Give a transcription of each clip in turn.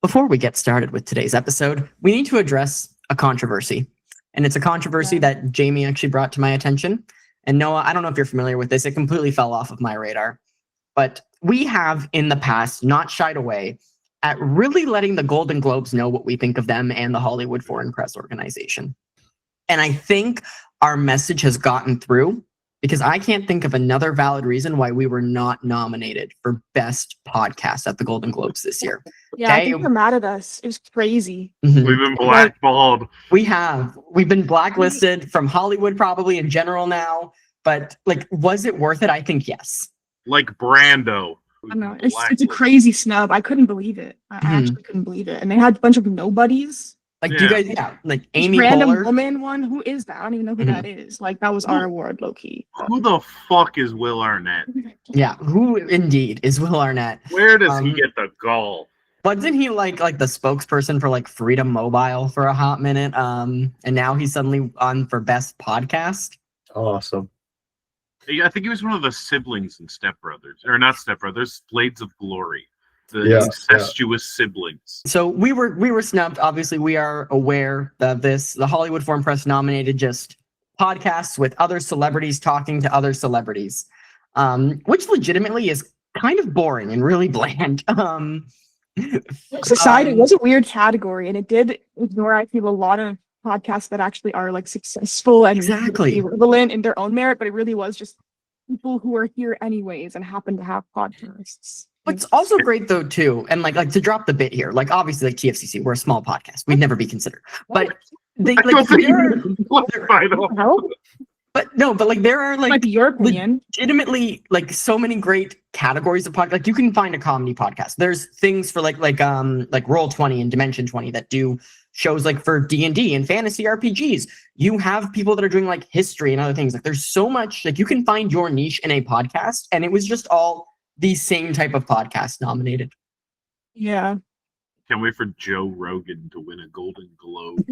Before we get started with today's episode, we need to address a controversy. And it's a controversy that Jamie actually brought to my attention. And Noah, I don't know if you're familiar with this. It completely fell off of my radar. But we have in the past not shied away at really letting the Golden Globes know what we think of them and the Hollywood Foreign Press Organization. And I think our message has gotten through because I can't think of another valid reason why we were not nominated for Best Podcast at the Golden Globes this year. Yeah, I think they're mad at us. It was crazy. Mhm. We've been blackballed. We have. We've been blacklisted from Hollywood probably in general now. But was it worth it? I think yes. Like Brando. I don't know. It's a crazy snub. I couldn't believe it. I actually couldn't believe it. And they had a bunch of nobodies. Do you guys, Amy random Poehler. Woman one. Who is that? I don't even know who that is. That was our award, low key. Who the fuck is Will Arnett? Yeah, who indeed is Will Arnett? Where does he get the gall? Wasn't he like the spokesperson for Freedom Mobile for a hot minute? And now he's suddenly on for Best Podcast. Awesome. I think he was one of the siblings in Step Brothers, or not Step Brothers, Blades of Glory, the incestuous siblings. So we were snubbed. Obviously, we are aware of this. The Hollywood Foreign Press nominated just podcasts with other celebrities talking to other celebrities, which legitimately is kind of boring and really bland. Society was a weird category, and it did ignore, I feel, a lot of podcasts that actually are successful and exactly relevant in their own merit, but it really was just people who are here anyways and happen to have podcasts. What's also great though too, and to drop the bit here, obviously TFCC, we're a small podcast, we'd never be considered, but there are your opinion, legitimately so many great categories of podcast. You can find a comedy podcast. There's things for like Roll20 and Dimension 20 that do shows for D&D and fantasy RPGs. You have people that are doing history and other things. There's so much you can find your niche in a podcast, and it was just all the same type of podcast nominated. Yeah. Can't wait for Joe Rogan to win a Golden Globe.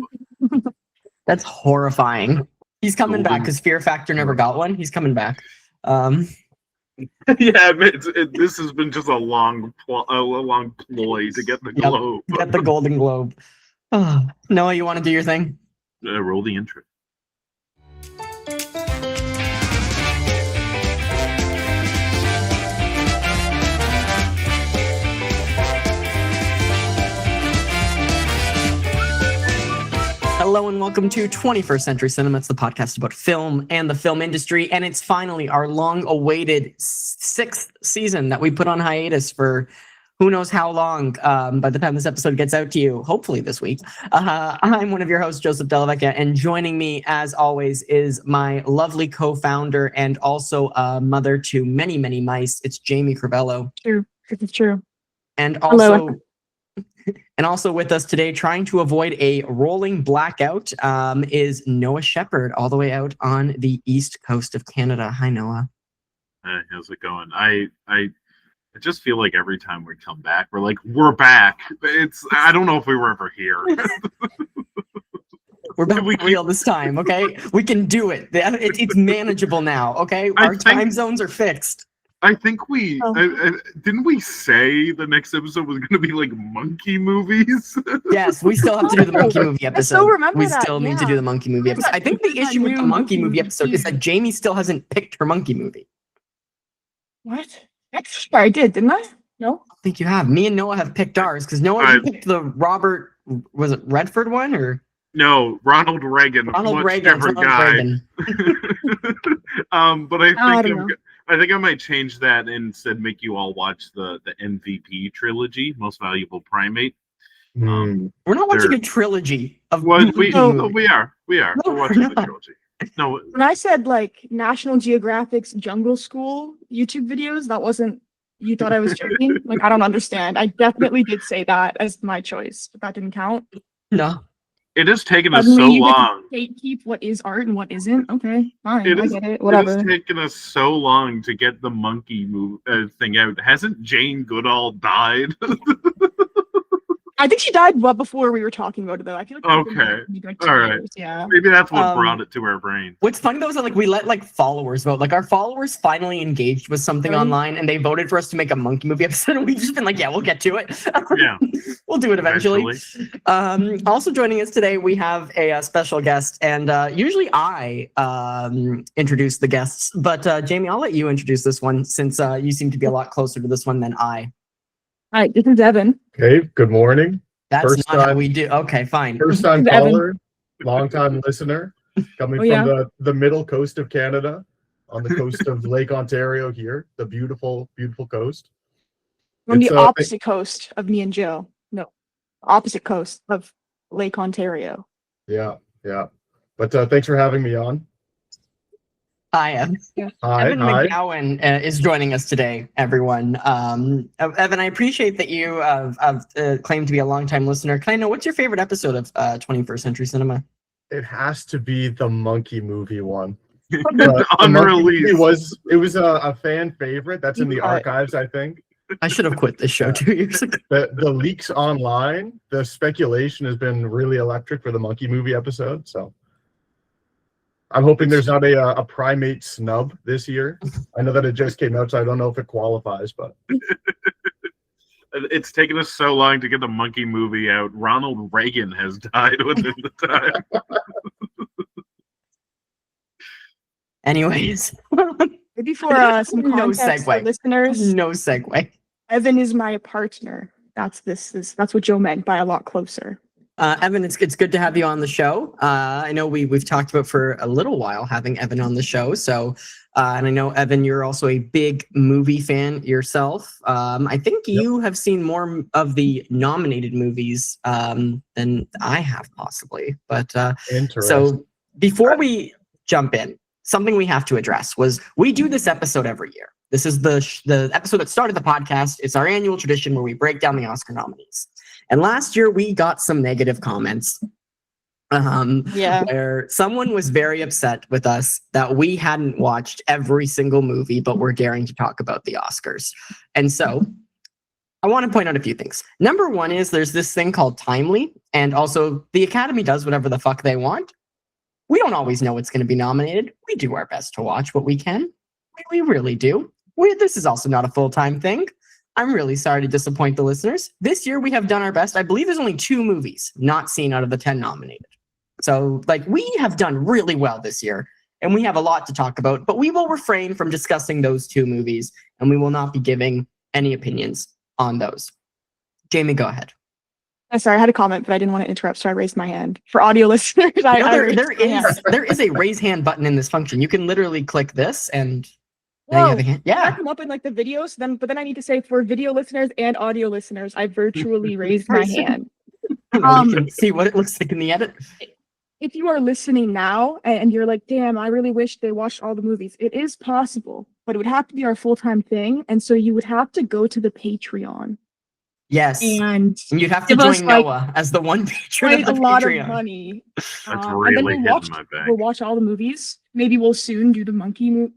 That's horrifying. He's coming back because Fear Factor never got one. He's coming back. Yeah, this has been just a long ploy to get the Globe. Get the Golden Globe. Noah, you want to do your thing? Roll the intro. Hello and welcome to 21st Century Cinema. It's the podcast about film and the film industry, and it's finally our long-awaited 6th season that we put on hiatus for who knows how long. By the time this episode gets out to you, hopefully this week. I'm one of your hosts, Joseph Delavecchia, and joining me, as always, is my lovely co-founder and also mother to many, many mice. It's Jamie Crivello. True. It's true. And also... And also with us today, trying to avoid a rolling blackout, is Noah Shepherd, all the way out on the east coast of Canada. Hi, Noah. Hey, how's it going? I just feel like every time we come back, we're back. I don't know if we were ever here. We're back real this time, okay? We can do it. It's manageable now, okay? Our time zones are fixed. I think didn't we say the next episode was going to be monkey movies? Yes, we still have to do the monkey movie episode. I still remember we still need to do the monkey movie episode. I think the issue with the monkey movie episode is that Jamie still hasn't picked her monkey movie. What? I did, didn't I? No? I think you have. Me and Noah have picked ours because Noah picked the Robert, was it Redford one or? No, Ronald Reagan. Ronald Reagan. Different guy. But I think I might change that and instead make you all watch the MVP trilogy, Most Valuable Primate. We're not watching a trilogy of we are. We're watching the trilogy. No. When I said National Geographic's Jungle School YouTube videos, that wasn't, you thought I was joking? I don't understand. I definitely did say that as my choice, but that didn't count. No. It has taken us so long. Keep what is art and what isn't. Okay, fine. I get it. Whatever. It has taken us so long to get the monkey thing out. Hasn't Jane Goodall died? I think she died well before we were talking about it, though. I feel like it's been, Okay. maybe like 2 All right. years, yeah. Maybe that's what brought it to our brain. What's funny though is that like we let like followers vote. Like our followers finally engaged with something Really? online, and they voted for us to make a monkey movie episode. And we've just been like, yeah, we'll get to it. Yeah. We'll do it eventually. Also joining us today, we have a special guest, and usually I introduce the guests, but Jamie, I'll let you introduce this one since you seem to be a lot closer to this one than I. Hi, this is Evan. Okay, good morning. That's First not how time- we do. Okay, fine. First time This is Evan. caller, long time listener, coming Oh, yeah. from the middle coast of Canada, on the coast of Lake Ontario here, the beautiful, beautiful coast. On the It's, opposite coast of me and Jill. No, opposite coast of Lake Ontario. Yeah, yeah. But thanks for having me on. Hi, Evan. Hi, Evan hi. MacGowan is joining us today, everyone. Evan, I appreciate that you have claimed to be a longtime listener. Can I know what's your favorite episode of 21st Century Cinema? It has to be the monkey movie one. The monkey Unreleased. movie was a fan favorite. That's in the archives, I think. I should have quit this show 2 years ago. The leaks online, the speculation has been really electric for the monkey movie episode. So I'm hoping there's not a primate snub this year. I know that it just came out, so I don't know if it qualifies, but It's taken us so long to get the monkey movie out. Ronald Reagan has died within the time. Anyways, Maybe for some No context for segue. listeners, no segue. Evan is my partner. That's what Joe meant by a lot closer. Evan, it's good to have you on the show. I know we've talked about for a little while having Evan on the show. So, and I know Evan, you're also a big movie fan yourself. I think you have seen more of the nominated movies than I have possibly. But interesting. so before we jump in, something we have to address was we do this episode every year. This is the episode that started the podcast. It's our annual tradition where we break down the Oscar nominees. And last year we got some negative comments where someone was very upset with us that we hadn't watched every single movie, but we're daring to talk about the Oscars. And so I want to point out a few things. Number one is there's this thing called Timely, and also the Academy does whatever the fuck they want. We don't always know what's going to be nominated. We do our best to watch what we can. We really do. This is also not a full-time thing. I'm really sorry to disappoint the listeners. This year we have done our best. I believe there's only 2 movies not seen out of the 10 nominated. So we have done really well this year, and we have a lot to talk about, but we will refrain from discussing those 2 movies, and we will not be giving any opinions on those. Jamie, go ahead. Sorry, I had a comment, but I didn't want to interrupt, so I raised my hand. For audio listeners, there is a raise hand button in this function. You can literally click this and now you have a hand. I Yeah. come up in like the videos, but then I need to say for video listeners and audio listeners, I virtually raised my hand. You can see what it looks like in the edit. If you are listening now and you're like, damn, I really wish they watched all the movies, it is possible, but it would have to be our full-time thing. And so you would have to go to the Patreon. Yes. And You'd have to give us, join Noah as the one patron quite of a the lot of Patreon. money. That's And then really we'll hitting watch, my bag. we'll watch all the movies. Maybe we'll soon do the monkey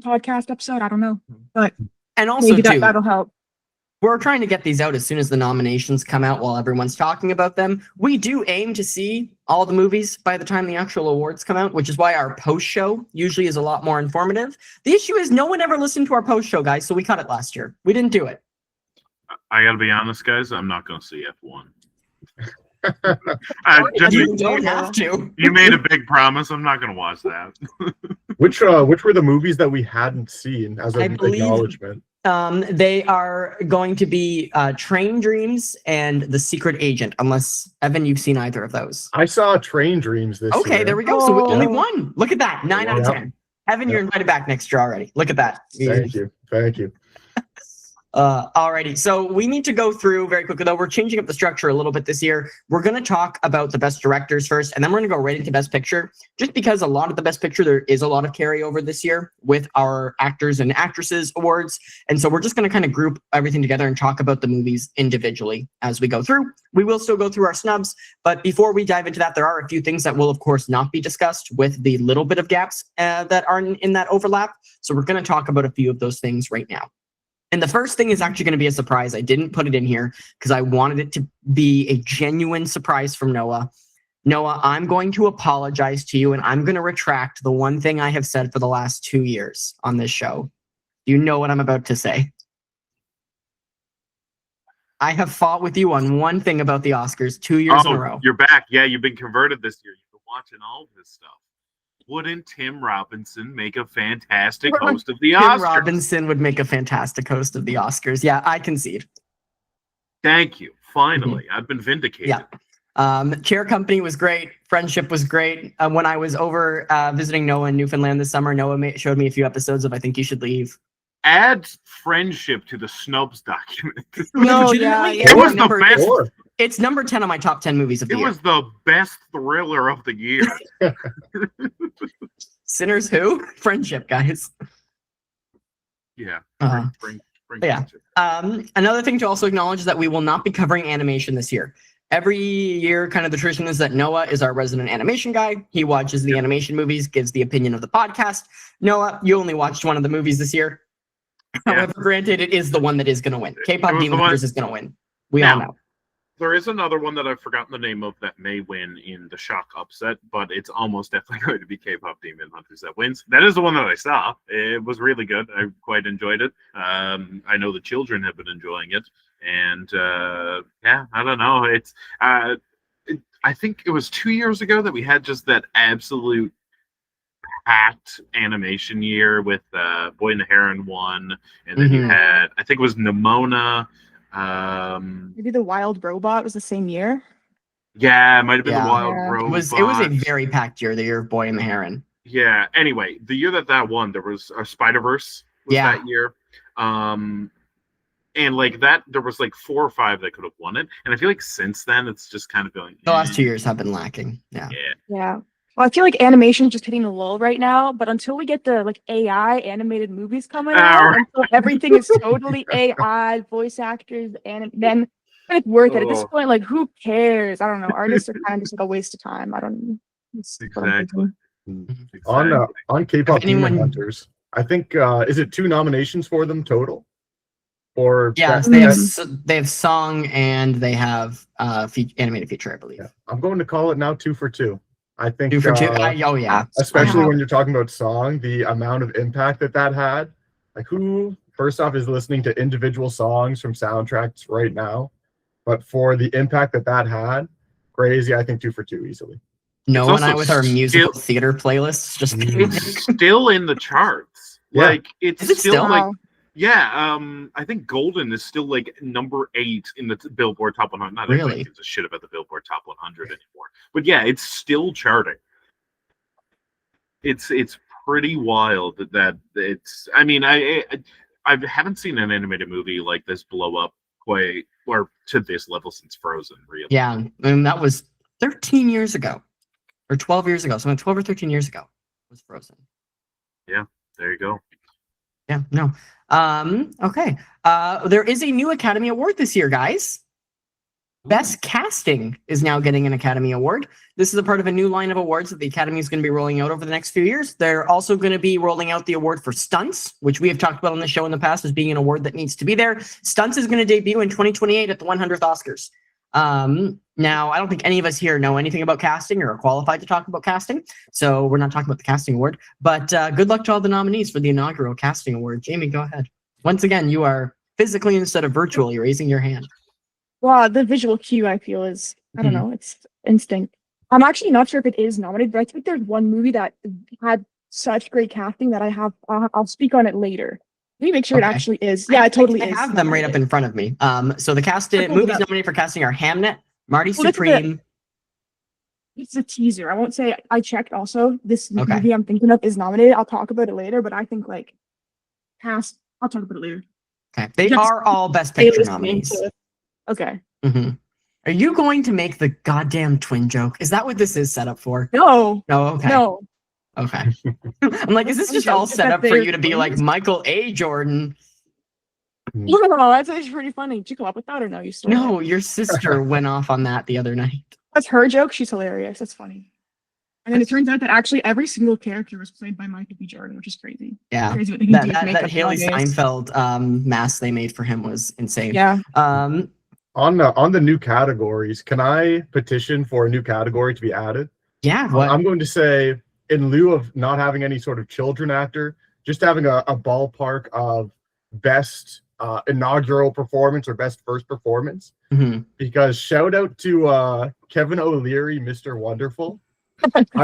podcast episode. I don't know, but And also, maybe too, that'll help. we're trying to get these out as soon as the nominations come out while everyone's talking about them. We do aim to see all the movies by the time the actual awards come out, which is why our post show usually is a lot more informative. The issue is no one ever listened to our post show, guys, so we cut it last year. We didn't do it. I gotta be honest, guys. I'm not gonna see F1. You don't have to. You made a big promise. I'm not gonna watch that. Which were the movies that we hadn't seen as I an believe- acknowledgement? They are going to be Train Dreams and The Secret Agent, unless, Evan, you've seen either of those. I saw Train Dreams this year. Okay, there we go. So only Oh. one. Look at that. 9 out of Yeah. 10. Evan, you're invited back next year already. Look at that. Thank you. Thank you. Alrighty, so we need to go through very quickly, though. We're changing up the structure a little bit this year. We're going to talk about the best directors first, and then we're going to go right into best picture, just because a lot of the best picture, there is a lot of carryover this year with our actors and actresses awards. And so we're just going to kind of group everything together and talk about the movies individually as we go through. We will still go through our snubs, but before we dive into that, there are a few things that will, of course, not be discussed with the little bit of gaps that are in that overlap. So we're going to talk about a few of those things right now. And the first thing is actually going to be a surprise. I didn't put it in here because I wanted it to be a genuine surprise from Noah. Noah, I'm going to apologize to you, and I'm going to retract the one thing I have said for the last 2 years on this show. Do you know what I'm about to say? I have fought with you on one thing about the Oscars 2 years in a row. You're back. Yeah, you've been converted this year. You've been watching all of this stuff. Wouldn't Tim Robinson make a fantastic host of the Oscars? Tim Robinson would make a fantastic host of the Oscars. Yeah, I concede. Thank you. Finally, I've been vindicated. Yeah. Chair Company was great. Friendship was great. When I was over visiting Noah in Newfoundland this summer, Noah showed me a few episodes of I Think You Should Leave. Add Friendship to the Snubs document. No, Legitimately, yeah. It was the best. Sure. It's number 10 on my top 10 movies of the It year. was the best thriller of the year. Sinners Who? Friendship, guys. Yeah. Bring yeah. Friendship. Another thing to also acknowledge is that we will not be covering animation this year. Every year, kind of the tradition is that Noah is our resident animation guy. He watches the animation movies, gives the opinion of the podcast. Noah, you only watched one of the movies this year. Yeah. However, granted, it is the one that is going to win. K-pop Demon Hunters is going to win. We all know. There is another one that I've forgotten the name of that may win in the shock upset, but it's almost definitely going to be K-pop Demon Hunters that wins. That is the one that I saw. It was really good. I quite enjoyed it. I know the children have been enjoying it, and yeah, I don't know. It's I think it was 2 years ago that we had just that absolute packed animation year with Boy and the Heron one, and then you had, I think it was Nimona. Maybe the Wild Robot was the same year. Yeah, it might have been Yeah. the Wild Yeah. Robot. It was a very packed year, the year of Boy and the Heron. Yeah. Anyway, the year that won, there was a Spider-Verse was that year. And like that, there was like 4 or 5 that could have won it. And I feel like since then, it's just kind of going. The last 2 years have been lacking. Yeah. Yeah. Well, I feel like animation is just hitting a lull right now, but until we get the like AI animated movies coming out, until everything is totally AI, voice actors, and then it's worth it. At this point, like who cares? I don't know. Artists are kind of just like a waste of time. I don't know. Exactly. On K-pop anyone- Demon Hunters, I think is it 2 nominations for them total? Or Yes, they have song and they have animated feature, I believe. Yeah. I'm going to call it now 2 for 2. I think 2 for 2. Oh yeah. especially when you're talking about song, the amount of impact that had. Like who, first off, is listening to individual songs from soundtracks right now? But for the impact that had, crazy. I think 2 for 2 easily. Noah and I also with our musical theater playlists just It's still in the charts. Yeah. Like it's Is it still still? like Wow. yeah. I think Golden is still like number 8 in the Billboard Top 100. Not everybody Really? gives a shit about the Billboard Top 100 anymore. But yeah, it's still charting. It's pretty wild that it's. I mean, I haven't seen an animated movie like this blow up quite or to this level since Frozen. Really. Yeah, and that was 13 years ago, or 12 years ago. So 12 or 13 years ago was Frozen. There you go. Yeah, no. Okay. There is a new Academy Award this year, guys. Best Casting is now getting an Academy Award. This is a part of a new line of awards that the Academy is going to be rolling out over the next few years. They're also going to be rolling out the award for stunts, which we have talked about on the show in the past as being an award that needs to be there. Stunts is going to debut in 2028 at the 100th Oscars. Now, I don't think any of us here know anything about casting or are qualified to talk about casting, so we're not talking about the casting award. But good luck to all the nominees for the inaugural casting award. Jamie, go ahead. Once again, you are physically instead of virtually raising your hand. Wow, the visual cue I feel is, I don't know, it's instinct. I'm actually not sure if it is nominated, but I think there's one movie that had such great casting that I'll speak on it later. Let me make sure it Okay. actually is. Yeah, it totally I is. have them right up in front of me. So the pulled movies it up. nominated for casting are Hamnet, Marty Well, that's Supreme. It's a teaser. I won't say I checked also. This Okay. movie I'm thinking of is nominated. I'll talk about it later, but I think like cast, I'll talk about it later. Okay, they Just are all Best Stay Picture listening nominees. to- Okay. Mhm. Are you going to make the goddamn twin joke? Is that what this is set up for? No, No, okay. no. Okay. I'm like, is this just all set up for you to be like Michael A. Jordan? No, that's actually pretty funny. Did you come up with that or no? You still No, your sister went off on that the other night. That's her joke. She's hilarious. That's funny. And then it turns out that actually every single character was played by Michael B. Jordan, which is crazy. Yeah. Crazy what they can do with That makeup Haley nowadays. Steinfeld mask they made for him was insane. Yeah. Um, On the new categories, can I petition for a new category to be added? yeah. What? I'm going to say, in lieu of not having any sort of children actor, just having a ballpark of best inaugural performance or best first performance. Mhm. Because shout out to Kevin O'Leary, Mr. Wonderful.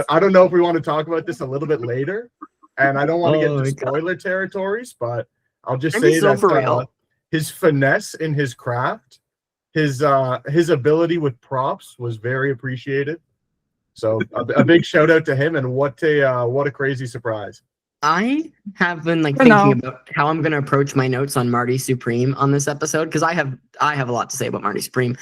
I don't know if we want to talk about this a little bit later, and I don't want to get into spoiler territories, but I'll just say so that for real. His finesse in his craft, his ability with props was very appreciated. So a big shout out to him, and what a crazy surprise. I have been like thinking about how I'm going to approach my notes on Marty Supreme on this episode, because I have a lot to say about Marty Supreme.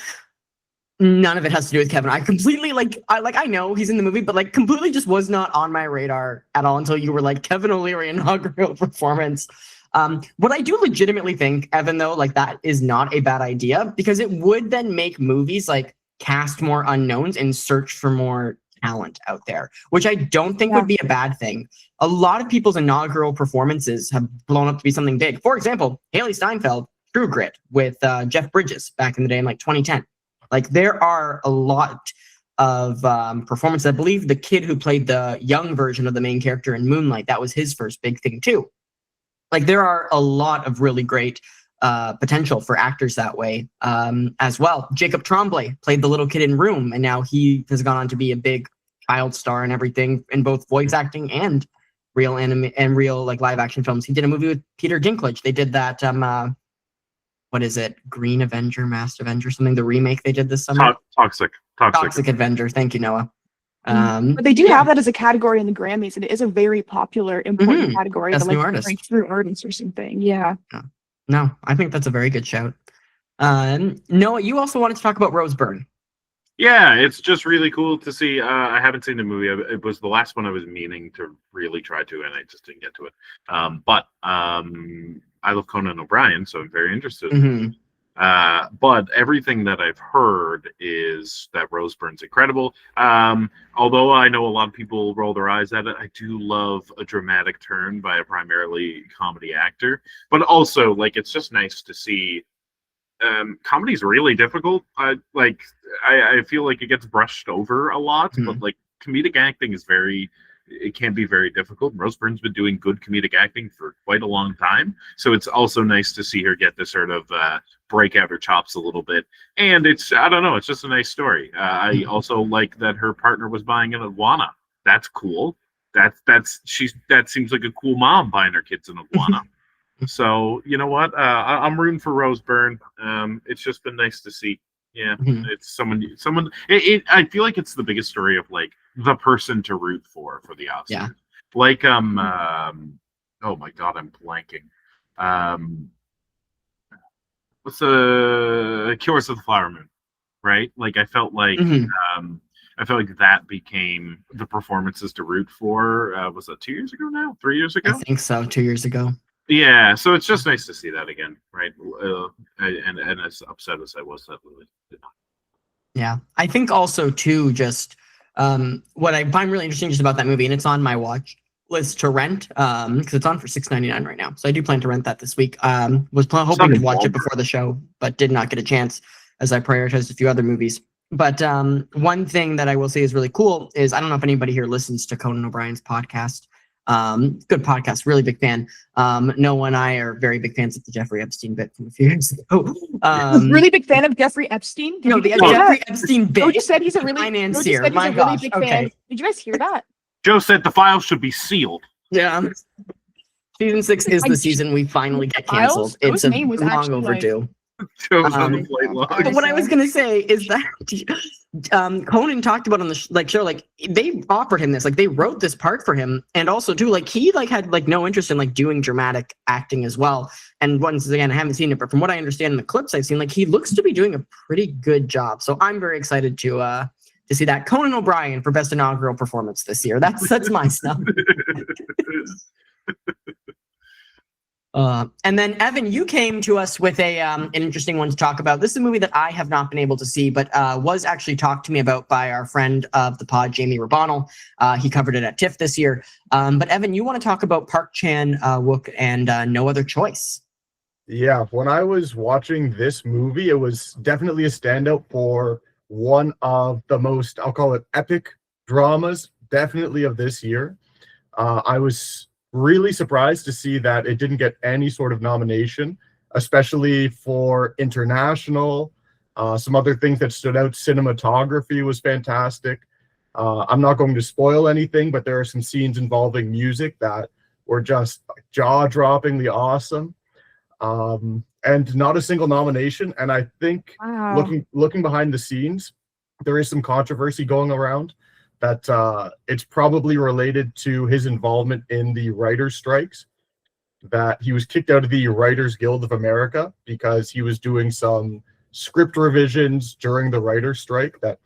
None of it has to do with Kevin. I completely I know he's in the movie, but like completely just was not on my radar at all until you were like Kevin O'Leary inaugural performance. What I do legitimately think, Evan, though, like that is not a bad idea, because it would then make movies like cast more unknowns and search for more talent out there, which I don't think would be a bad thing. A lot of people's inaugural performances have blown up to be something big. For example, Haley Steinfeld, True Grit with Jeff Bridges back in the day in like 2010. Like there are a lot of performances. I believe the kid who played the young version of the main character in Moonlight, that was his first big thing too. Like there are a lot of really great potential for actors that way as well. Jacob Tremblay played the little kid in Room, and now he has gone on to be a big child star and everything in both voice acting and real anime and real like live action films. He did a movie with Peter Dinklage. They did that what is it? Green Avenger, Masked Avenger, something, the remake they did this summer. Toxic Avenger. Thank you, Noah. But they do have that as a category in the Grammys, and it is a very popular, important category. Best Like new artist. breakthrough artist or something. Yeah. No, I think that's a very good shout. Noah, you also wanted to talk about Rose Byrne. Yeah, it's just really cool to see. I haven't seen the movie. It was the last one I was meaning to really try to, and I just didn't get to it. But I love Conan O'Brien, so I'm very interested. But everything that I've heard is that Rose Byrne's incredible. Although I know a lot of people roll their eyes at it, I do love a dramatic turn by a primarily comedy actor. But also, like, it's just nice to see. Comedy's really difficult. I feel like it gets brushed over a lot, but like comedic acting is it can be very difficult. Rose Byrne's been doing good comedic acting for quite a long time, so it's also nice to see her get to sort of break out her chops a little bit. And I don't know, it's just a nice story. I also like that her partner was buying an iguana. That's cool. That seems like a cool mom buying her kids an iguana. So you know what? I'm rooting for Rose Byrne. It's just been nice to see. Yeah, it's someone. I feel like it's the biggest story of like the person to root for the Oscars. Yeah. Like oh my god, I'm blanking. What's the Killers of the Flower Moon? Right? Like I felt like that became the performances to root for. Was that 2 years ago now? 3 years ago? I think so. 2 years ago. Yeah, so it's just nice to see that again, right? And as upset as I was that Lily did not. Yeah, I think also too, just what I find really interesting just about that movie, and it's on my watch list to rent because it's on for $6.99 right now. So I do plan to rent that this week. Was hoping to watch it before the show, but did not get a chance as I prioritized a few other movies. But one thing that I will say is really cool is I don't know if anybody here listens to Conan O'Brien's podcast. Good podcast, really big fan. Noah and I are very big fans of the Jeffrey Epstein bit from a few years ago. Really big fan of Jeffrey Epstein. No, the Jeffrey Epstein bit. Joe just said he's a really financier. My gosh. Big Okay. fan. Did you guys hear that? Joe said the file should be sealed. Yeah. Season 6 is the season we finally get canceled. It's long overdue. Joe's on the flight log. But what I was gonna say is that Conan talked about on the show, like they offered him this, like they wrote this part for him, and also too, like he had no interest in doing dramatic acting as well. And once again, I haven't seen it, but from what I understand in the clips I've seen, like he looks to be doing a pretty good job. So I'm very excited to see that. Conan O'Brien for best inaugural performance this year. That's my snub. And then Evan, you came to us with an interesting one to talk about. This is a movie that I have not been able to see, but was actually talked to me about by our friend of the pod, Jamie Rabonel. He covered it at TIFF this year. But Evan, you want to talk about Park Chan-wook and No Other Choice? Yeah, when I was watching this movie, it was definitely a standout for one of the most, I'll call it epic dramas, definitely of this year. I was really surprised to see that it didn't get any sort of nomination, especially for international. Some other things that stood out, cinematography was fantastic. I'm not going to spoil anything, but there are some scenes involving music that were just jaw-droppingly awesome. And not a single nomination. And I think looking behind the scenes, there is some controversy going around that it's probably related to his involvement in the writers' strikes, that he was kicked out of the Writers Guild of America because he was doing some script revisions during the writers' strike that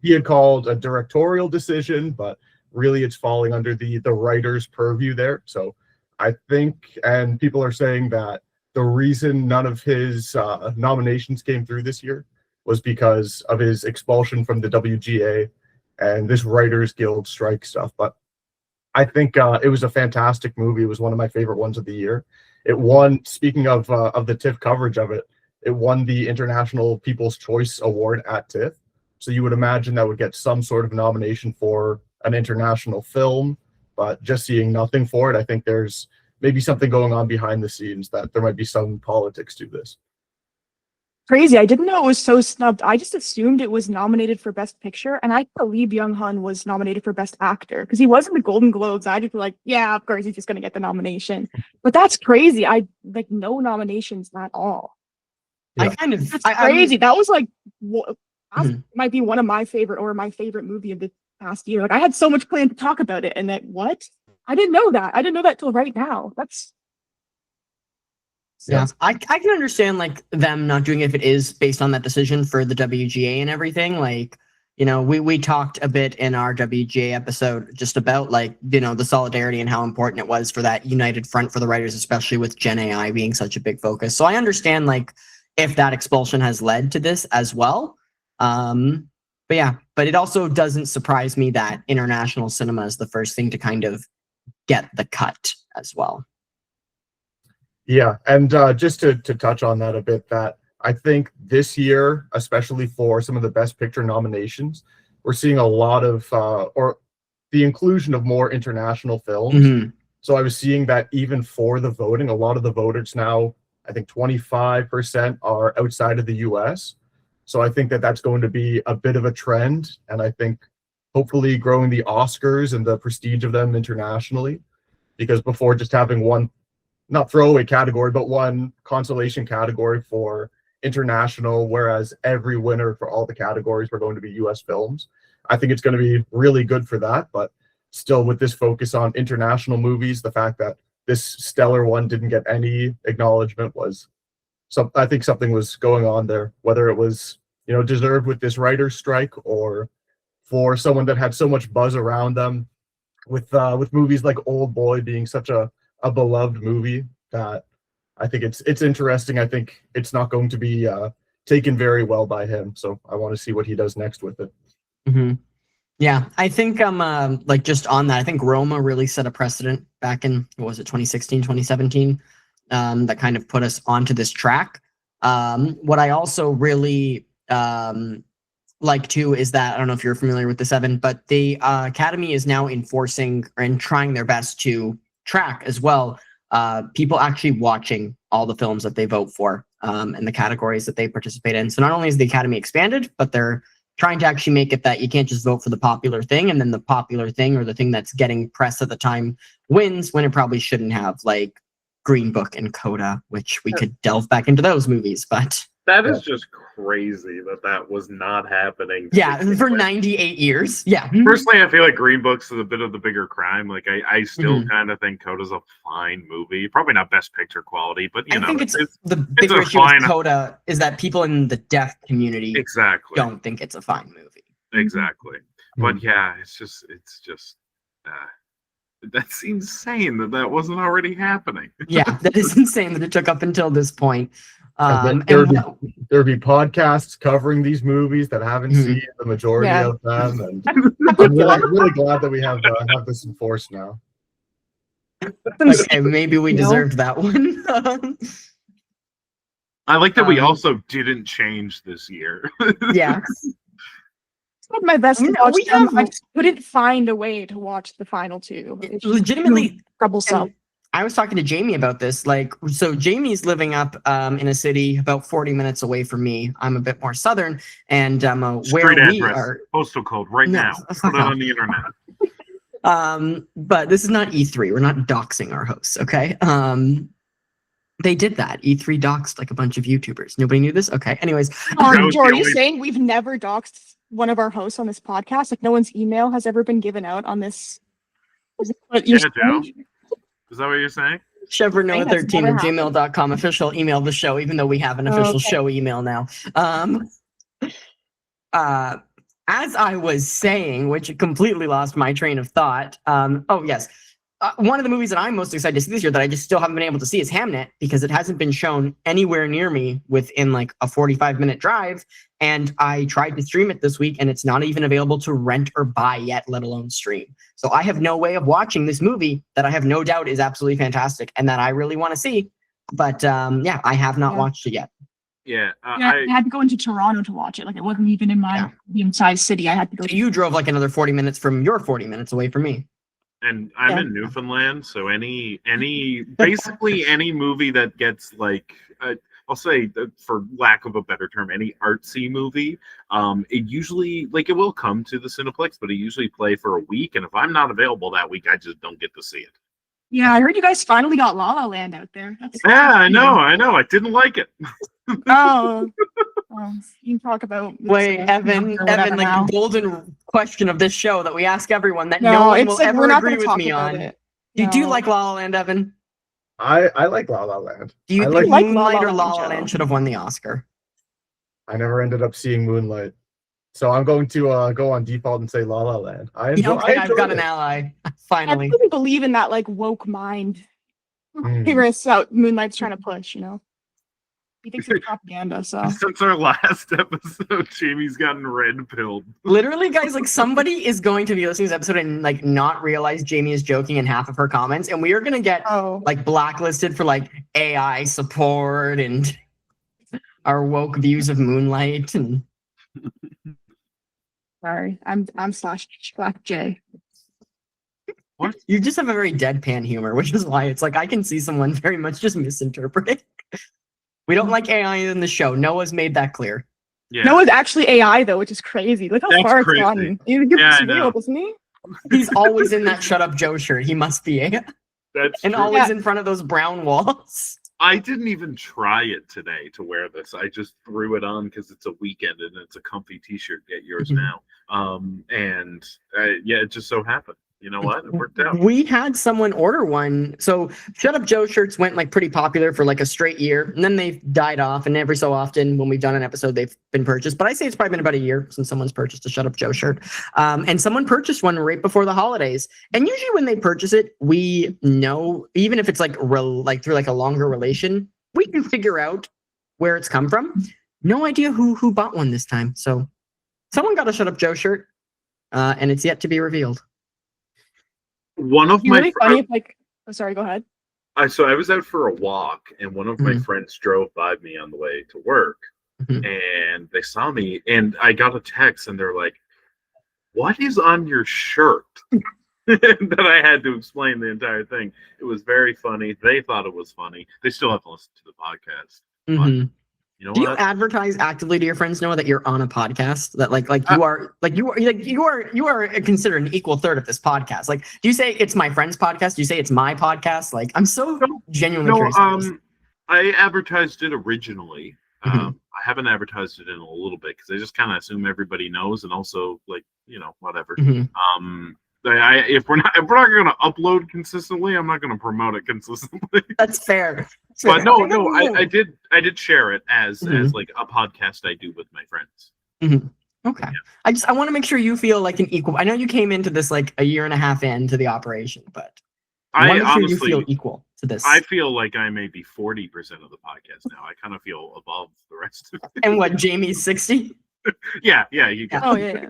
he had called a directorial decision, but really it's falling under the writers' purview there. So I think, and people are saying that the reason none of his nominations came through this year was because of his expulsion from the WGA and this Writers Guild strike stuff. But I think it was a fantastic movie. It was one of my favorite ones of the year. It won, speaking of the TIFF coverage of it, it won the International People's Choice Award at TIFF. So you would imagine that would get some sort of nomination for an international film, but just seeing nothing for it, I think there's maybe something going on behind the scenes, that there might be some politics to this. Crazy. I didn't know it was so snubbed. I just assumed it was nominated for Best Picture, and I thought Lee Byung-hun was nominated for Best Actor because he was in the Golden Globes. I just was like, yeah, of course he's just going to get the nomination. But that's crazy. I like no nominations at all. Yeah. That's crazy. That was like might be one of my favorite movie of the past year. Like I had so much planned to talk about it, and that what? I didn't know that. I didn't know that till right now. That's yeah. I can understand like them not doing it if it is based on that decision for the WGA and everything. Like, you know, we talked a bit in our WGA episode just about like, you know, the solidarity and how important it was for that united front for the writers, especially with Gen AI being such a big focus. So I understand like if that expulsion has led to this as well. But yeah, but it also doesn't surprise me that international cinema is the first thing to kind of get the cut as well. Yeah, and just to touch on that a bit, that I think this year, especially for some of the Best Picture nominations, we're seeing a lot of, or the inclusion of more international films. Mm-hmm. So I was seeing that even for the voting, a lot of the voters now, I think 25% are outside of the US. So I think that that's going to be a bit of a trend. And I think hopefully growing the Oscars and the prestige of them internationally, because before just having one, not throwaway category, but one consolation category for international, whereas every winner for all the categories were going to be US films. I think it's going to be really good for that, but still with this focus on international movies, the fact that this stellar one didn't get any acknowledgement was I think something was going on there, whether it was, you know, deserved with this writer's strike or for someone that had so much buzz around them with movies like Old Boy being such a beloved movie, that I think it's interesting. I think it's not going to be taken very well by him. So I want to see what he does next with it. Mm-hmm. Yeah, I think like just on that, I think Roma really set a precedent back in, what was it, 2016, 2017, that kind of put us onto this track. What I also really like too is that, I don't know if you're familiar with this, Evan, but the Academy is now enforcing and trying their best to track as well people actually watching all the films that they vote for and the categories that they participate in. So not only is the Academy expanded, but they're trying to actually make it that you can't just vote for the popular thing and then the popular thing or the thing that's getting press at the time wins when it probably shouldn't have, like Green Book and Coda, which we could delve back into those movies, but that is just crazy that was not happening. Yeah, for 98 years. Yeah. Personally, I feel like Green Book's is a bit of the bigger crime. Like I still kind of think Coda's a fine movie. Probably not Best Picture quality, but you know, think it's the bigger issue with Coda is that people in the deaf community don't think it's a fine movie. Exactly. But yeah, it's just That's insane that wasn't already happening. Yeah, that is insane that it took up until this point. There'd be podcasts covering these movies that haven't Mhm. seen the majority Yeah. of them, and I'm really glad that we have this enforced now. Okay, maybe we You know? deserved that one. I like that we Um, also didn't change this year. Yeah. I tried my best to No, watch we them. I have- couldn't find a way to watch the final two. It's just Legitimately, really troublesome. and I was talking to Jamie about this. Like, so Jamie's living up in a city about 40 minutes away from me. I'm a bit more southern, and where Street we address, are. postal code, right No, now. fuck Put it off. on the internet. But this is not E3. We're not doxing our hosts, okay? They did that. E3 doxed like a bunch of YouTubers. Nobody knew this? Okay. Anyways, That was Joe, are the you only- saying we've never doxed one of our hosts on this podcast? Like no one's email has ever been given out on this? Is that what you're Yeah, saying? Joe. Is that what you're saying? Chevronoah13 never at gmail.com, official email the show, even though we have an official Okay. show email now. As I was saying, which completely lost my train of thought. Oh, yes. One of the movies that I'm most excited to see this year that I just still haven't been able to see is Hamnet, because it hasn't been shown anywhere near me within like a 45-minute drive. And I tried to stream it this week, and it's not even available to rent or buy yet, let alone stream. So I have no way of watching this movie that I have no doubt is absolutely fantastic and that I really want to see. But yeah, I have not Yeah. watched it yet. Yeah. Yeah, I had to go into Toronto to watch it. Like it wasn't even in my medium-sized city. I had to go. So you drove like another 40 minutes from your 40 minutes away from me. And I'm Yeah. in Newfoundland, so basically any movie that gets like I'll say that for lack of a better term, any artsy movie, it usually like it will come to the Cineplex, but it usually play for a week, and if I'm not available that week, I just don't get to see it. Yeah, I heard you guys finally got La La Land out there. That's Yeah, I know. I didn't like it. Oh, well, you can talk about. this, Wait, Evan, or whatever like now. the golden question of this show that we ask everyone that no, No, one it's will like ever we're not agree going to with talk me about on. it. Do you No. like La La Land, Evan? I like La La Land. Do you I think like La La Moonlight or Land La in La general. Land should have won the Oscar? I never ended up seeing Moonlight, so I'm going to go on default and say La La Land. I Okay, I've enjoyed got an it. ally. I Finally. really believe in that like woke mind. Mm. Here's out Moonlight's trying to push, you know. He thinks it's propaganda, so Since our last episode, Jamie's gotten red pilled. Literally, guys, like somebody is going to be listening to this episode and like not realize Jamie is joking in half of her comments, and we are gonna get like blacklisted for like AI support and our woke views of Moonlight. And sorry. I'm slash J. you just have a very deadpan humor, which is why it's like I can see someone very much just misinterpreting. We don't like AI in the show. Noah's made that clear. Yeah. Noah's actually AI though, which is crazy. Look how That's far crazy. it's gotten. He's Yeah, I real, know. doesn't he? He's always in that Shut Up Joe shirt. He must be AI. That's And true. always Yeah. in front of those brown walls. I didn't even try it today to wear this. I just threw it on because it's a weekend and it's a comfy T-shirt. Get yours Mhm. now. And yeah, it just so happened. You know what? It worked out. We had someone order one. So Shut Up Joe shirts went like pretty popular for like a straight year, and then they've died off. And every so often, when we've done an episode, they've been purchased. But I say it's probably been about a year since someone's purchased a Shut Up Joe shirt. And someone purchased one right before the holidays. And usually, when they purchase it, we know, even if it's like through like a longer relation, we can figure out where it's come from. No idea who bought one this time. So someone got a Shut Up Joe shirt, and it's yet to be revealed. One of It'd be my really funny if like oh sorry, go ahead. so I was out for a walk, and one of my Mhm. friends drove by me on the way to work, Mhm. and they saw me, and I got a text, and they're like, "What is on your shirt?" That I had to explain the entire thing. It was very funny. They thought it was funny. They still have to listen to the podcast. Mhm. You know Do you what? advertise actively to your friends, Noah, that you're on a podcast? That you are considered an equal third of this podcast. Like, do you say it's my friend's podcast? Do you say it's my podcast? Like, I'm so genuinely No, curious. about this. I advertised it originally. Mhm. I haven't advertised it in a little bit because I just kind of assume everybody knows, and also like whatever. Mhm. If we're not going to upload consistently, I'm not going to promote it consistently. That's fair. That's But fair. no, Okay, I did share it as Mhm. like a podcast I do with my friends. Mhm. Okay. I want to make sure you feel like an equal. I know you came into this like a year and a half into the operation, but I want to make sure you feel equal to this. I feel like I may be 40% of the podcast now. I kind of feel above the rest of it. And what, Jamie's 60? Yeah, you get Oh, yeah.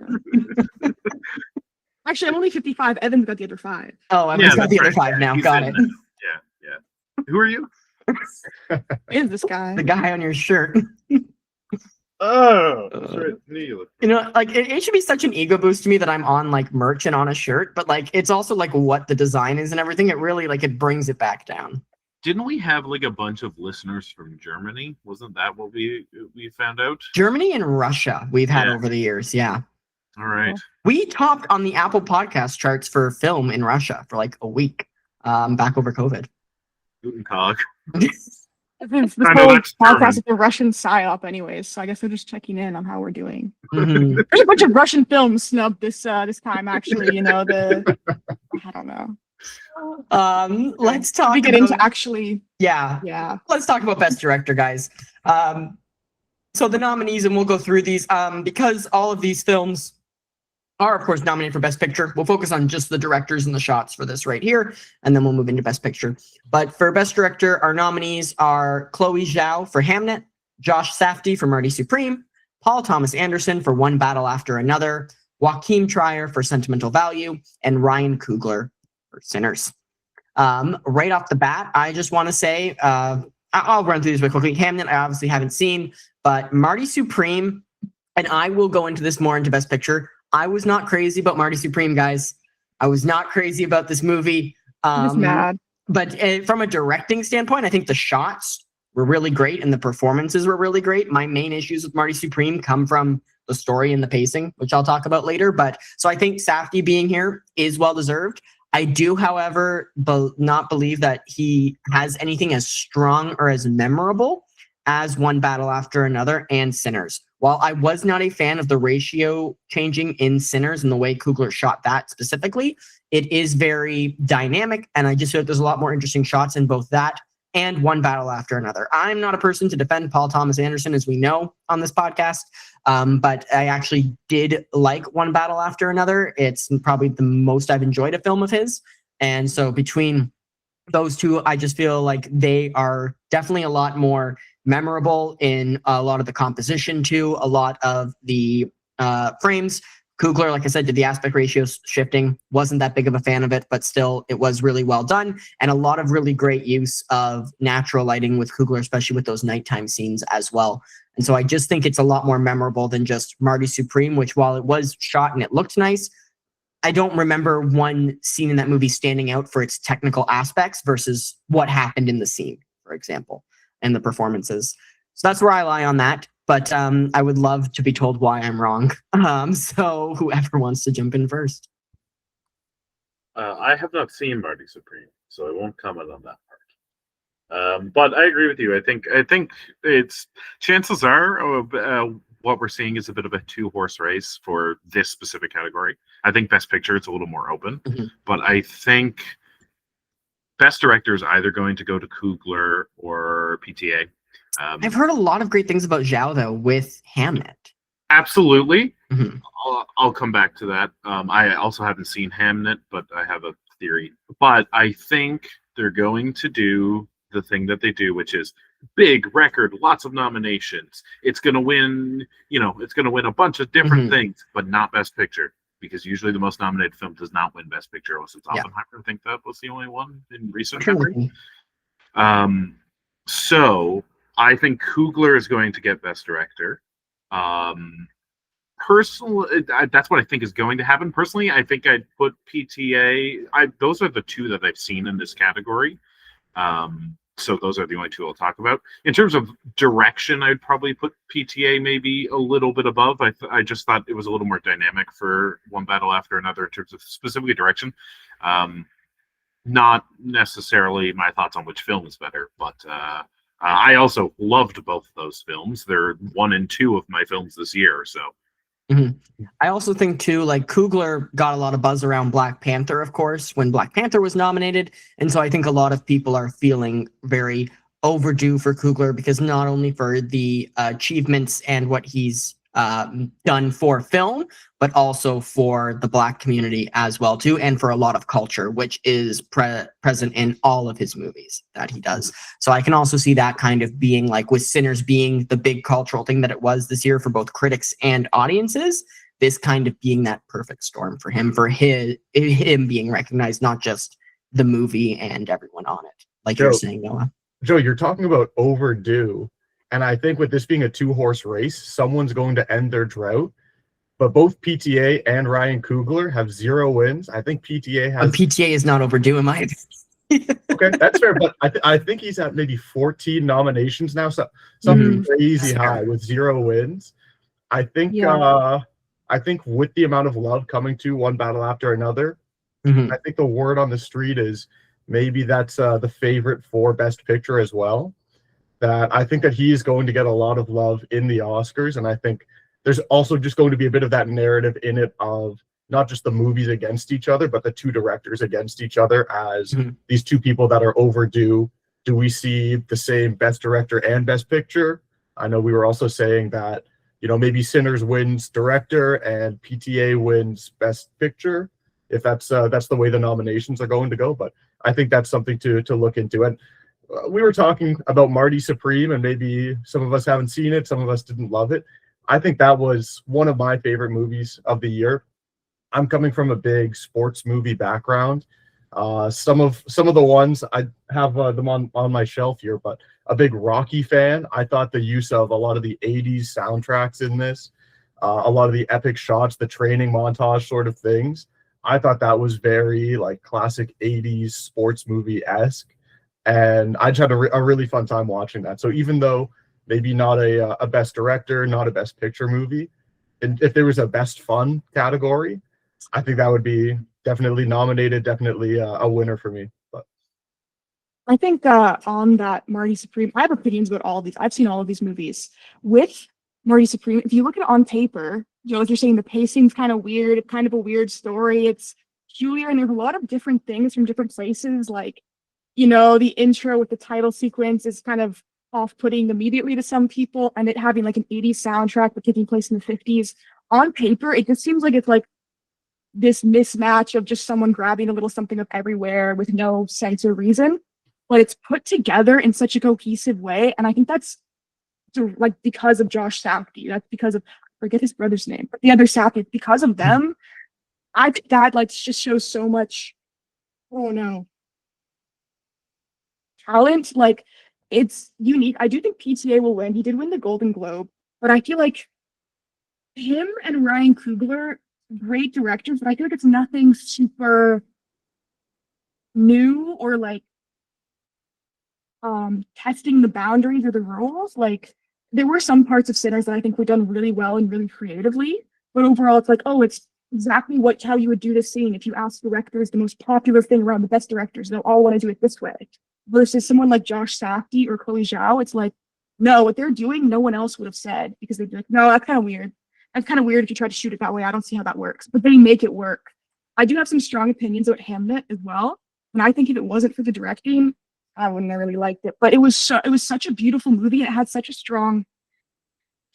Actually, I'm only 55. Evan's got the other 5. Oh, I've got the other 5 now. He's Got in it. now. Yeah. Who are you? Is this guy? The guy on your shirt. Oh, right. You know, like it should be such an ego boost to me that I'm on like merch and on a shirt, but like it's also like what the design is and everything. It really like it brings it back down. Didn't we have like a bunch of listeners from Germany? Wasn't that what we found out? Germany and Russia we've had over the years. Yeah. All right. We topped on the Apple podcast charts for film in Russia for like a week back over COVID. Guten Tag. This whole podcast is a Russian psyop anyways, so I guess they're just checking in on how we're doing. Mm-hmm. There's a bunch of Russian films snubbed this time, actually, you know, I don't know. Let's talk we get into actually yeah. Let's talk about Best Director, guys. So the nominees, and we'll go through these because all of these films are, of course, nominated for Best Picture. We'll focus on just the directors and the shots for this right here, and then we'll move into Best Picture. But for Best Director, our nominees are Chloe Zhao for Hamnet, Josh Safdie for Marty Supreme, Paul Thomas Anderson for One Battle After Another, Joachim Trier for Sentimental Value, and Ryan Coogler for Sinners. Right off the bat, I just want to say, I'll run through these real quickly. Hamnet, I obviously haven't seen, but Marty Supreme, and I will go into this more into Best Picture. I was not crazy about Marty Supreme, guys. I was not crazy about this movie. I'm just mad. But from a directing standpoint, I think the shots were really great and the performances were really great. My main issues with Marty Supreme come from the story and the pacing, which I'll talk about later. But so I think Safdie being here is well deserved. I do, however, not believe that he has anything as strong or as memorable as One Battle After Another and Sinners. While I was not a fan of the ratio changing in Sinners and the way Coogler shot that specifically, it is very dynamic, and I just feel like there's a lot more interesting shots in both that and One Battle After Another. I'm not a person to defend Paul Thomas Anderson, as we know on this podcast, but I actually did like One Battle After Another. It's probably the most I've enjoyed a film of his, and so between those two, I just feel like they are definitely a lot more memorable in a lot of the composition too, a lot of the frames. Coogler, like I said, did the aspect ratio shifting. Wasn't that big of a fan of it, but still it was really well done. And a lot of really great use of natural lighting with Coogler, especially with those nighttime scenes as well. And so I just think it's a lot more memorable than just Marty Supreme, which while it was shot and it looked nice, I don't remember one scene in that movie standing out for its technical aspects versus what happened in the scene, for example, and the performances. So that's where I lie on that. But I would love to be told why I'm wrong. So whoever wants to jump in first. I have not seen Marty Supreme, so I won't comment on that part. But I agree with you. I think it's chances are what we're seeing is a bit of a 2-horse race for this specific category. I think Best Picture it's a little more open, but I think Best Director is either going to go to Coogler or PTA. I've heard a lot of great things about Zhao, though, with Hamnet. Absolutely. I'll come back to that. I also haven't seen Hamnet, but I have a theory. But I think they're going to do the thing that they do, which is big record, lots of nominations. It's going to win, it's going to win a bunch of different things, but not Best Picture. Because usually the most nominated film does not win Best Picture. Also, it's Oppenheimer. I think that was the only one in recent memory. So I think Coogler is going to get Best Director. Personally, that's what I think is going to happen. Personally, I think I'd put PTA. Those are the two that I've seen in this category. So those are the only two I'll talk about. In terms of direction, I'd probably put PTA maybe a little bit above. I just thought it was a little more dynamic for One Battle After Another in terms of specifically direction. Not necessarily my thoughts on which film is better, but I also loved both of those films. They're 1 and 2 of my films this year, so. I also think too, like Coogler got a lot of buzz around Black Panther, of course, when Black Panther was nominated, and so I think a lot of people are feeling very overdue for Coogler because not only for the achievements and what he's done for film, but also for the Black community as well too, and for a lot of culture, which is present in all of his movies that he does. So I can also see that kind of being like, with Sinners being the big cultural thing that it was this year for both critics and audiences, this kind of being that perfect storm for him being recognized, not just the movie and everyone on it, like you're saying, Noah. Joe, you're talking about overdue. And I think with this being a 2-horse race, someone's going to end their drought. But both PTA and Ryan Coogler have 0 wins. I think PTA has. PTA is not overdue, in my opinion. Okay, that's fair. But I think he's at maybe 14 nominations now. So something crazy high with 0 wins. I think. I think with the amount of love coming to One Battle After Another, I think the word on the street is maybe that's the favorite for Best Picture as well. That I think that he is going to get a lot of love in the Oscars, and I think there's also just going to be a bit of that narrative in it of not just the movies against each other, but the 2 directors against each other as these 2 people that are overdue. Do we see the same Best Director and Best Picture? I know we were also saying that, you know, maybe Sinners wins Director and PTA wins Best Picture, if that's the way the nominations are going to go. But I think that's something to look into. And we were talking about Marty Supreme, and maybe some of us haven't seen it, some of us didn't love it. I think that was one of my favorite movies of the year. I'm coming from a big sports movie background. Some of the ones I have them on my shelf here, but a big Rocky fan. I thought the use of a lot of the 80s soundtracks in this, a lot of the epic shots, the training montage sort of things, I thought that was very like classic 80s sports movie-esque. And I just had a really fun time watching that. So even though maybe not a Best Director, not a Best Picture movie, and if there was a Best Fun category, I think that would be definitely nominated, definitely a winner for me. But I think on that Marty Supreme, I have opinions about all of these. I've seen all of these movies. With Marty Supreme, if you look at it on paper, you know, like you're saying, the pacing's kind of weird. It's kind of a weird story. It's peculiar, and there's a lot of different things from different places, like, you know, the intro with the title sequence is kind of off-putting immediately to some people, and it having like an 80s soundtrack but taking place in the 50s. On paper, it just seems like it's like this mismatch of just someone grabbing a little something up everywhere with no sense or reason, but it's put together in such a cohesive way. And I think that's like because of Josh Safdie. That's because of, I forget his brother's name, but the other Safdie. Because of them, I think that like just shows so much, oh no, talent. Like, it's unique. I do think PTA will win. He did win the Golden Globe, but I feel like him and Ryan Coogler, great directors, but I feel like it's nothing super new or like testing the boundaries or the rules. Like, there were some parts of Sinners that I think were done really well and really creatively, but overall it's like, oh, it's exactly how you would do this scene. If you ask directors the most popular thing around, the best directors, they'll all want to do it this way. Versus someone like Josh Safdie or Chloe Zhao, it's like, no, what they're doing, no one else would have said, because they'd be like, no, that's kind of weird. That's kind of weird if you try to shoot it that way. I don't see how that works. But they make it work. I do have some strong opinions about Hamnet as well. And I think if it wasn't for the directing, I wouldn't have really liked it. But it was such a beautiful movie. And it had such a strong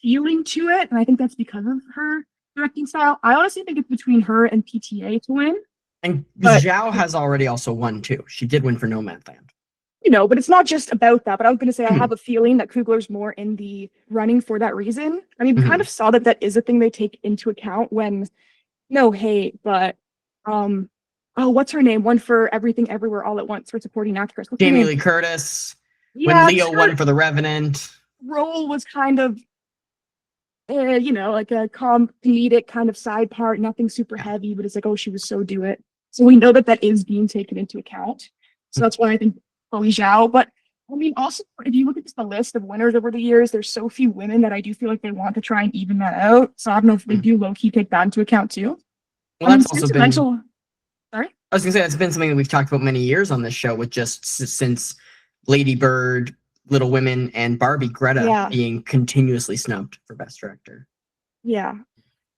feeling to it. And I think that's because of her directing style. I honestly think it's between her and PTA to win. And Zhao has already also won too. She did win for Nomadland. You know, but it's not just about that. But I was going to say, I have a feeling that Coogler's more in the running for that reason. I mean, we kind of saw that is a thing they take into account when, no hate, but, oh, what's her name? One for Everything Everywhere All at Once for supporting actress. Jamie Lee Curtis. Yeah, when Leo won for The Revenant. Role was kind of, you know, like a comedic kind of side part, nothing super heavy, but it's like, oh, she was so do it. So we know that is being taken into account. So that's why I think Chloe Zhao. But I mean, also, if you look at just the list of winners over the years, there's so few women that I do feel like they want to try and even that out. So I don't know if they do low-key take that into account too. Well, that's also been... Sorry? I was going to say, that's been something that we've talked about many years on this show, with just since Lady Bird, Little Women, and Barbie, Greta being continuously snubbed for Best Director. Yeah.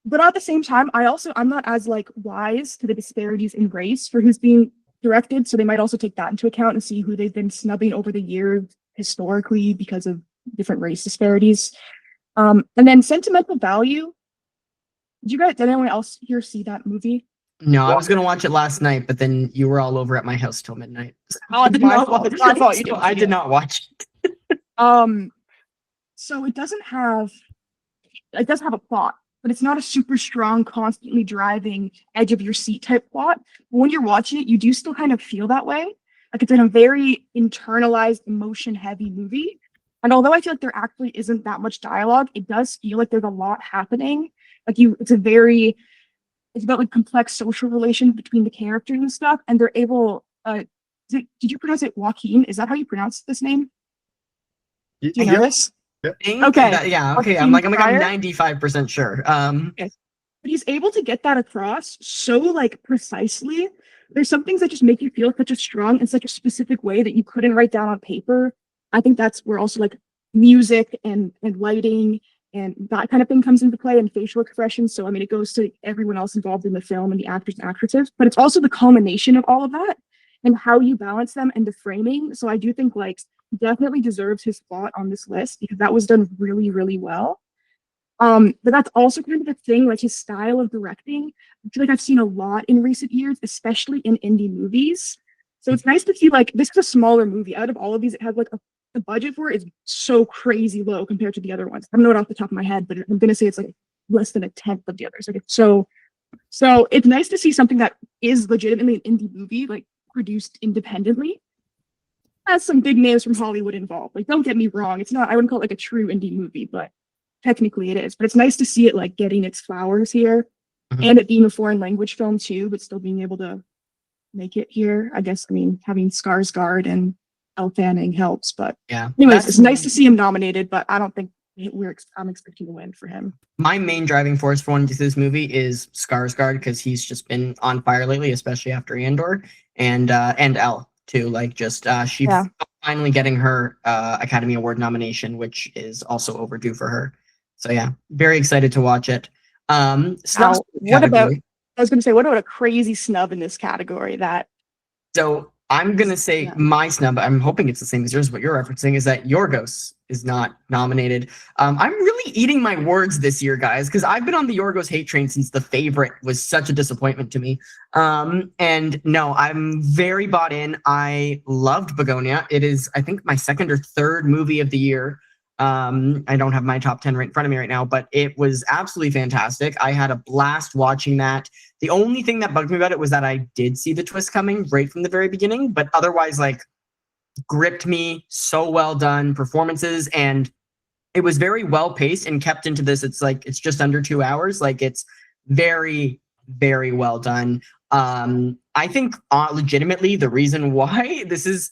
But at the same time, I'm not as like wise to the disparities in race for who's being directed, so they might also take that into account and see who they've been snubbing over the years historically because of different race disparities. And then Sentimental Value. Did anyone else here see that movie? No, I was gonna watch it last night, but then you were all over at my house till midnight. Oh, it's my fault. It's my fault. You didn't I see did it. not watch it. So it does have a plot, but it's not a super strong, constantly driving, edge of your seat type plot. But when you're watching it, you do still kind of feel that way. Like it's in a very internalized, emotion heavy movie. And although I feel like there actually isn't that much dialogue, it does feel like there's a lot happening. It's about like complex social relations between the characters and stuff. And they're able, did you pronounce it Joaquin? Is that how you pronounce this name? Do you know this? Okay. Yeah. Okay. Joaquin I'm Pryor? 95% sure. But he's able to get that across so like precisely. There's some things that just make you feel such a strong and such a specific way that you couldn't write down on paper. I think that's where also like music and lighting and that kind of thing comes into play, and facial expressions. So I mean, it goes to everyone else involved in the film and the actors and actresses, but it's also the culmination of all of that and how you balance them and the framing. So I do think like definitely deserves his spot on this list because that was done really, really well. But that's also kind of the thing, like his style of directing. I feel like I've seen a lot in recent years, especially in indie movies. So it's nice to see like this is a smaller movie. Out of all of these, it had like the budget for it is so crazy low compared to the other ones. I don't know it off the top of my head, but I'm gonna say it's like less than a tenth of the others. Like it's so it's nice to see something that is legitimately an indie movie, like produced independently. Has some big names from Hollywood involved. Like, don't get me wrong, it's not, I wouldn't call it like a true indie movie, but technically it is. But it's nice to see it like getting its flowers here and it being a foreign language film too, but still being able to make it here. I guess, I mean, having Skarsgård and Elle Fanning helps, but yeah. Anyways, it's nice to see him nominated, but I don't think I'm expecting a win for him. My main driving force for wanting to see this movie is Skarsgård because he's just been on fire lately, especially after Andor, and Elle too. Like just she's finally getting her Academy Award nomination, which is also overdue for her. So yeah, very excited to watch it. Now, what about a crazy snub in this category that? So I'm gonna say my snub. I'm hoping it's the same as yours. What you're referencing is that Yorgos is not nominated. I'm really eating my words this year, guys, because I've been on the Yorgos hate train since The Favorite was such a disappointment to me. And no, I'm very bought in. I loved Begonia. It is, I think, my second or third movie of the year. I don't have my top 10 right in front of me right now, but it was absolutely fantastic. I had a blast watching that. The only thing that bugged me about it was that I did see the twist coming right from the very beginning, but otherwise, like, gripped me. So well done performances, and it was very well paced and kept into this. It's like it's just under 2 hours. Like it's very, very well done. I think legitimately the reason why this is,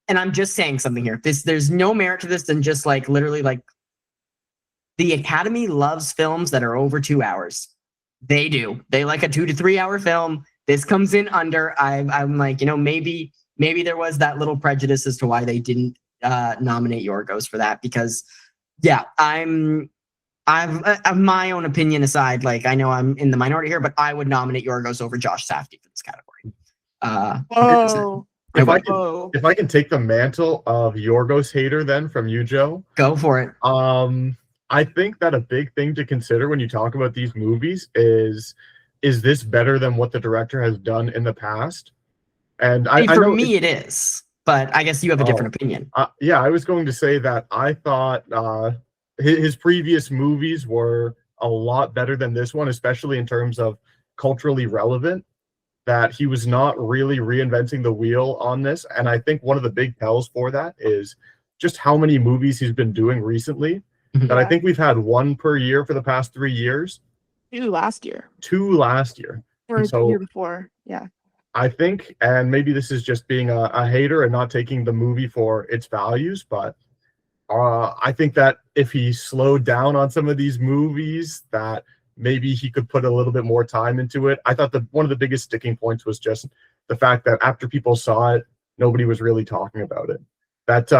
and I'm just saying something here, there's no merit to this than just like literally like the Academy loves films that are over 2 hours. They do. They like a 2 to 3 hour film. This comes in under. I'm like, maybe there was that little prejudice as to why they didn't nominate Yorgos for that, because yeah, I've my own opinion aside, like I know I'm in the minority here, but I would nominate Yorgos over Josh Safdie for this category. Whoa. If I can take the mantle of Yorgos hater then from you, Joe. Go for it. I think that a big thing to consider when you talk about these movies is this better than what the director has done in the past? And for me it is, but I guess you have a different opinion. Yeah, I was going to say that I thought his previous movies were a lot better than this one, especially in terms of culturally relevant, that he was not really reinventing the wheel on this. And I think one of the big tells for that is just how many movies he's been doing recently. That I think we've had one per year for the past 3 years. 2 last year. 2 last year. Or the year before, yeah. I think, and maybe this is just being a hater and not taking the movie for its values, but I think that if he slowed down on some of these movies, that maybe he could put a little bit more time into it. I thought that one of the biggest sticking points was just the fact that after people saw it, nobody was really talking about it. That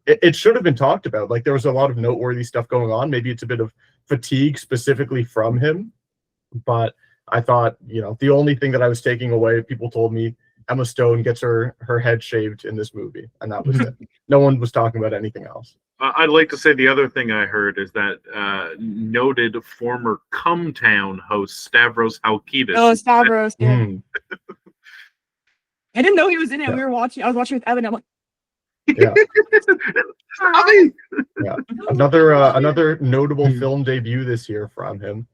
it should have been talked about. Like there was a lot of noteworthy stuff going on. Maybe it's a bit of fatigue specifically from him, but I thought, the only thing that I was taking away, people told me Emma Stone gets her head shaved in this movie, and that was it. No one was talking about anything else. I'd like to say the other thing I heard is that noted former Cumtown host Stavros Halkitis. Oh, Stavros. Yeah. Mm, I didn't know he was in it. Yeah. I was watching with Evan. I'm like, yeah, I yeah. Another notable film debut this year from him.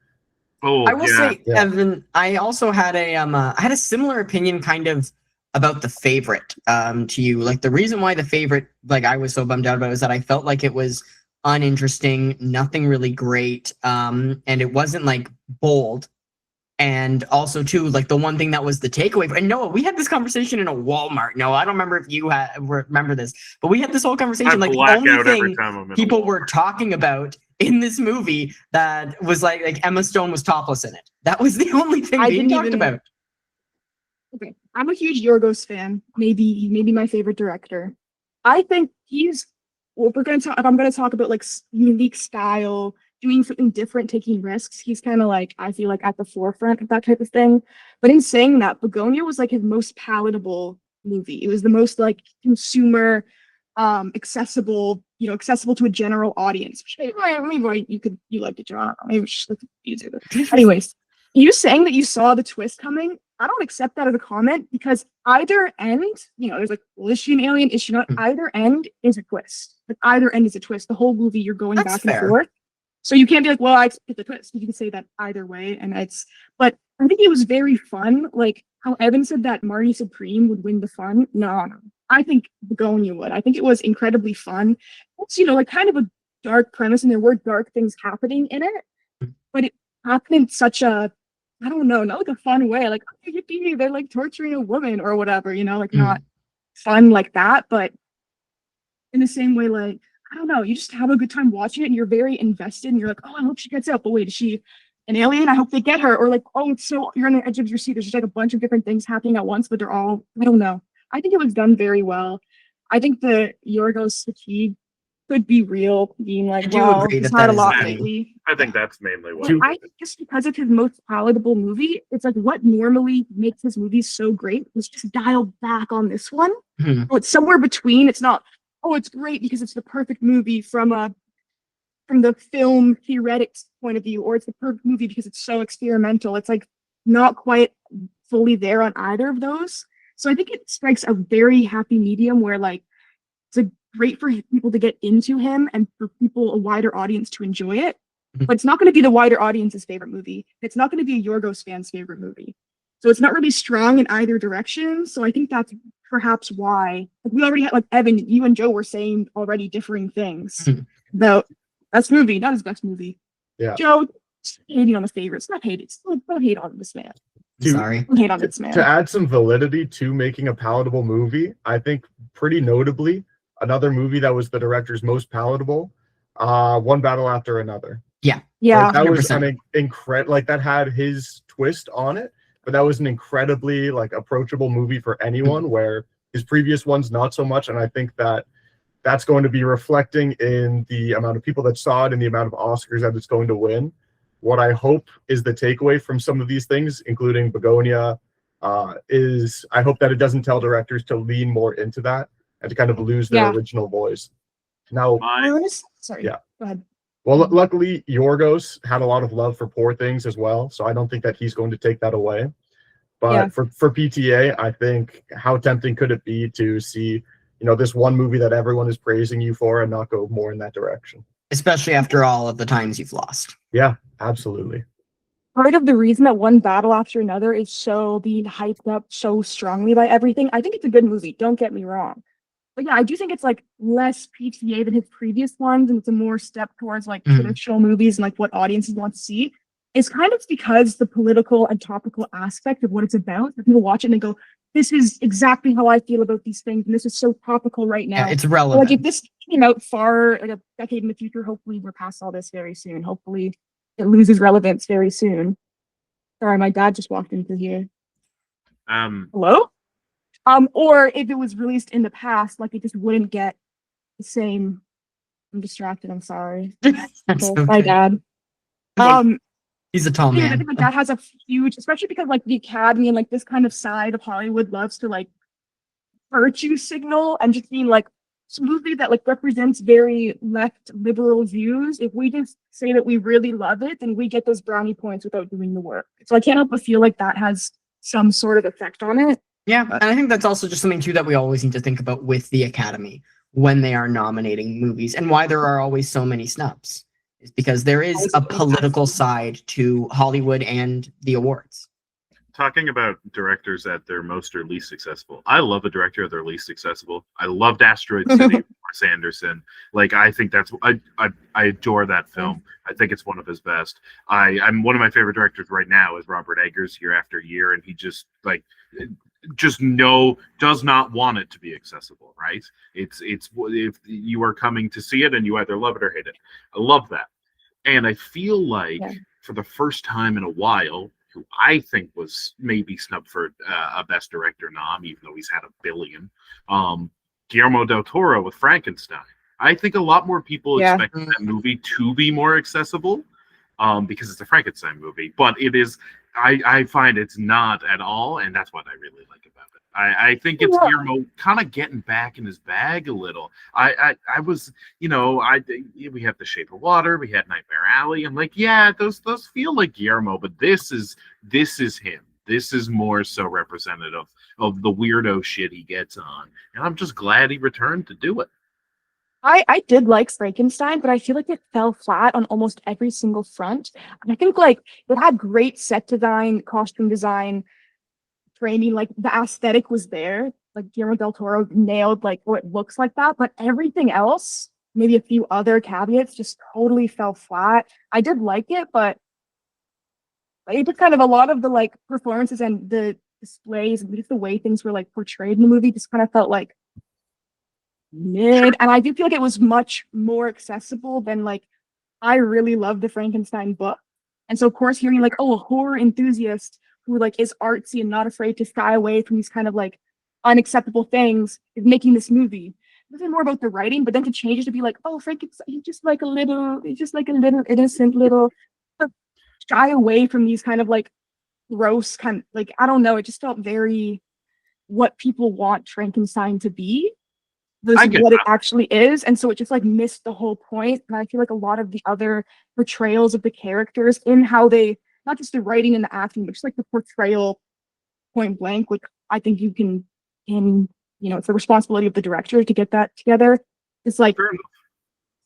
oh, I will yeah. say, Yeah. Evan, I also had I had a similar opinion kind of about The Favorite to you. Like the reason why The Favorite, like I was so bummed out about, is that I felt like it was uninteresting, nothing really great, and it wasn't like bold. And also too, like the one thing that was the takeaway. And Noah, we had this conversation in a Walmart. Noah, I don't remember if you remember this, but we had this whole I conversation. Like the black only out every thing time I'm in people a were talking about in this movie that was like Emma Stone was topless in it. That was the only thing I being didn't talked even- about. okay, I'm a huge Yorgos fan. Maybe my favorite director. I think he's. Well, if I'm gonna talk about like unique style, doing something different, taking risks, he's kind of like, I feel like at the forefront of that type of thing. But in saying that, Begonia was like his most palatable movie. It was the most like consumer, accessible, accessible to a general audience. Maybe you liked it, John. Maybe just like you do. Anyways, you saying that you saw the twist coming, I don't accept that as a comment because either end, there's like, well, is she an alien? Is she not? Either end is a twist. Like either end is a twist. The whole movie, you're going That's back fair. and forth. So you can't be like, well, I get the twist. You can say that either way, but I think it was very fun. Like how Evan said that Marty Supreme would win the fun. No. I think Begonia would. I think it was incredibly fun. It's, like kind of a dark premise, and there were dark things happening in it, but it happened in such a, I don't know, not like a fun way. Like, oh, yippee, they're like torturing a woman or whatever, like not fun like that, but in the same way, like, I don't know, you just have a good time watching it and you're very invested and you're like, oh, I hope she gets out. But wait, is she an alien? I hope they get her. Or like, oh, it's so you're on the edge of your seat. There's just like a bunch of different things happening at once, but they're all, I don't know. I think it was done very well. I think the Yorgos fatigue could be real, being like, I do well, agree he's that had a is lot a thing. lately. I think that's mainly what. But I think just because of his most palatable movie, it's like what normally makes his movies so great was just dialed back on this one. Hmm. So it's somewhere between. It's not, oh, it's great because it's the perfect movie from the film theoretics point of view, or it's the perfect movie because it's so experimental. It's like not quite fully there on either of those. So I think it strikes a very happy medium where like it's a great for people to get into him and for people, a wider audience to enjoy it. But it's not going to be the wider audience's favorite movie. It's not going to be a Yorgos fan's favorite movie. So it's not really strong in either direction. So I think that's perhaps why we already had, like Evan, you and Joe were saying already differing things about best movie, not his best movie. Yeah. Joe, hating on the favorites, not hate it. Still don't hate on this man. Sorry. Don't hate on this man. To add some validity to making a palatable movie, I think pretty notably, another movie that was the director's most palatable, One Battle After Another. Yeah. Yeah. That was 100%. an incredible, like that had his twist on it, but that was an incredibly like approachable movie for anyone, where his previous ones not so much. And I think that that's going to be reflecting in the amount of people that saw it and the amount of Oscars that it's going to win. What I hope is the takeaway from some of these things, including Begonia, is I hope that it doesn't tell directors to lean more into that and to kind of lose their original voice. Now, Sorry. Yeah. Go ahead. well, luckily, Yorgos had a lot of love for Poor Things as well, so I don't think that he's going to take that away. But for PTA, I think how tempting could it be to see, this one movie that everyone is praising you for and not go more in that direction? Especially after all of the times you've lost. Yeah, absolutely. Part of the reason that One Battle After Another is so being hyped up so strongly by everything, I think it's a good movie, don't get me wrong. But yeah, I do think it's like less PTA than his previous ones, and it's a more step towards like traditional movies and like what audiences want to see. It's kind of because the political and topical aspect of what it's about, that people watch it and they go, this is exactly how I feel about these things, and this is so topical right now. Yeah, it's relevant. Like if this came out far, like a decade in the future, hopefully we're past all this very soon. Hopefully it loses relevance very soon. Sorry, my dad just walked into here. Hello? Or if it was released in the past, like it just wouldn't get the same. I'm distracted. I'm sorry. That's My okay. dad. He's a tall I man. think like that has a huge, especially because like the Academy and like this kind of side of Hollywood loves to like virtue signal and just being like smoothly that like represents very left liberal views. If we just say that we really love it, then we get those brownie points without doing the work. So I can't help but feel like that has some sort of effect on it. Yeah, and I think that's also just something too that we always need to think about with the Academy when they are nominating movies and why there are always so many snubs. Is because there is a political side to Hollywood and the awards. Talking about directors at their most or least successful, I love a director at their least successful. I loved Asteroid City, Wes Anderson. Like, I think that's I adore that film. I think it's one of his best. I'm one of my favorite directors right now is Robert Eggers, Year After Year, and he just does not want it to be accessible, right? It's if you are coming to see it and you either love it or hate it. I love that. And I feel like for the first time in a while, who I think was maybe snubbed for a Best Director nom, even though he's had a billion, Guillermo del Toro with Frankenstein. I think a lot more people expected that movie to be more accessible because it's a Frankenstein movie, but it is. I find it's not at all, and that's what I really like about it. I think it's Guillermo kind of getting back in his bag a little. I was, we have The Shape of Water, we had Nightmare Alley. I'm like, yeah, those feel like Guillermo, but this is him. This is more so representative of the weirdo shit he gets on, and I'm just glad he returned to do it. I did like Frankenstein, but I feel like it fell flat on almost every single front. And I think like it had great set design, costume design, framing, like the aesthetic was there. Like Guillermo del Toro nailed like what it looks like that, but everything else, maybe a few other caveats, just totally fell flat. I did like it, but it just kind of a lot of the like performances and the displays and just the way things were like portrayed in the movie just kind of felt like mid. And I do feel like it was much more accessible than like I really love the Frankenstein book. And so of course hearing like, oh, a horror enthusiast who like is artsy and not afraid to shy away from these kind of like unacceptable things is making this movie. This is more about the writing, but then to change it to be like, oh, Frankenstein, he's just like a little innocent little shy away from these kind of like gross kind of like, I don't know, it just felt very what people want Frankenstein to be. What it actually is, and so it just like missed the whole point. And I feel like a lot of the other portrayals of the characters in how they, not just the writing and the acting, but just like the portrayal point blank, which I think you can it's the responsibility of the director to get that together. It's like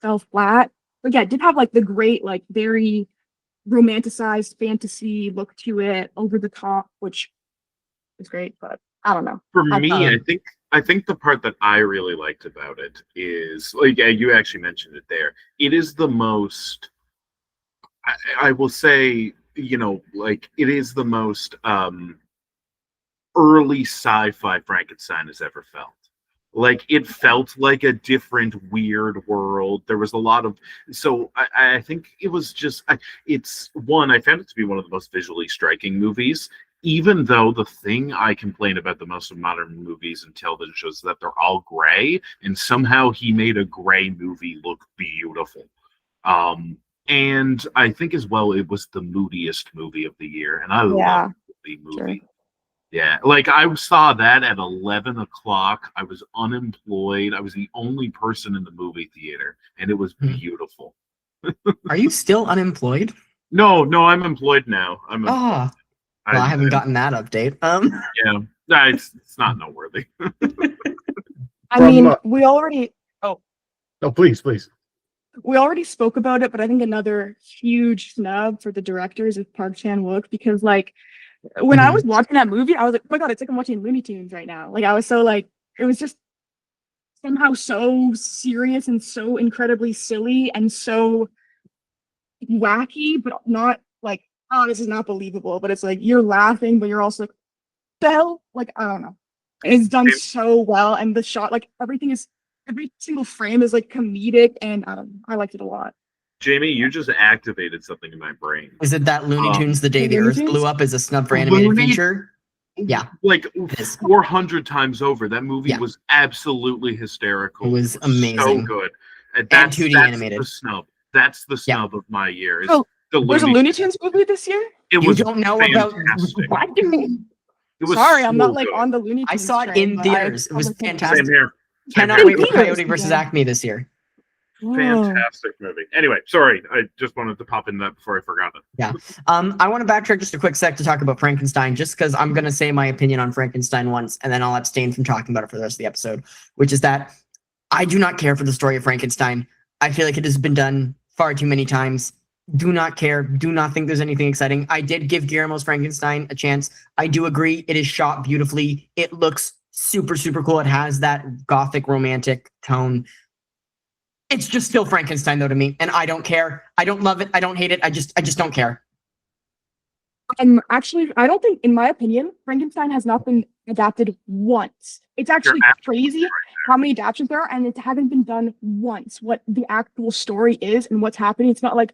fell flat. But yeah, it did have like the great, like very romanticized fantasy look to it, over the top, which is great, but I don't know. For me, I think the part that I really liked about it is, like, you actually mentioned it there. It is the most, I will say, like, it is the most early sci-fi Frankenstein has ever felt. Like, it felt like a different, weird world. There was a lot of, so I think it was just, I found it to be one of the most visually striking movies. Even though the thing I complain about the most of modern movies and television shows is that they're all gray, and somehow he made a gray movie look beautiful. And I think as well, it was the moodiest movie of the year, and I love the movie. Sure. Yeah, like I saw that at 11 o'clock. I was unemployed. I was the only person in the movie theater, and it was beautiful. Are you still unemployed? No, I'm employed now. Well, I haven't gotten that update. Yeah, it's not noteworthy. I mean, we already. Oh, please. We already spoke about it, but I think another huge snub for the directors is Park Chan-wook, because like when I was watching that movie, I was like, oh my god, it's like I'm watching Looney Tunes right now. Like I was so like, it was just somehow so serious and so incredibly silly and so wacky, but not like, oh, this is not believable, but it's like you're laughing, but you're also like, Bell, like I don't know. It's done so well, and the shot, like every single frame is like comedic, and I liked it a lot. Jamie, you just activated something in my brain. Is it that Looney Tunes The Day the Earth Blew Up is a snub for animated feature? Yeah. Like 400 times over. That movie was absolutely hysterical. It was amazing. So good. And 2D animated. The snub. That's the snub of my year. There's a Looney Tunes movie this year? It You was don't know fantastic. about what? It was Sorry, I'm so not like good. on the Looney Tunes. I saw it train, in but theaters. It was probably think- fantastic. Same here. Cannot In wait for theaters Coyote versus again. Acme this year. Whoa. Fantastic movie. Anyway, sorry, I just wanted to pop in that before I forgot it. I want to backtrack just a quick sec to talk about Frankenstein, just because I'm going to say my opinion on Frankenstein once, and then I'll abstain from talking about it for the rest of the episode, which is that I do not care for the story of Frankenstein. I feel like it has been done far too many times. Do not care. Do not think there's anything exciting. I did give Guillermo's Frankenstein a chance. I do agree. It is shot beautifully. It looks super, super cool. It has that gothic romantic tone. It's just still Frankenstein though to me, and I don't care. I don't love it. I don't hate it. I just don't care. And actually, I don't think, in my opinion, Frankenstein has not been adapted once. It's actually crazy how many adaptations there are, and it hasn't been done once. What the actual story is and what's happening. It's not like,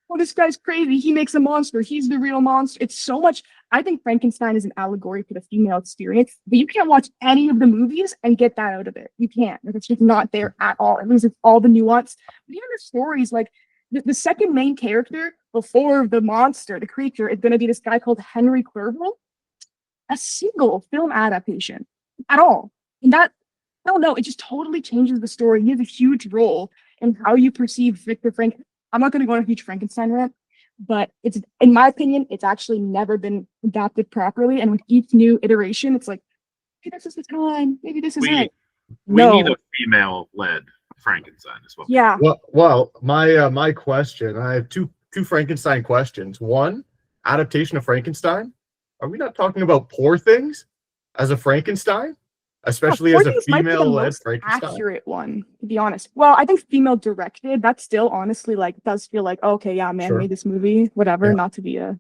oh, this guy's crazy. He makes a monster. He's the real monster. It's so much. I think Frankenstein is an allegory for the female experience, but you can't watch any of the movies and get that out of it. You can't. Like, it's just not there at all. It loses all the nuance. But even the stories, like the second main character before the monster, the creature, is going to be this guy called Henry Clerval. A single film adaptation at all. And that, I don't know, it just totally changes the story. He has a huge role in how you perceive Victor Frank. I'm not going to go on a huge Frankenstein rant, but it's, in my opinion, it's actually never been adapted properly. And with each new iteration, it's like, hey, this is the time. Maybe this is it. We need a female-led Frankenstein as well. Yeah. Well, my question. I have two Frankenstein questions. One, adaptation of Frankenstein. Are we not talking about Poor Things as a Frankenstein? Especially as a female-led Frankenstein? Accurate one, to be honest. Well, I think female directed, that still honestly does feel like, okay, yeah, man made this movie, whatever, not to be a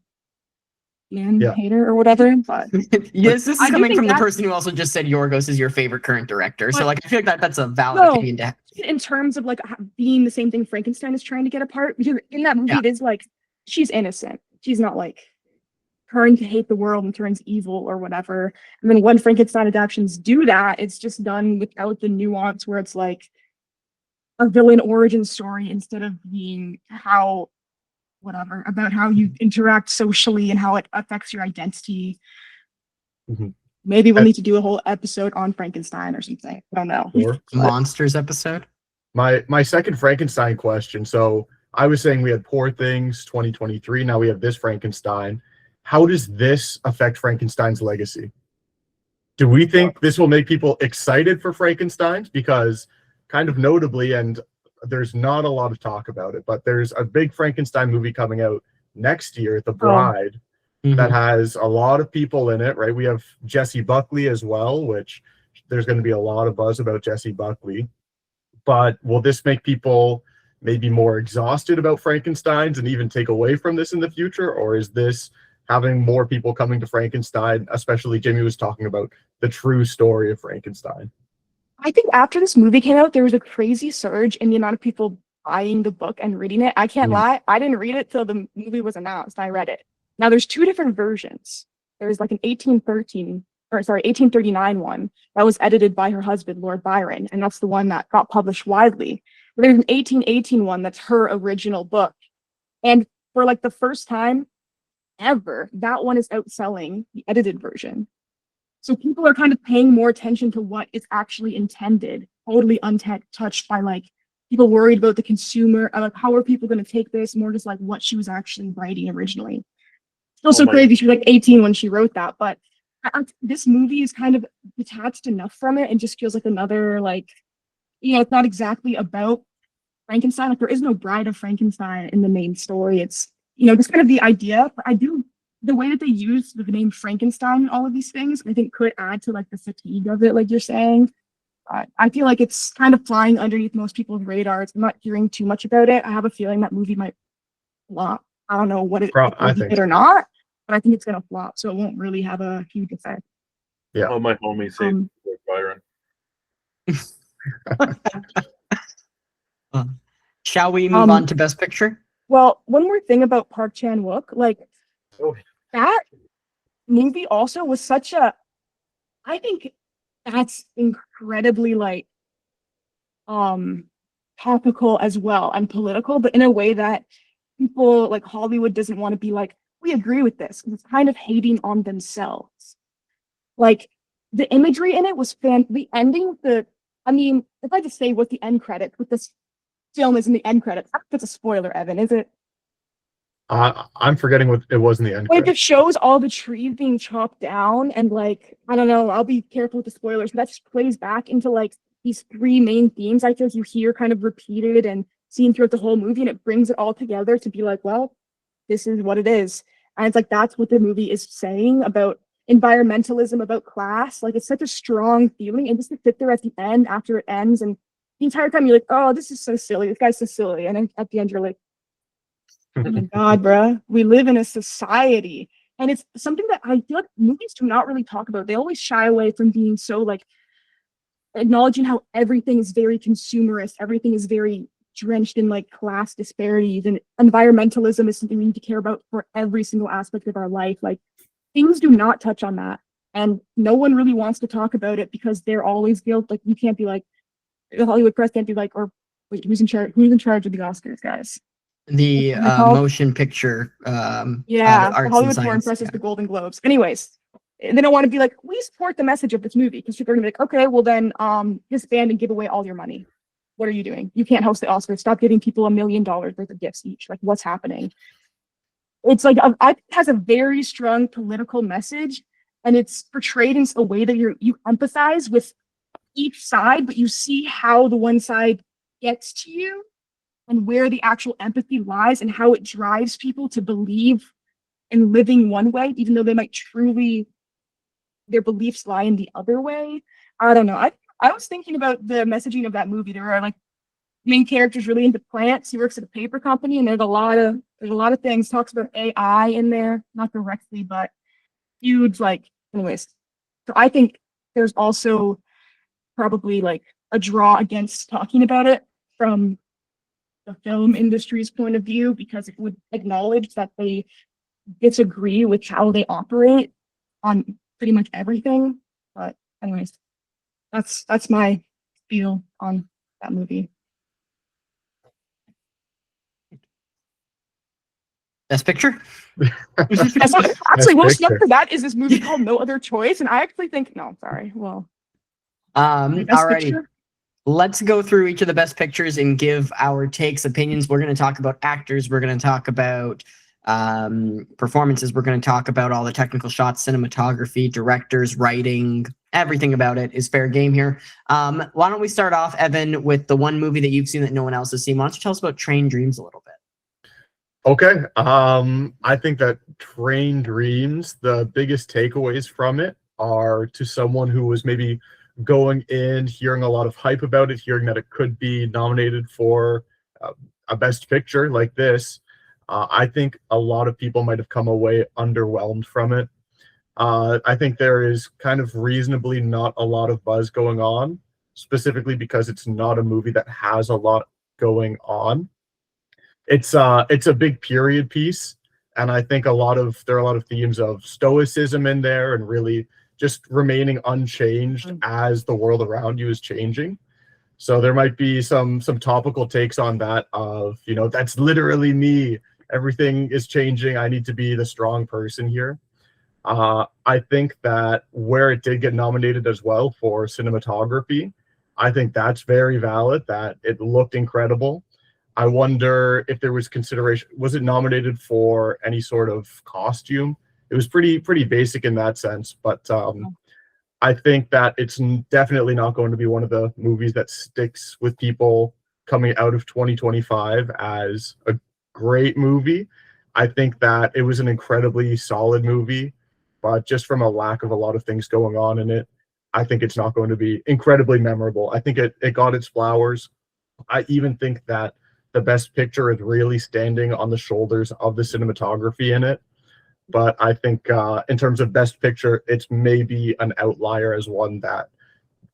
man hater or whatever, but yes, this is coming from the person who also just said Yorgos is your favorite current director. So like I feel like that's a valid opinion to have. In terms of like being the same thing Frankenstein is trying to get apart, because in that movie it is like she's innocent. She's not like turned to hate the world and turns evil or whatever. And then when Frankenstein adaptations do that, it's just done without the nuance where it's like a villain origin story instead of being about how you interact socially and how it affects your identity. Mm-hmm. Maybe we'll need to do a whole episode on Frankenstein or something. I don't know. Monsters episode. My second Frankenstein question. So I was saying we had Poor Things 2023. Now we have this Frankenstein. How does this affect Frankenstein's legacy? Do we think this will make people excited for Frankenstein? Because kind of notably, and there's not a lot of talk about it, but there's a big Frankenstein movie coming out next year, The Bride, that has a lot of people in it, right? We have Jessie Buckley as well, which there's going to be a lot of buzz about Jessie Buckley. But will this make people maybe more exhausted about Frankensteins and even take away from this in the future? Or is this having more people coming to Frankenstein, especially Jimmy was talking about the true story of Frankenstein? I think after this movie came out, there was a crazy surge in the amount of people buying the book and reading it. I can't lie, I didn't read it till the movie was announced. I read it. Now there's two different versions. There's like an 1839 one that was edited by her husband, Lord Byron, and that's the one that got published widely. But there's an 1818 one that's her original book. And for like the first time ever, that one is outselling the edited version. So people are kind of paying more attention to what is actually intended, totally untouched by like people worried about the consumer, like how are people going to take this, more just like what she was actually writing originally. Still so crazy, she was like 18 when she wrote that, but this movie is kind of detached enough from it and just feels like another, like, you know, it's not exactly about Frankenstein. Like there is no Bride of Frankenstein in the main story. It's, you know, just kind of the idea, but the way that they use the name Frankenstein and all of these things, I think could add to like the fatigue of it, like you're saying. I feel like it's kind of flying underneath most people's radars. I'm not hearing too much about it. I have a feeling that movie might flop. I don't know what it or not, but I think it's going to flop, so it won't really have a huge effect. Yeah. All my homies say Byron. Shall we move on to Best Picture? Well, one more thing about Park Chan-wook, like that movie also was such a, I think that's incredibly like topical as well and political, but in a way that people like Hollywood doesn't want to be like, we agree with this. It's kind of hating on themselves. Like the imagery in it was the ending with I mean, if I just say what the end credit with this film is in the end credits, that's a spoiler, Evan, is it? I'm forgetting what it was in the end. Well, it just shows all the trees being chopped down, and like, I don't know, I'll be careful with the spoilers, but that just plays back into like these three main themes I feel like you hear kind of repeated and seen throughout the whole movie, and it brings it all together to be like, well, this is what it is. And it's like that's what the movie is saying about environmentalism, about class. Like it's such a strong feeling, and just to sit there at the end after it ends, and the entire time you're like, oh, this is so silly. This guy's so silly. And then at the end, you're like, oh my God, bruh, we live in a society. And it's something that I feel like movies do not really talk about. They always shy away from being so like acknowledging how everything is very consumerist, everything is very drenched in like class disparities, and environmentalism is something we need to care about for every single aspect of our life. Like things do not touch on that. And no one really wants to talk about it because they're always guilt. Like you can't be like, the Hollywood press can't be like, or wait, who's in charge of the Oscars, guys? The motion picture. The arts Hollywood and Foreign science, Press is the Golden Globes. Anyways, they don't want to be like, we support the message of this movie, because people are gonna be like, okay, well then disband and give away all your money. What are you doing? You can't host the Oscars. Stop giving people $1 million worth of gifts each. Like, what's happening? It's like it has a very strong political message, and it's portrayed in a way that you empathize with each side, but you see how the one side gets to you and where the actual empathy lies and how it drives people to believe in living one way, even though they might truly, their beliefs lie in the other way. I don't know. I was thinking about the messaging of that movie. There are like main characters really into plants. He works at a paper company, and there's a lot of things. Talks about AI in there, not directly, but huge, like, anyways. So I think there's also probably like a draw against talking about it from the film industry's point of view, because it would acknowledge that they disagree with how they operate on pretty much everything. But anyways, that's my feel on that movie. Best picture? Actually, most known for that is this movie called No Other Choice, and I actually think sorry. Well, alrighty. Picture? Let's go through each of the best pictures and give our takes, opinions. We're going to talk about actors. We're going to talk about performances. We're going to talk about all the technical shots, cinematography, directors, writing. Everything about it is fair game here. Why don't we start off, Evan, with the one movie that you've seen that no one else has seen? Why don't you tell us about Train Dreams a little bit? Okay. I think that Train Dreams, the biggest takeaways from it are, to someone who was maybe going in, hearing a lot of hype about it, hearing that it could be nominated for a best picture like this, I think a lot of people might have come away underwhelmed from it. I think there is kind of reasonably not a lot of buzz going on, specifically because it's not a movie that has a lot going on. It's a big period piece, and I think there are a lot of themes of stoicism in there, and really just remaining unchanged as the world around you is changing. So there might be some topical takes on that of, that's literally me. Everything is changing. I need to be the strong person here. I think that where it did get nominated as well for cinematography, I think that's very valid, that it looked incredible. I wonder if there was consideration, was it nominated for any sort of costume? It was pretty basic in that sense, but I think that it's definitely not going to be one of the movies that sticks with people coming out of 2025 as a great movie. I think that it was an incredibly solid movie, but just from a lack of a lot of things going on in it, I think it's not going to be incredibly memorable. I think it got its flowers. I even think that the best picture is really standing on the shoulders of the cinematography in it. But I think in terms of best picture, it's maybe an outlier as one that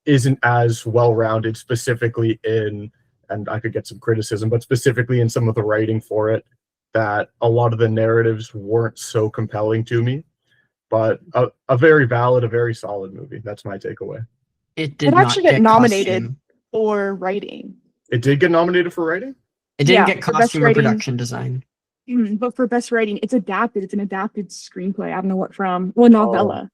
isn't as well-rounded, specifically in, and I could get some criticism, but specifically in some of the writing for it, that a lot of the narratives weren't so compelling to me. But a very valid, a very solid movie. That's my takeaway. It did actually not get nominated costume. for writing. It did get nominated for writing? It didn't Yeah, get for best costume or writing. production design. But for best writing, it's adapted. It's an adapted screenplay. I don't know what from. Well, novella.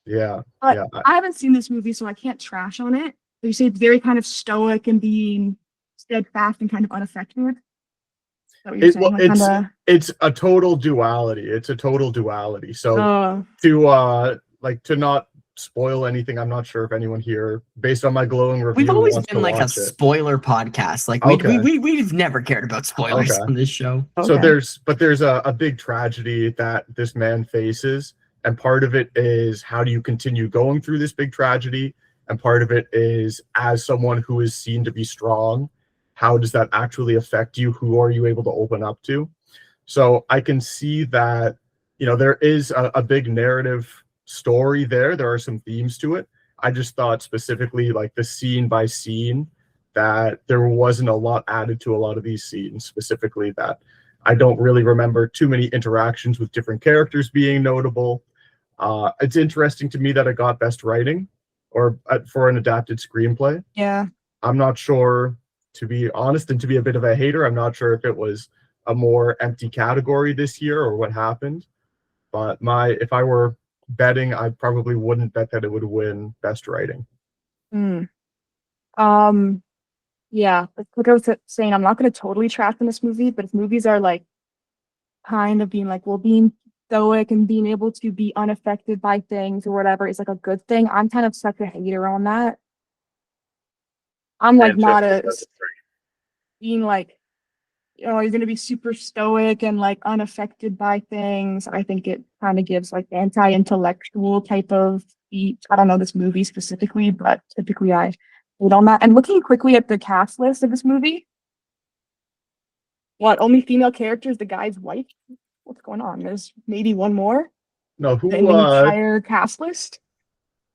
Yeah. But Yeah. I haven't seen this movie, so I can't trash on it. But you say it's very kind of stoic and being steadfast and kind of unaffected. Is that what you're saying? Like, It's a total duality. It's a total duality. So to not spoil anything, I'm not sure if anyone here, based on my glowing review, We've always wants been to like a watch it. spoiler podcast. Like Okay. we've never cared about spoilers Okay. on this show. Okay. So there's a big tragedy that this man faces, and part of it is how do you continue going through this big tragedy, and part of it is as someone who is seen to be strong, how does that actually affect you? Who are you able to open up to? So I can see that, there is a big narrative story there. There are some themes to it. I just thought specifically like the scene by scene that there wasn't a lot added to a lot of these scenes, specifically that I don't really remember too many interactions with different characters being notable. It's interesting to me that it got best writing or for an adapted screenplay. Yeah. I'm not sure, to be honest, and to be a bit of a hater, I'm not sure if it was a more empty category this year or what happened. But if I were betting, I probably wouldn't bet that it would win best writing. Yeah, like I was saying, I'm not going to totally trash in this movie, but if movies are like kind of being like, well, being stoic and being able to be unaffected by things or whatever is like a good thing, I'm kind of such a hater on that. I'm like not being like, you're going to be super stoic and like unaffected by things. I think it kind of gives like anti-intellectual type of beat. I don't know this movie specifically, but typically I hate on that. And looking quickly at the cast list of this movie, only female characters, the guy's wife? What's going on? There's maybe one more No, who in the entire cast list.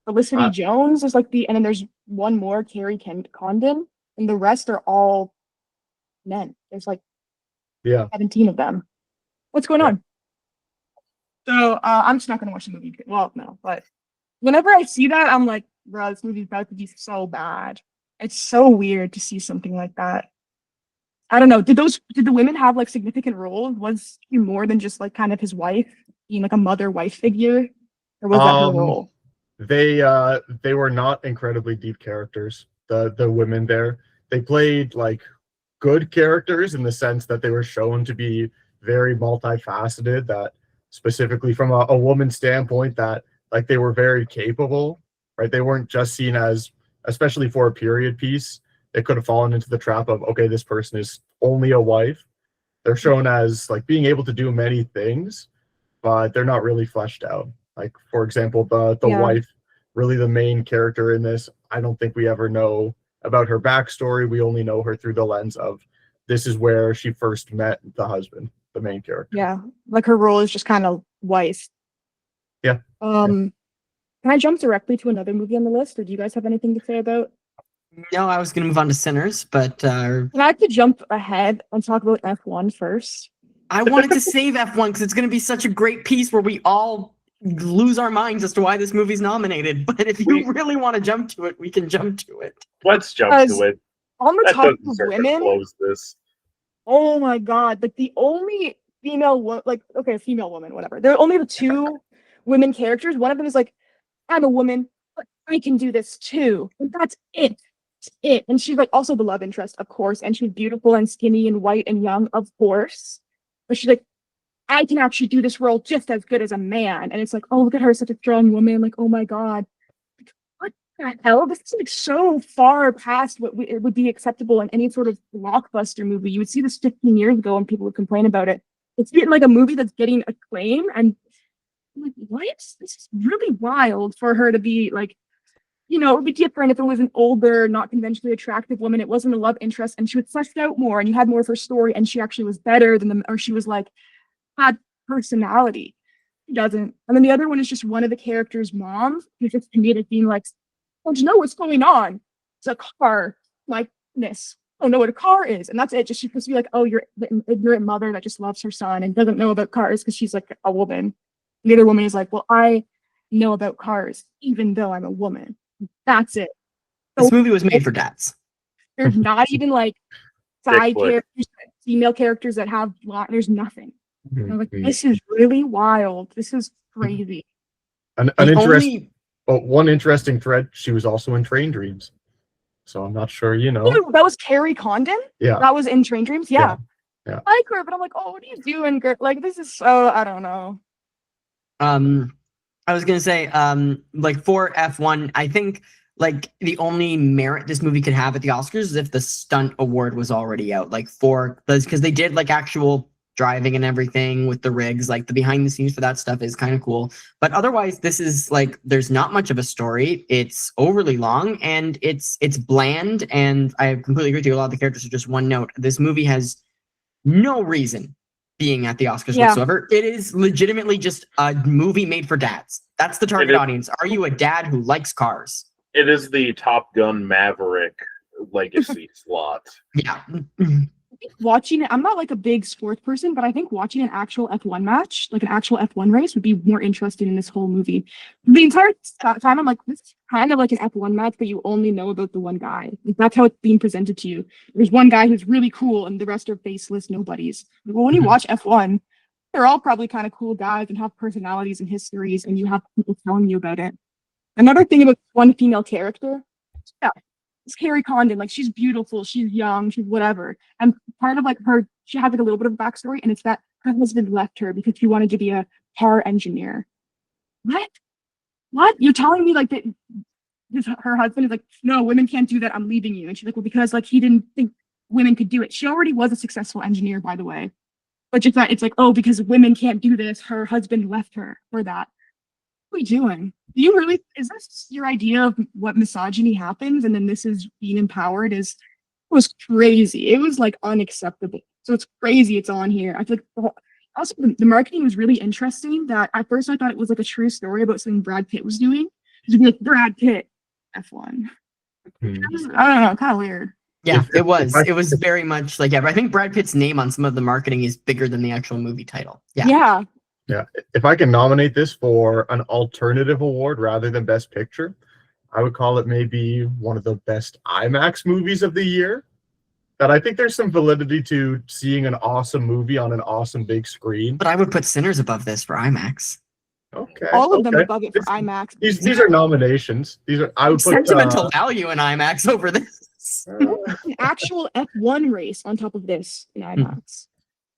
Felicity Jones is like and then there's one more, Carrie Condon, and the rest are all men. There's like 17 of them. What's going on? So I'm just not gonna watch the movie. Well, no, but whenever I see that, I'm like, bro, this movie's about to be so bad. It's so weird to see something like that. I don't know. Did the women have like significant roles? Was he more than just like kind of his wife, being like a mother-wife figure? Or was that her role? They were not incredibly deep characters. The women there. They played like good characters in the sense that they were shown to be very multifaceted, that specifically from a woman's standpoint, that like they were very capable, right? They weren't just seen as, especially for a period piece, they could have fallen into the trap of, okay, this person is only a wife. They're shown as like being able to do many things, but they're not really fleshed out. Like, for example, the wife, really the main character in this, I don't think we ever know about her backstory. We only know her through the lens of this is where she first met the husband, the main character. Yeah, like her role is just kind of wife. Yeah. Can I jump directly to another movie on the list, or do you guys have anything to say about? No, I was going to move on to Sinners, but can I have to jump ahead and talk about F1 first? I wanted to save F1 because it's going to be such a great piece where we all lose our minds as to why this movie's nominated. But if you really want to jump to it, we can jump to it. Let's jump to it. On the topic of women, close this. Oh my god! Like the only female, female woman, whatever. There are only the two women characters. One of them is like, I'm a woman, but I can do this too. And that's it. And she's like also the love interest, of course, and she's beautiful and skinny and white and young, of course. But she's like, I can actually do this role just as good as a man. And it's like, oh, look at her, such a strong woman. Like, oh my god, what the hell? This is like so far past what it would be acceptable in any sort of blockbuster movie. You would see this 15 years ago and people would complain about it. It's getting like a movie that's getting acclaim, and I'm like, what? This is really wild for her to be like. You know, it would be different if it was an older, not conventionally attractive woman. It wasn't a love interest, and she was fleshed out more, and you had more of her story, and she actually was better than them, or she was like had personality. She doesn't. And then the other one is just one of the characters' moms, who's just comedic, being like, "Don't you know what's going on? It's a car. My goodness, I don't know what a car is," and that's it. Just she's supposed to be like, "Oh, you're an ignorant mother that just loves her son and doesn't know about cars because she's like a woman." And the other woman is like, "Well, I know about cars even though I'm a woman." That's it. So this movie was made for dads. There's not even like side characters that female characters that have there's nothing. And I'm like, Mhm. this is really wild. This is crazy. An The interesting, only one interesting thread. She was also in Train Dreams, so I'm not sure. Dude, that was Carrie Condon. Yeah, That was in Train Dreams. Yeah. yeah. I like her, but I'm like, oh, what are you doing, girl? Like, this is so, I don't know. I was gonna say, like for F1, I think like the only merit this movie could have at the Oscars is if the stunt award was already out, like for because they did like actual driving and everything with the rigs, like the behind the scenes for that stuff is kind of cool. But otherwise, this is like there's not much of a story. It's overly long and it's bland. And I completely agree with you. A lot of the characters are just one note. This movie has no reason being at the Oscars Yeah. whatsoever. It is legitimately just a movie made for dads. That's the target is. audience. Are you a dad who likes cars? It is the Top Gun Maverick legacy slot. Yeah. Watching it, I'm not like a big sports person, but I think watching an actual F1 match, like an actual F1 race, would be more interesting in this whole movie. The entire time, I'm like, this is kind of like an F1 match, but you only know about the one guy. Like, that's how it's being presented to you. There's one guy who's really cool, and the rest are faceless nobodies. Well, when you watch F1, they're all probably kind of cool guys and have personalities and histories, and you have people telling you about it. Another thing about one female character, yeah, it's Carrie Condon. Like, she's beautiful, she's young, she's whatever. And part of like her, she has like a little bit of a backstory, and it's that her husband left her because she wanted to be a car engineer. What? What? You're telling me like that her husband is like, no, women can't do that. I'm leaving you. And she's like, well, because like he didn't think women could do it. She already was a successful engineer, by the way. But just that it's like, oh, because women can't do this, her husband left her for that. What are we doing? Do you really, is this your idea of what misogyny happens? And then this is being empowered is, it was crazy. It was like unacceptable. So it's crazy it's on here. I feel like also the marketing was really interesting that at first I thought it was like a true story about something Brad Pitt was doing. It was like Brad Pitt, F1. I don't know, kind of weird. Yeah, If I- it was very much like, yeah, but I think Brad Pitt's name on some of the marketing is bigger than the actual movie title. Yeah. Yeah. Yeah, if I can nominate this for an alternative award rather than Best Picture, I would call it maybe one of the best IMAX movies of the year. That I think there's some validity to seeing an awesome movie on an awesome big screen. But I would put Sinners above this for IMAX. Okay, All of them okay. above it for IMAX. These are nominations. I would put Sentimental value in IMAX over this. An actual F1 race on top of this in IMAX.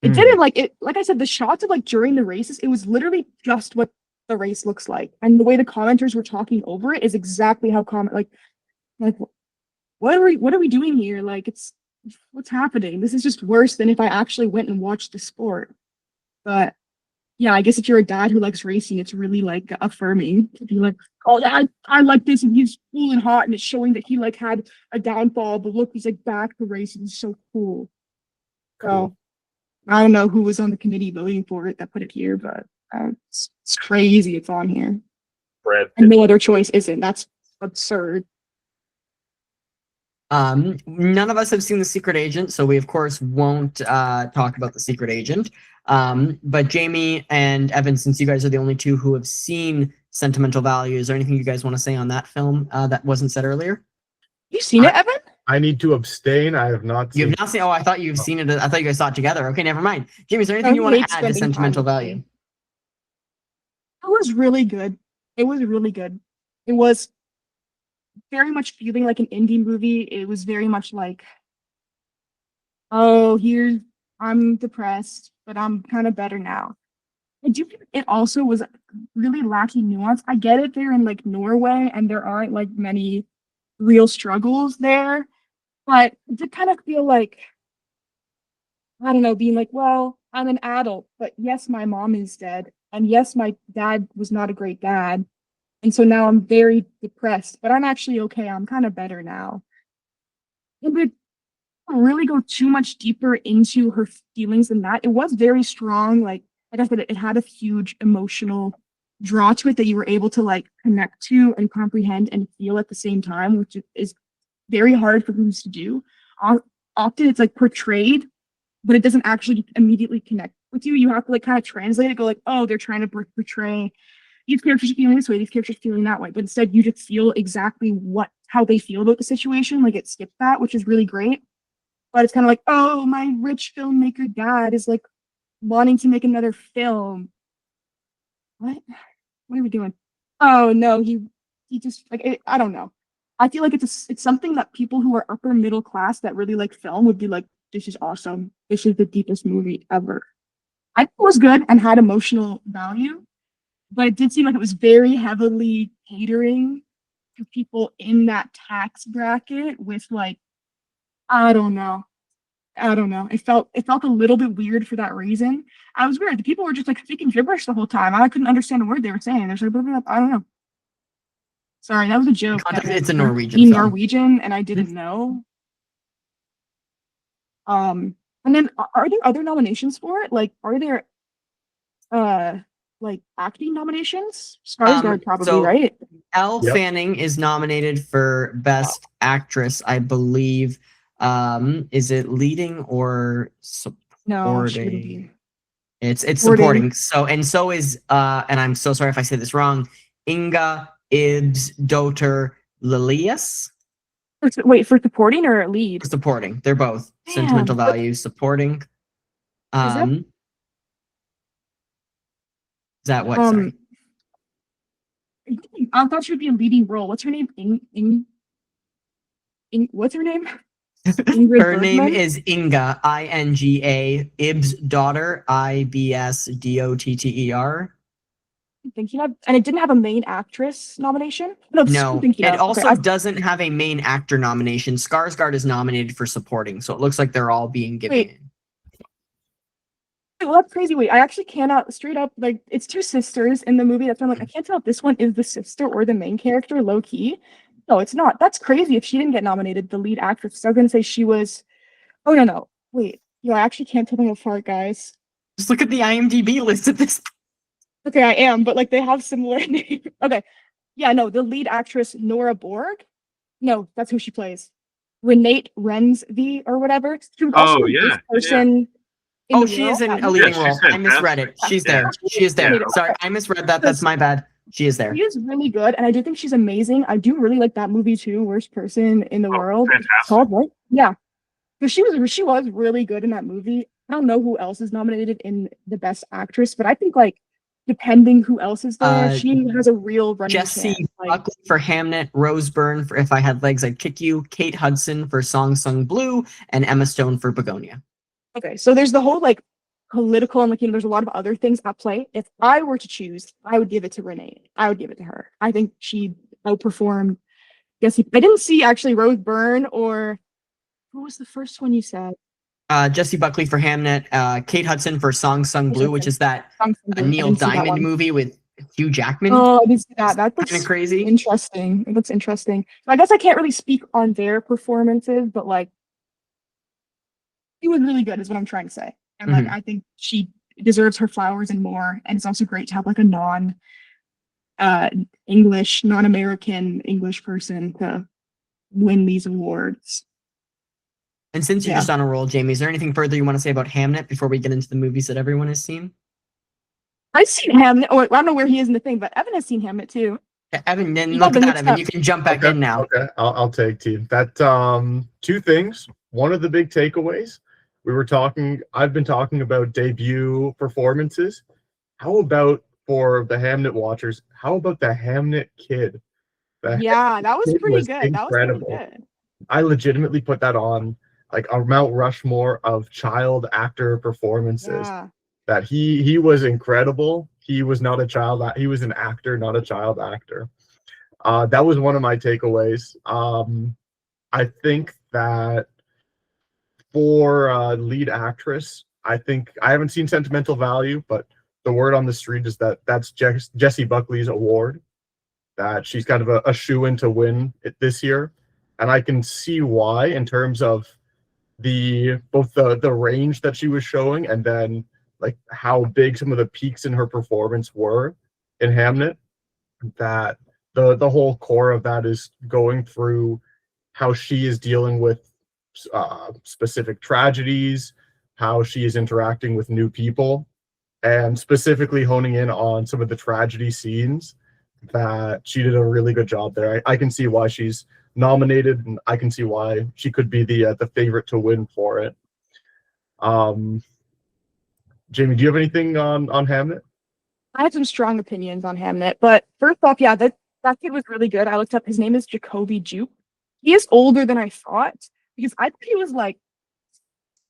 It didn't like it. Like I said, the shots of like during the races, it was literally just what the race looks like, and the way the commenters were talking over it is exactly how like what are we doing here? Like, it's what's happening? This is just worse than if I actually went and watched the sport. But yeah, I guess if you're a dad who likes racing, it's really like affirming to be like, oh, I like this, and he's cool and hot, and it's showing that he like had a downfall, but look, he's like back to racing. He's so cool. So I don't know who was on the committee voting for it that put it here, but it's crazy it's on here. Brad Pitt. And no other choice isn't. That's absurd. None of us have seen The Secret Agent, so we of course won't talk about The Secret Agent. But Jamie and Evan, since you guys are the only two who have seen Sentimental Value, is there anything you guys want to say on that film that wasn't said earlier? You seen it, Evan? I need to abstain. I have not You seen have not seen. Oh, I thought you've seen it. I thought you guys saw it together. Okay, never mind. Jamie, is there anything I you want hate to add to spending Sentimental time with Value? you. It was really good. It was really good. It was very much feeling like an indie movie. It was very much like, oh, I'm depressed, but I'm kind of better now. I do think it also was really lacking nuance. I get it, they're in like Norway and there aren't like many real struggles there, but it did kind of feel like, I don't know, being like, well, I'm an adult, but yes, my mom is dead. And yes, my dad was not a great dad. And so now I'm very depressed, but I'm actually okay. I'm kind of better now. And it didn't really go too much deeper into her feelings than that. It was very strong. Like I said, it had a huge emotional draw to it that you were able to like connect to and comprehend and feel at the same time, which is very hard for movies to do. Often it's like portrayed, but it doesn't actually immediately connect with you. You have to like kind of translate it, go like, oh, they're trying to portray these characters are feeling this way, these characters are feeling that way. But instead you just feel exactly how they feel about the situation. Like it skips that, which is really great. but it's kind of like, oh, my rich filmmaker dad is like wanting to make another film. What are we doing? Oh no, he just like I don't know. I feel like it's something that people who are upper middle class that really like film would be like, this is awesome. This is the deepest movie ever. I think it was good and had emotional value, but it did seem like it was very heavily catering to people in that tax bracket with like, I don't know. It felt a little bit weird for that reason. I was weird. The people were just like speaking gibberish the whole time. I couldn't understand a word they were saying. There's like, I don't know. Sorry, that was a joke. It's a Norwegian in film. Norwegian, and I didn't know. And then are there other nominations for it? Like, are there like acting nominations? Skarsgård probably, so right? Elle Yep. Fanning is nominated for Best Actress, I believe. Is it leading or No, she wouldn't supporting? be. It's Supporting. supporting. So is and I'm so sorry if I say this wrong, Inga Ibs Doter Lilias. Wait, for supporting or lead? Supporting. They're both Damn. sentimental values. Supporting. that- Is that what? Sorry. I thought she would be a leading role. What's her name? What's her name? Ingrid Her name Bergman? is Inga, Inga, Ibs daughter, IBSDOTTER. Thinking of, and it didn't have a main actress nomination. No, No, thinking it of. also Okay, doesn't have a main actor nomination. Skarsgård is nominated for supporting, so it looks like they're all being given. Wait. Well, that's crazy. Wait, I actually cannot straight up like it's two sisters in the movie. That's why I'm like, I can't tell if this one is the sister or the main character, low key. No, it's not. That's crazy if she didn't get nominated, the lead actress. So I'm gonna say she was. Oh no. Wait. Yeah, I actually can't tell them apart, guys. Just look at the IMDb list of this. Okay, I am, but like they have similar names. Okay. Yeah, no, the lead actress Nora Borg. No, that's who she plays. Renate Rensby or whatever. She was also this person. in Oh, the she is world in that a was- leading she's role. I misread it. fantastic. She's there. Yeah. She is there. Yeah. Sorry, I misread that. That's my bad. She is there. She is really good, and I do think she's amazing. I do really like that movie too, Worst Person in the World. It's fantastic. called, right? Yeah. Because she was really good in that movie. I don't know who else is nominated in the Best Actress, but I think like depending who else is there, she has a real running Jesse chance. Like, Buckley for Hamnet, Rose Byrne for If I Had Legs I'd Kick You, Kate Hudson for Song Sung Blue, and Emma Stone for Begonia. okay, so there's the whole like political and like there's a lot of other things at play. If I were to choose, I would give it to Renee. I would give it to her. I think she outperformed. Jesse. I didn't see actually Rose Byrne or who was the first one you said? Jesse Buckley for Hamnet, Kate Hudson for Song Sung Blue, which is that Neil Diamond movie with Hugh Jackman. Oh, I didn't see that. That looks kind of crazy. Interesting. It looks interesting. So I guess I can't really speak on their performances, but like, he was really good, is what I'm trying to say. And like, I think she deserves her flowers and more. And it's also great to have like a non-American English person to win these awards. And since you're just on a roll, Jamie, is there anything further you want to say about Hamnet before we get into the movies that everyone has seen? I've seen Hamnet. Oh, I don't know where he is in the thing, but Evan has seen Hamnet too. Yeah, Evan, then look at that, Evan. You can jump back in now. Okay, I'll take team. That two things. One of the big takeaways I've been talking about debut performances. How about for the Hamnet watchers? How about the Hamnet kid? Yeah, that was pretty good. Incredible. That was pretty good. I legitimately put that on like a Mount Rushmore of child actor performances. Yeah. That he was incredible. He was not a child. He was an actor, not a child actor. That was one of my takeaways. I think that for lead actress, I think I haven't seen Sentimental Value, but the word on the street is that that's Jessie Buckley's award. That she's kind of a shoo-in to win it this year, and I can see why in terms of both the range that she was showing and then like how big some of the peaks in her performance were in Hamnet. That the whole core of that is going through how she is dealing with specific tragedies, how she is interacting with new people, and specifically honing in on some of the tragedy scenes. That she did a really good job there. I can see why she's nominated, and I can see why she could be the favorite to win for it. Jamie, do you have anything on Hamnet? I had some strong opinions on Hamnet, but first off, yeah, that kid was really good. I looked up his name is Jacoby Jupe. He is older than I thought because I thought he was like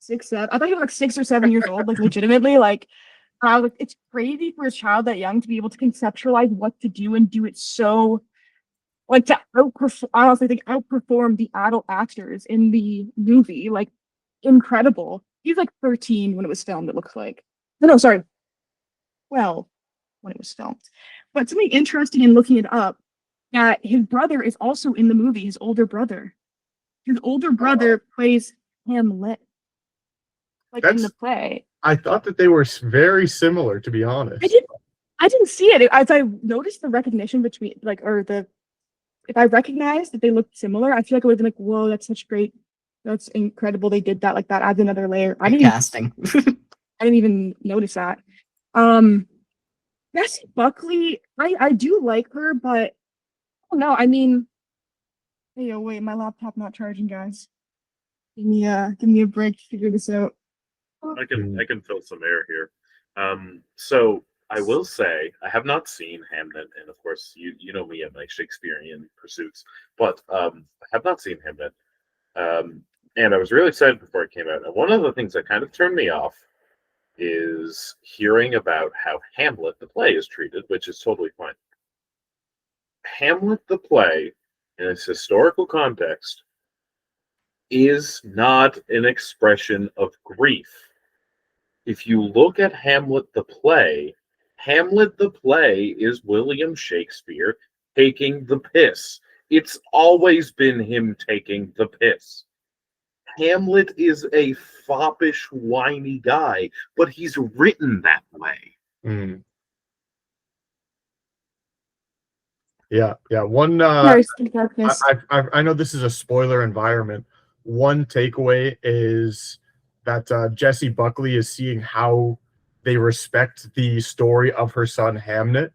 6, 7. I thought he was like 6 or 7 years old, like legitimately. Like I was like, it's crazy for a child that young to be able to conceptualize what to do and do it so like to outperform. I honestly think outperform the adult actors in the movie. Like incredible. He's like 13 when it was filmed. It looks like. No, sorry. Well, when it was filmed. But something interesting in looking it up, that his brother is also in the movie, his older brother. His older brother plays Hamlet, like in the play. I thought that they were very similar, to be honest. I didn't see it. As I noticed the recognition between, like, if I recognized that they looked similar, I feel like I would have been like, whoa, that's incredible. They did that, like that adds another layer. Casting. I didn't even notice that. Jessie Buckley, I do like her, but I don't know. I mean, hey, oh wait, my laptop not charging, guys. Give me a break to figure this out. I can fill some air here. So I will say I have not seen Hamlet, and of course you know me and my Shakespearean pursuits, but I have not seen Hamlet. And I was really excited before it came out. And one of the things that kind of turned me off is hearing about how Hamlet the play is treated, which is totally fine. Hamlet the play, in its historical context, is not an expression of grief. If you look at Hamlet the play is William Shakespeare taking the piss. It's always been him taking the piss. Hamlet is a foppish, whiny guy, but he's written that way. Mm. Yeah. One. I know this is a spoiler environment. One takeaway is that Jessie Buckley is seeing how they respect the story of her son Hamnet,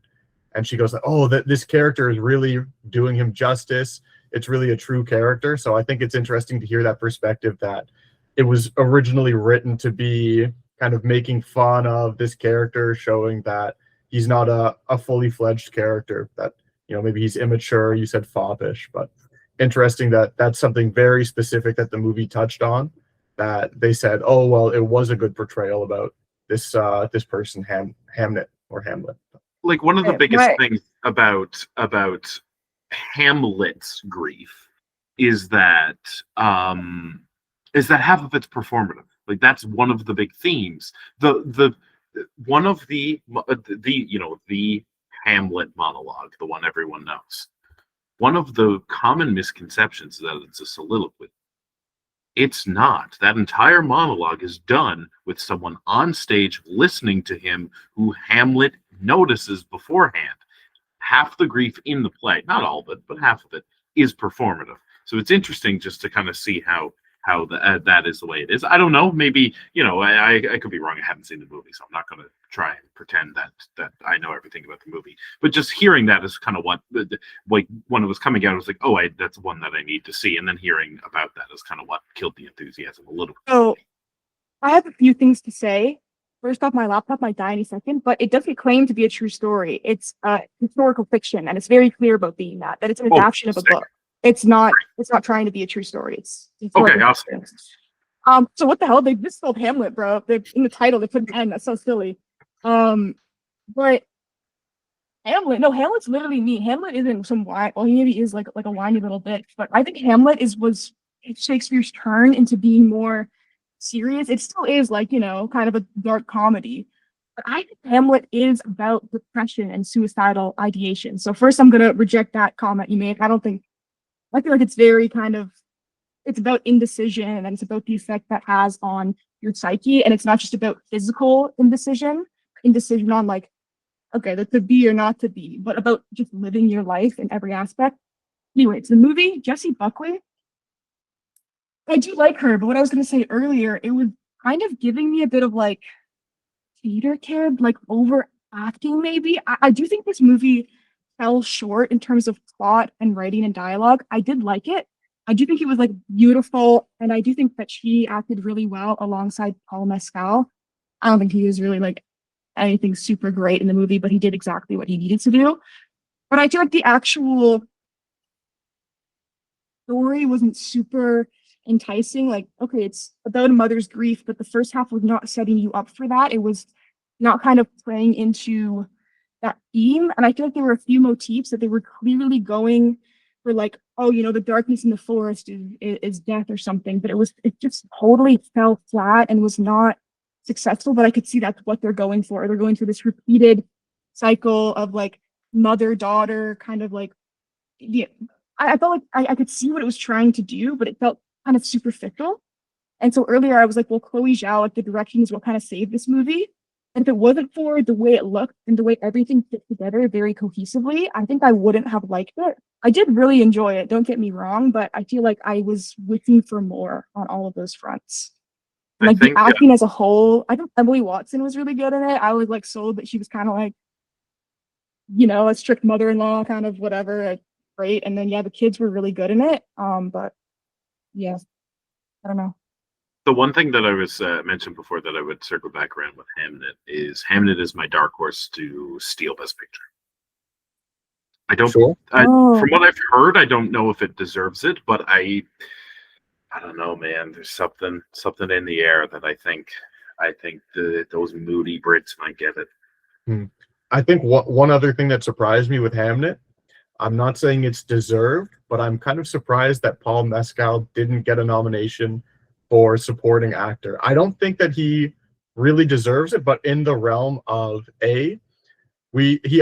and she goes, "Oh, this character is really doing him justice. It's really a true character." So I think it's interesting to hear that perspective, that it was originally written to be kind of making fun of this character, showing that he's not a fully fledged character, that, you know, maybe he's immature. You said foppish, but interesting that that's something very specific that the movie touched on, that they said, oh, well, it was a good portrayal about this person, Hamnet or Hamlet. Like, one of the biggest things about Hamlet's grief is that half of it's performative. Like, that's one of the big themes. The Hamlet monologue, the one everyone knows. One of the common misconceptions is that it's a soliloquy. It's not. That entire monologue is done with someone on stage listening to him, who Hamlet notices beforehand. Half the grief in the play, not all of it, but half of it, is performative. So it's interesting just to kind of see how that is the way it is. I don't know. Maybe, I could be wrong. I haven't seen the movie, so I'm not going to try and pretend that I know everything about the movie. But just hearing that is kind of what, like, when it was coming out, I was like, oh, that's one that I need to see. And then hearing about that is kind of what killed the enthusiasm a little bit. So I have a few things to say. First off, my laptop might die any second, but it does get claimed to be a true story. It's historical fiction, and it's very clear about being that it's an adaptation of a book. It's not trying to be a true story. It's okay, awesome. So what the hell? They just spelled Hamlet, bro. They in the title they put an N. That's so silly. But Hamlet's literally me. Hamlet isn't some whine. Well, he maybe is like a whiny little bitch, but I think Hamlet was Shakespeare's turn into being more serious. It still is kind of a dark comedy. But I think Hamlet is about depression and suicidal ideation. So first I'm gonna reject that comment you made. I feel like it's very it's about indecision, and it's about the effect that has on your psyche. And it's not just about physical indecision on like, okay, that to be or not to be, but about just living your life in every aspect. Anyways, the movie, Jessie Buckley, I do like her, but what I was going to say earlier, it was kind of giving me a bit of like theater kid, like overacting maybe. I do think this movie fell short in terms of plot and writing and dialogue. I did like it. I do think it was like beautiful, and I do think that she acted really well alongside Paul Mescal. I don't think he was really like anything super great in the movie, but he did exactly what he needed to do. But I feel like the actual story wasn't super enticing. Like, okay, it's about a mother's grief, but the first half was not setting you up for that. It was not kind of playing into that theme. And I feel like there were a few motifs that they were clearly going for, like, oh, you know, the darkness in the forest is death or something. But it just totally fell flat and was not successful. But I could see that's what they're going for. They're going through this repeated cycle of like mother-daughter kind of like, yeah. I felt like I could see what it was trying to do, but it felt kind of superficial. And so earlier I was like, well, Chloe Zhao, like the direction is what kind of saved this movie. And if it wasn't for the way it looked and the way everything fit together very cohesively, I think I wouldn't have liked it. I did really enjoy it, don't get me wrong, but I feel like I was wishing for more on all of those fronts. And, like the acting as a whole, I think Emily Watson was really good in it. I was like sold that she was kind of like, you know, a strict mother-in-law, kind of whatever, great. And then yeah, the kids were really good in it. But yeah, I don't know. The one thing that I was mentioned before that I would circle back around with Hamnet is my dark horse to steal Best Picture. I don't. Sure. From what I've heard, I don't know if it deserves it, but I don't know, man. There's something in the air that I think those moody Brits might get it. I think one other thing that surprised me with Hamnet, I'm not saying it's deserved, but I'm kind of surprised that Paul Mescal didn't get a nomination for supporting actor. I don't think that he really deserves it, but in the realm of he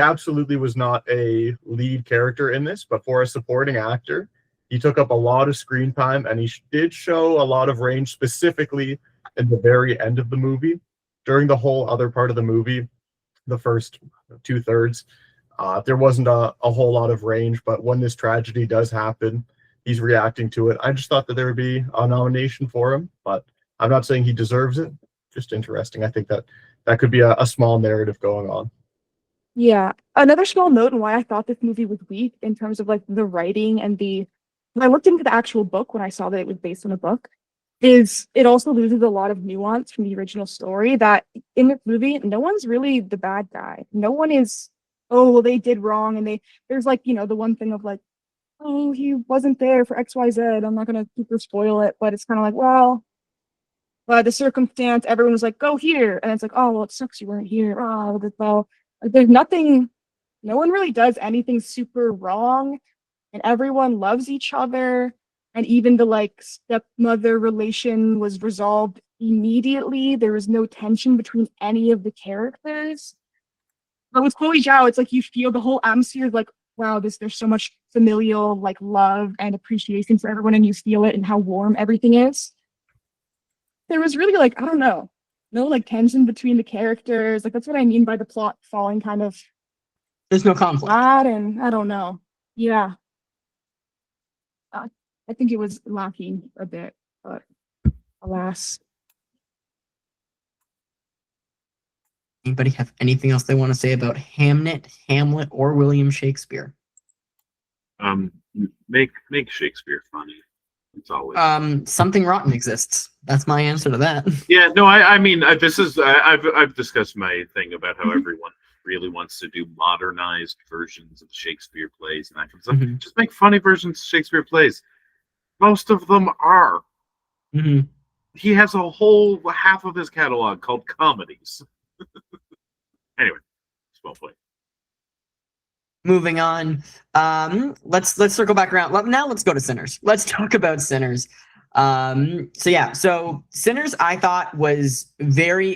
absolutely was not a lead character in this, but for a supporting actor, he took up a lot of screen time, and he did show a lot of range, specifically in the very end of the movie. During the whole other part of the movie, the first 2/3, there wasn't a whole lot of range, but when this tragedy does happen, he's reacting to it. I just thought that there would be a nomination for him, but I'm not saying he deserves it. Just interesting. I think that could be a small narrative going on. Yeah. Another small note on why I thought this movie was weak in terms of like the writing and when I looked into the actual book when I saw that it was based on a book, is it also loses a lot of nuance from the original story that in this movie, no one's really the bad guy. No one is, oh, well, they did wrong. And there's like, you know, the one thing of like, oh, he wasn't there for XYZ. I'm not going to super spoil it, but it's kind of like, well, the circumstance, everyone was like, go here. And it's like, oh, well, it sucks you weren't here. Oh, well, there's nothing, no one really does anything super wrong. And everyone loves each other. And even the like stepmother relation was resolved immediately. There was no tension between any of the characters. But with Chloe Zhao, it's like you feel the whole atmosphere of like, wow, there's so much familial like love and appreciation for everyone, and you feel it and how warm everything is. There was really like, I don't know, no like tension between the characters. Like that's what I mean by the plot falling kind of. There's no conflict. And I don't know. Yeah. I think it was lacking a bit, but alas. Anybody have anything else they want to say about Hamnet, Hamlet, or William Shakespeare? Make Shakespeare funny. It's always something rotten exists. That's my answer to that. Yeah, no, I mean, this is I've discussed my thing about how everyone really wants to do modernized versions of Shakespeare plays and that kind of stuff. Just make funny versions of Shakespeare plays. Most of them are. He has a whole half of his catalog called comedies. Anyway, small point. Moving on. Let's circle back around. Now let's go to Sinners. Let's talk about Sinners. So Sinners I thought was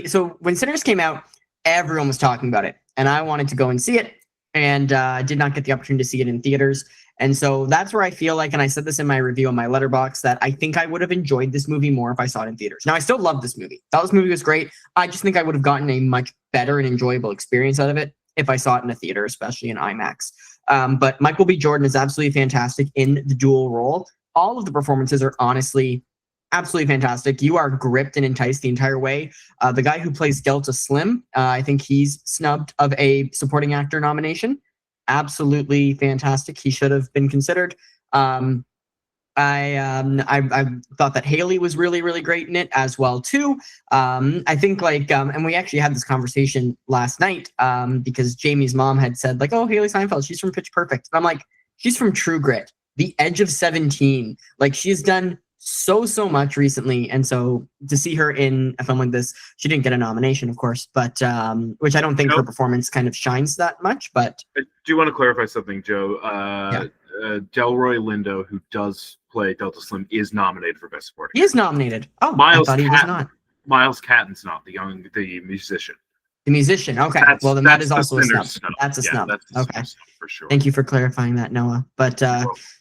so when Sinners came out, everyone was talking about it, and I wanted to go and see it, and did not get the opportunity to see it in theaters. And so that's where I feel like, and I said this in my review on my Letterboxd, that I think I would have enjoyed this movie more if I saw it in theaters. Now, I still love this movie. Thought this movie was great. I just think I would have gotten a much better and enjoyable experience out of it if I saw it in a theater, especially in IMAX. But Michael B. Jordan is absolutely fantastic in the dual role. All of the performances are honestly absolutely fantastic. You are gripped and enticed the entire way. The guy who plays Delta Slim, I think he's snubbed of a supporting actor nomination. absolutely fantastic. He should have been considered. I thought that Haley was really, really great in it as well too. I think and we actually had this conversation last night because Jamie's mom had said like, "Oh, Haley Steinfeld, she's from Pitch Perfect," and I'm like, "She's from True Grit, The Edge of 17." Like she's done so much recently, and so to see her in a film like this, she didn't get a nomination, of course, but which I don't think her performance kind of shines that much. But I do want to clarify something, Joe. Delroy Lindo, who does play Delta Slim, is nominated for Best Supporting. He is nominated. Oh, Miles I thought he was not. Miles Catton's not the musician. The musician. Okay. Well, then that is also a snub. That's a snub. Okay. For sure. Thank you for clarifying that, Noah. But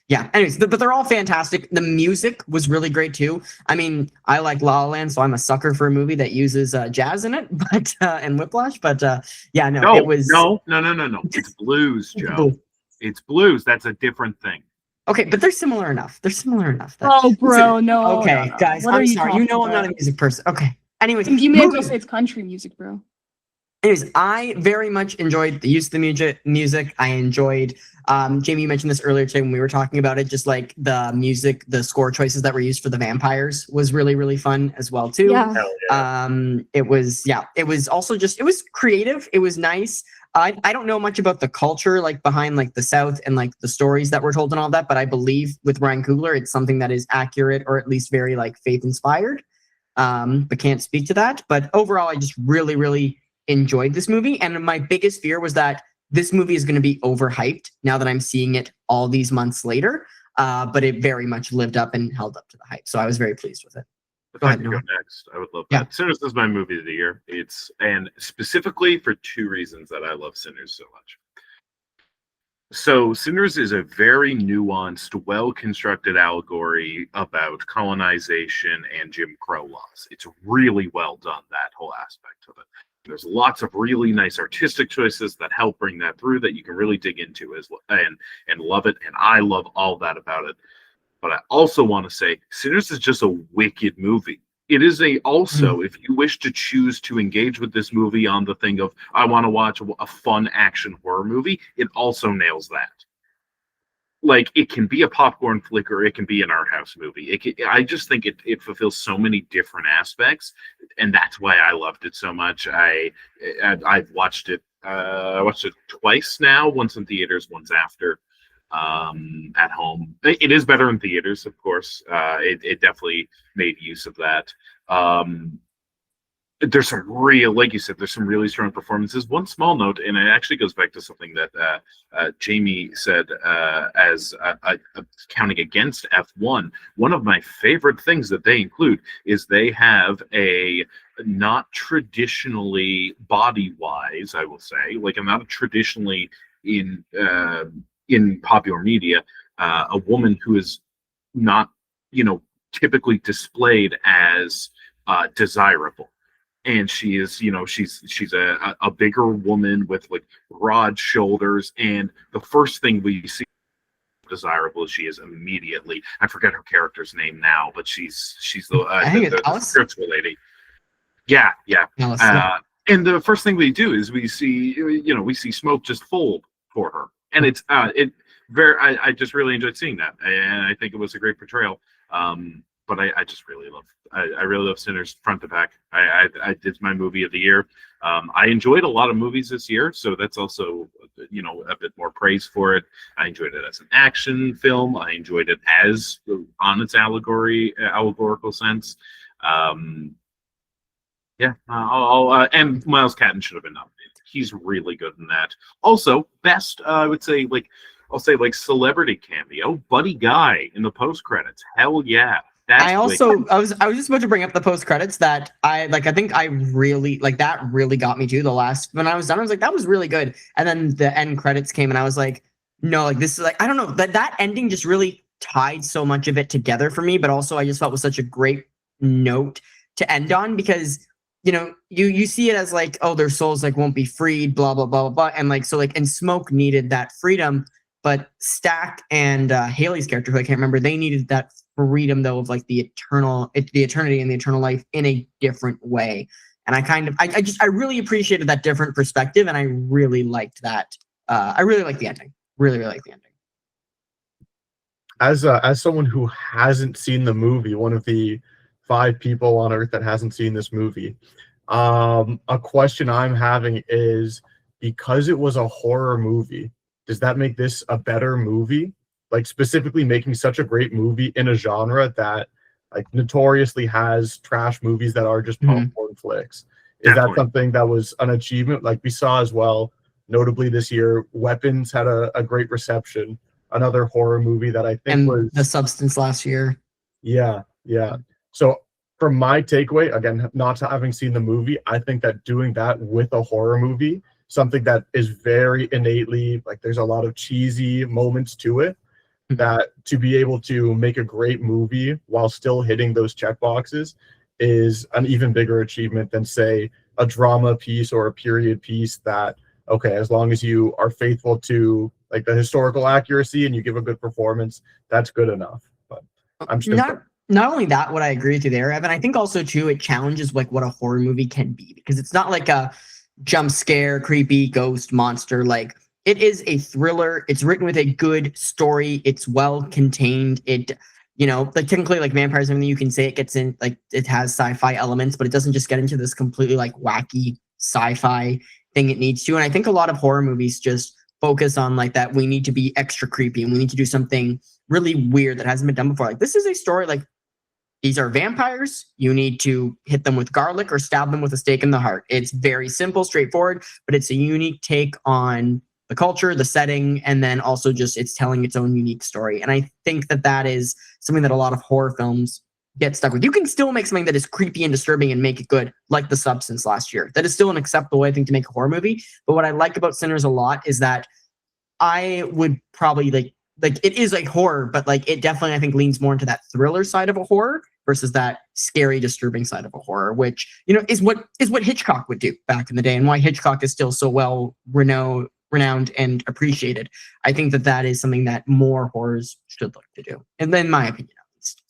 yeah. Anyways, but they're all fantastic. The music was really great too. I mean, I like La La Land, so I'm a sucker for a movie that uses jazz in it, but and Whiplash. But it was no. It's blues, Joe. It's blues. That's a different thing. Okay, but they're similar enough. Oh, bro, no. Okay, no. guys, I'm sorry. You know I'm not a music person. Okay. Anyways, you may as well say it's country music, bro. Anyways, I very much enjoyed the use of the music. I enjoyed, Jamie, you mentioned this earlier today when we were talking about it, just like the music, the score choices that were used for the vampires was really, really fun as well, too. Yeah. It was also it was creative. It was nice. I don't know much about the culture, like behind like the South and like the stories that were told and all that, but I believe with Ryan Coogler, it's something that is accurate or at least very like faith inspired. But can't speak to that. But overall, I just really, really enjoyed this movie. And my biggest fear was that this movie is going to be overhyped now that I'm seeing it all these months later. But it very much lived up and held up to the hype. So I was very pleased with it. If I could go next, I would love that. Sinners is my movie of the year. And specifically for two reasons that I love Sinners so much. So Sinners is a very nuanced, well-constructed allegory about colonization and Jim Crow laws. It's really well done, that whole aspect of it. There's lots of really nice artistic choices that help bring that through that you can really dig into and love it. And I love all that about it. But I also want to say Sinners is just a wicked movie. It is if you wish to choose to engage with this movie on the thing of, I want to watch a fun action horror movie, it also nails that. Like, it can be a popcorn flick or it can be an art house movie. I just think it fulfills so many different aspects, and that's why I loved it so much. I've watched it. I watched it twice now, once in theaters, once after at home. It is better in theaters, of course. It definitely made use of that. There's some like you said, there's some really strong performances. One small note, and it actually goes back to something that Jamie said as counting against F1. One of my favorite things that they include is they have a not traditionally body-wise, I will say, like not traditionally in popular media, a woman who is not, typically displayed as desirable. And she is, she's a bigger woman with like broad shoulders. And the first thing we see desirable she is immediately. I forget her character's name now, but she's the spiritual lady. Yeah. And the first thing we do is we see smoke just fold for her. And it's I just really enjoyed seeing that. And I think it was a great portrayal. But I just really love Sinners front to back. It's my movie of the year. I enjoyed a lot of movies this year, so that's also a bit more praise for it. I enjoyed it as an action film. I enjoyed it as on its allegorical sense. And Miles Catton should have been nominated. He's really good in that. Also, best I would say I'll say celebrity cameo, Buddy Guy in the post credits. Hell yeah. I was just about to bring up the post credits that I think I really that really got me too. When I was done, I was like, that was really good. And then the end credits came and I was like, no, this is I don't know, that ending just really tied so much of it together for me, but also I just felt was such a great note to end on because you see it as oh, their souls won't be freed, blah blah blah blah, and and Smoke needed that freedom, but Stack and Haley's character, who I can't remember, they needed that freedom though of the eternity and the eternal life in a different way. And I really appreciated that different perspective, and I really liked that I really like the ending. Really, really like the ending. As someone who hasn't seen the movie, one of the 5 people on Earth that hasn't seen this movie, a question I'm having is, because it was a horror movie, does that make this a better movie? Like, specifically making such a great movie in a genre that like notoriously has trash movies that are just popcorn flicks. Is that something that was an achievement? Like we saw as well, notably this year, Weapons had a great reception. Another horror movie that I think was The Substance last year. Yeah. So from my takeaway, again, not having seen the movie, I think that doing that with a horror movie, something that is very innately, like there's a lot of cheesy moments to it, that to be able to make a great movie while still hitting those check boxes is an even bigger achievement than, say, a drama piece or a period piece that, okay, as long as you are faithful to like the historical accuracy and you give a good performance, that's good enough. But I'm just not only that, what I agree with you there, Evan, I think also too, it challenges like what a horror movie can be, because it's not like a jump scare, creepy ghost monster. Like, it is a thriller. It's written with a good story. It's well contained. It, like technically like vampires, everything you can say, it gets in, like it has sci-fi elements, but it doesn't just get into this completely like wacky sci-fi thing it needs to. And I think a lot of horror movies just focus on like that. We need to be extra creepy and we need to do something really weird that hasn't been done before. Like, this is a story, like, these are vampires. You need to hit them with garlic or stab them with a stake in the heart. It's very simple, straightforward, but it's a unique take on the culture, the setting, and then also just it's telling its own unique story. And I think that that is something that a lot of horror films get stuck with. You can still make something that is creepy and disturbing and make it good, like The Substance last year. That is still an acceptable way, I think, to make a horror movie. But what I like about Sinners a lot is that I would probably like it is like horror, but like it definitely, I think, leans more into that thriller side of a horror versus that scary, disturbing side of a horror, which, is what Hitchcock would do back in the day, and why Hitchcock is still so well renowned and appreciated. I think that that is something that more horrors should look to do, and in my opinion, at least.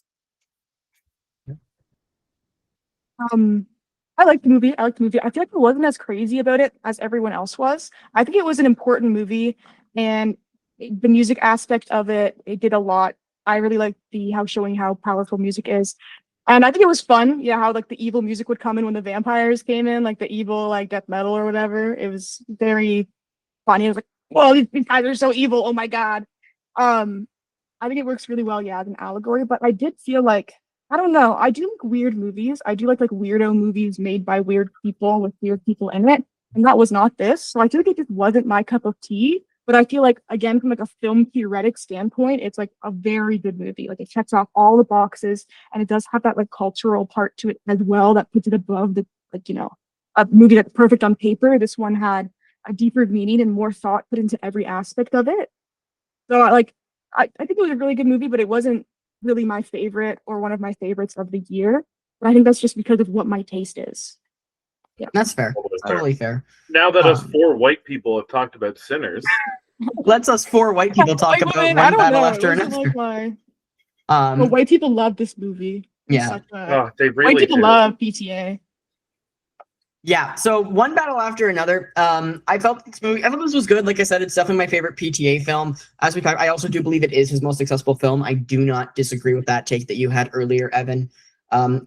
I like the movie. I feel like I wasn't as crazy about it as everyone else was. I think it was an important movie, and the music aspect of it did a lot. I really liked showing how powerful music is. And I think it was fun, how like the evil music would come in when the vampires came in, like the evil like death metal or whatever. It was very funny. I was like, whoa, these guys are so evil. Oh my God. I think it works really well, as an allegory, but I did feel like, I don't know, I do like weird movies. I do like weirdo movies made by weird people with weird people in it. And that was not this. So I feel like it just wasn't my cup of tea. But I feel like, again, from like a film theoretic standpoint, it's like a very good movie. Like, it checks off all the boxes, and it does have that like cultural part to it as well that puts it above the a movie that's perfect on paper. This one had a deeper meaning and more thought put into every aspect of it. So I think it was a really good movie, but it wasn't really my favorite or one of my favorites of the year. But I think that's just because of what my taste is. Yeah, that's fair. Totally fair. Now that us 4 white people have talked about Sinners, let's us 4 white people talk about one battle after another. Well, white people love this movie. Yeah, they really white people love PTA. Yeah, so one battle after another. I thought this was good. Like I said, it's definitely my favorite PTA film. As we talked, I also do believe it is his most successful film. I do not disagree with that take that you had earlier, Evan,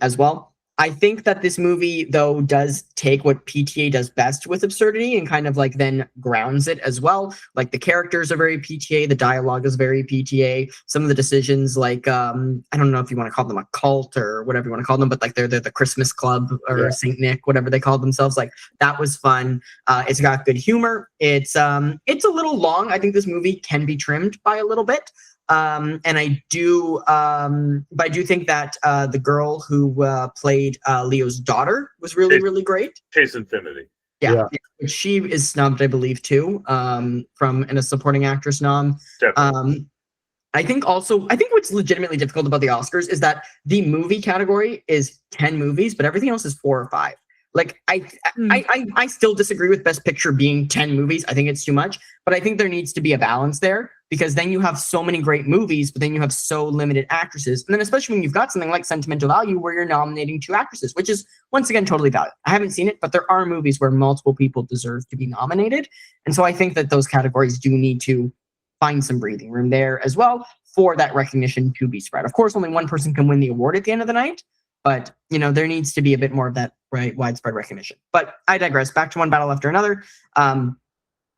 as well. I think that this movie, though, does take what PTA does best with absurdity and kind of like then grounds it as well. Like, the characters are very PTA, the dialogue is very PTA. Some of the decisions, like I don't know if you want to call them a cult or whatever you want to call them, but like they're the Christmas Club or Saint Nick, whatever they call themselves. Like, that was fun. It's got good humor. It's a little long. I think this movie can be trimmed by a little bit. And I do think that the girl who played Leo's daughter was really great. Chase Infinity. Yeah. She is snubbed, I believe, too, from a supporting actress nom. I think what's legitimately difficult about the Oscars is that the movie category is 10 movies, but everything else is 4 or 5. Like I still disagree with Best Picture being 10 movies. I think it's too much, but I think there needs to be a balance there, because then you have so many great movies, but then you have so limited actresses. And then especially when you've got something like Sentimental Value where you're nominating 2 actresses, which is once again totally valid. I haven't seen it, but there are movies where multiple people deserve to be nominated. And so I think that those categories do need to find some breathing room there as well for that recognition to be spread. Of course, only one person can win the award at the end of the night, but there needs to be a bit more of that widespread recognition. But I digress. Back to One Battle After Another.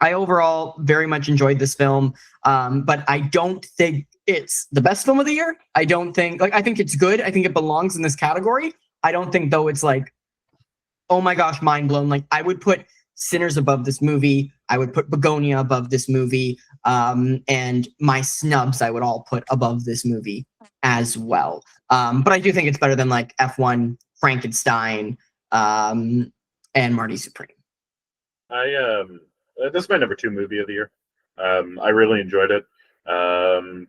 I overall very much enjoyed this film, but I don't think it's the best film of the year. I think it's good. I think it belongs in this category. I don't think, though, it's like, oh my gosh, mind blown. Like, I would put Sinners above this movie. I would put Begonia above this movie. And my snubs I would all put above this movie as well. But I do think it's better than like F1, Frankenstein, and Marty Supreme. This is my number 2 movie of the year. I really enjoyed it.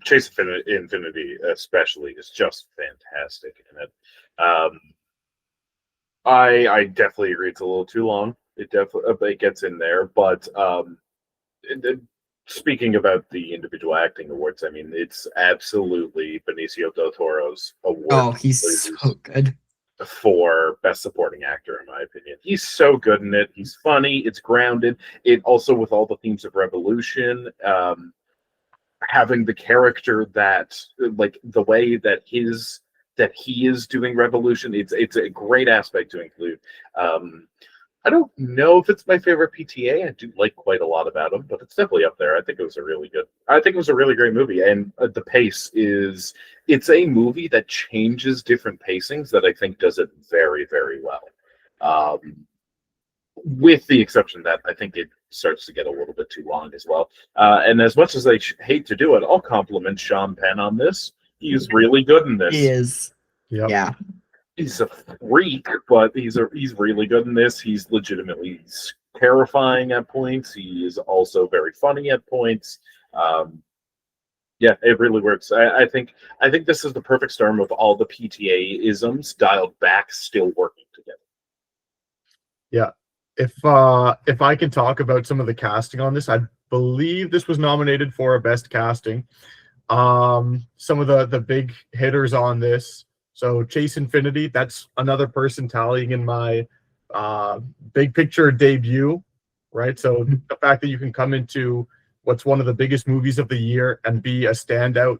Chase Infinity especially is just fantastic in it. I definitely agree it's a little too long. It gets in there, but speaking about the individual acting awards, I mean, it's absolutely Benicio del Toro's award. Oh, he's so good. For Best Supporting Actor, in my opinion. He's so good in it. He's funny. It's grounded. It also, with all the themes of revolution, having the character that, like, the way that he is doing revolution, it's a great aspect to include. I don't know if it's my favorite PTA. I do like quite a lot about him, but it's definitely up there. I think it was a really great movie, and the pace is. It's a movie that changes different pacings that I think does it very, very well. With the exception that I think it starts to get a little bit too long as well. And as much as I hate to do it, I'll compliment Sean Penn on this. He's really good in this. He is. Yep. Yeah. He's a freak, but he's really good in this. He's legitimately terrifying at points. He is also very funny at points. Yeah, it really works. I think this is the perfect storm of all the PTA isms dialed back, still working together. Yeah. If I can talk about some of the casting on this, I believe this was nominated for Best Casting. Some of the big hitters on this. So Chase Infinity, that's another person tallying in my big picture debut, right? So the fact that you can come into what's one of the biggest movies of the year and be a standout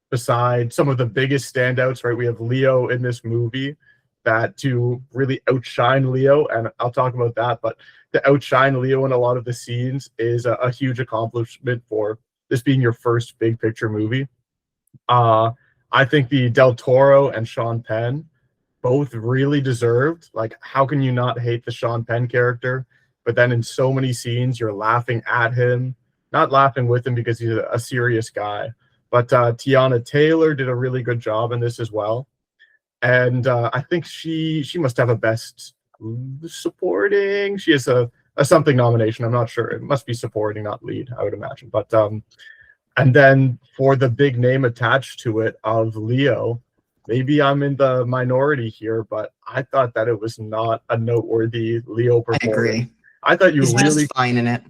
beside some of the biggest standouts, right? We have Leo in this movie, that to really outshine Leo, and I'll talk about that, but to outshine Leo in a lot of the scenes is a huge accomplishment for this being your first big picture movie. I think the Del Toro and Sean Penn both really deserved. Like, how can you not hate the Sean Penn character? But then in so many scenes, you're laughing at him, not laughing with him because he's a serious guy. But Tiana Taylor did a really good job in this as well. And I think she must have a Best Supporting. She has a something nomination. I'm not sure. It must be supporting, not lead, I would imagine. But and then for the big name attached to it of Leo, maybe I'm in the minority here, but I thought that it was not a noteworthy Leo performance. I agree. I thought you He's really just fine in it.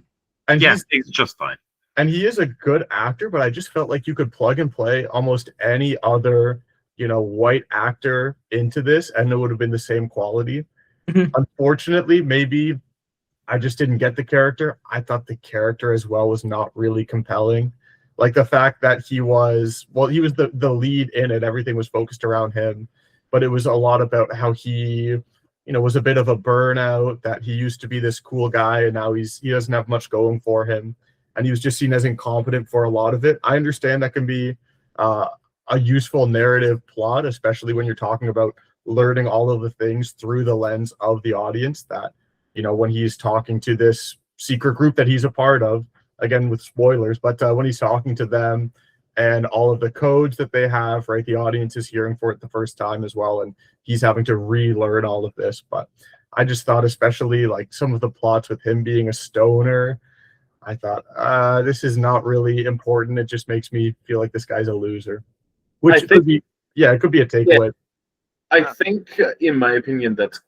and Yeah, he's just fine. and he is a good actor, but I just felt like you could plug and play almost any other, white actor into this, and it would have been the same quality. Mhm. Unfortunately, maybe I just didn't get the character. I thought the character as well was not really compelling. Like the fact that he was the lead in it. Everything was focused around him, but it was a lot about how he, was a bit of a burnout, that he used to be this cool guy and now he doesn't have much going for him. And he was just seen as incompetent for a lot of it. I understand that can be a useful narrative plot, especially when you're talking about learning all of the things through the lens of the audience, that, when he's talking to this secret group that he's a part of, again with spoilers, but when he's talking to them and all of the codes that they have, right, the audience is hearing for it the first time as well, and he's having to relearn all of this. But I just thought, especially like some of the plots with him being a stoner, I thought this is not really important. It just makes me feel like this guy's a loser, which it could be a takeaway. I think, in my opinion, that's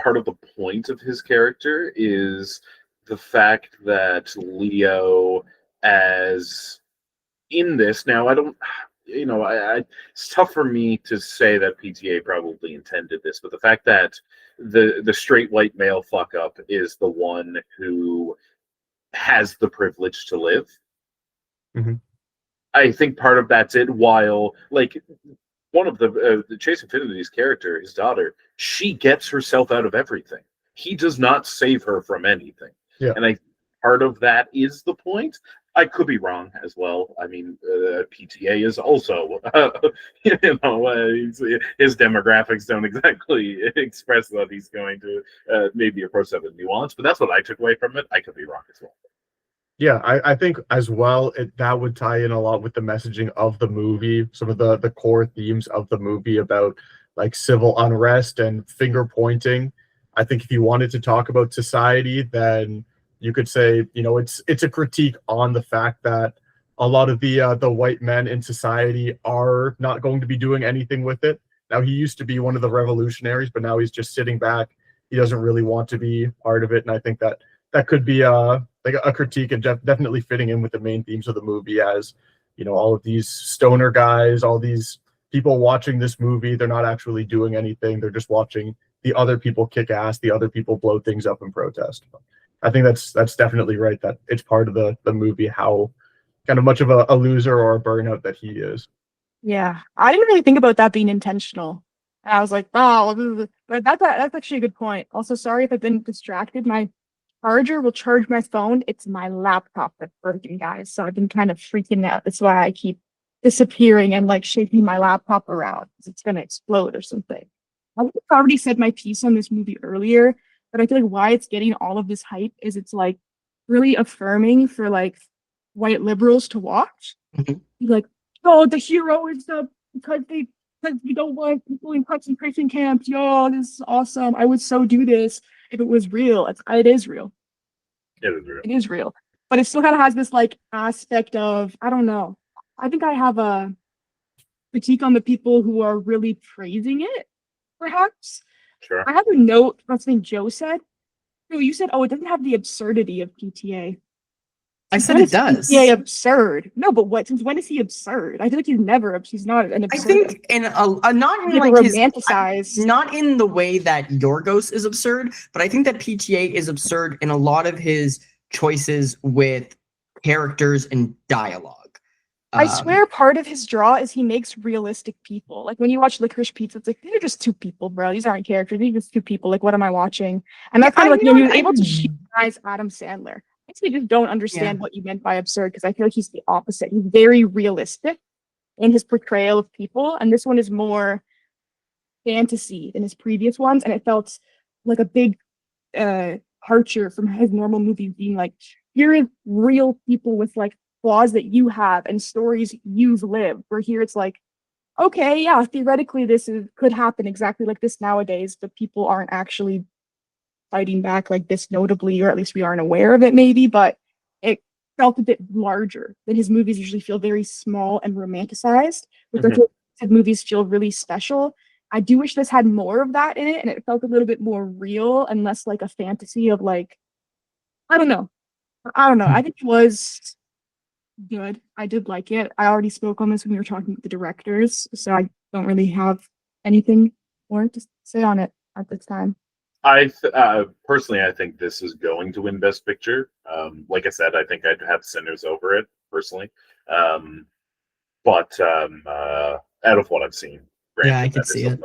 part of the point of his character is the fact that Leo, as in this, now I don't, it's tough for me to say that PTA probably intended this, but the fact that the straight white male fuck up is the one who has the privilege to live. Mm-hmm. I think part of that's it. While like one of the Chase Infinity's character, his daughter, she gets herself out of everything. He does not save her from anything. Yeah. And part of that is the point. I could be wrong as well. I mean, PTA is also, his demographics don't exactly express that he's going to maybe approach that with nuance, but that's what I took away from it. I could be wrong as well. Yeah, I think as well that would tie in a lot with the messaging of the movie, some of the core themes of the movie about like civil unrest and finger pointing. I think if you wanted to talk about society, then you could say, it's a critique on the fact that a lot of the white men in society are not going to be doing anything with it. Now, he used to be one of the revolutionaries, but now he's just sitting back. He doesn't really want to be part of it, and I think that could be like a critique and definitely fitting in with the main themes of the movie, as all of these stoner guys, all these people watching this movie, they're not actually doing anything. They're just watching the other people kick ass, the other people blow things up and protest. I think that's definitely right, that it's part of the movie how kind of much of a loser or a burnout that he is. Yeah, I didn't really think about that being intentional. And I was like, oh, but that's actually a good point. Also, sorry if I've been distracted. My charger will charge my phone. It's my laptop that's broken, guys. So I've been kind of freaking out. That's why I keep disappearing and like shaking my laptop around because it's gonna explode or something. I think I've already said my piece on this movie earlier, but I feel like why it's getting all of this hype is it's like really affirming for like white liberals to watch. Mm-hmm. Like, oh, the hero is because we don't want people in concentration camps. Yo, this is awesome. I would so do this if it was real. It is real. It is real. It is real. But it still kind of has this like aspect of, I don't know. I think I have a critique on the people who are really praising it, perhaps. Sure. I have a note from something Joe said. Joe, you said, oh, it doesn't have the absurdity of PTA. I said it does. Yeah, absurd. No, but since when is he absurd? I feel like he's not an absurd. I think in not in He's like romanticized. not in the way that Yorgos is absurd, but I think that PTA is absurd in a lot of his choices with characters and dialogue. I swear part of his draw is he makes realistic people. Like when you watch Licorice Pizza, it's like, they're just two people, bro. These aren't characters. These are just two people. Like, what am I watching? And that's kind of like, he was able to humanize Adam Sandler. I actually just don't understand what you meant by absurd, because I feel like he's the opposite. He's very realistic in his portrayal of people, and this one is more fantasy than his previous ones, and it felt like a big departure from his normal movies being like, here is real people with like flaws that you have and stories you've lived, where here it's like, okay, yeah, theoretically could happen exactly like this nowadays, but people aren't actually fighting back like this notably, or at least we aren't aware of it maybe, but it felt a bit larger than his movies usually feel very small and romanticized, which I feel like movies feel really special. I do wish this had more of that in it, and it felt a little bit more real and less like a fantasy of like, I don't know. I think it was good. I did like it. I already spoke on this when we were talking with the directors, so I don't really have anything more to say on it at this time. Personally, I think this is going to win Best Picture. Like I said, I think I'd have Sinners over it personally. But out of what I've seen, granted, I could see it.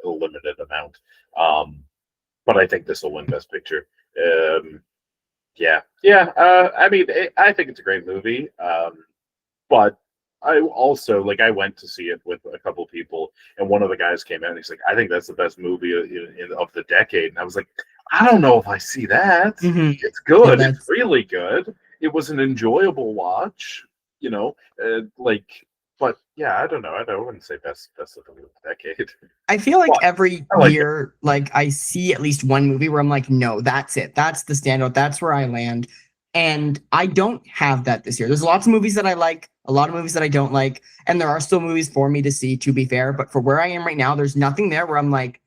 A limited amount. But I think this will win Best Picture. I mean, I think it's a great movie. But I also, like, I went to see it with a couple of people, and one of the guys came out and he's like, I think that's the best movie of the decade. And I was like, I don't know if I see that. Mm-hmm. It's good. Yeah, it's really good. It was an enjoyable watch, but yeah, I don't know. I wouldn't say best of the decade. I feel like every like year, like I see at least one movie where I'm like, no, that's it. That's the standout. That's where I land. And I don't have that this year. There's lots of movies that I like, a lot of movies that I don't like, and there are still movies for me to see, to be fair. But for where I am right now, there's nothing there where I'm like,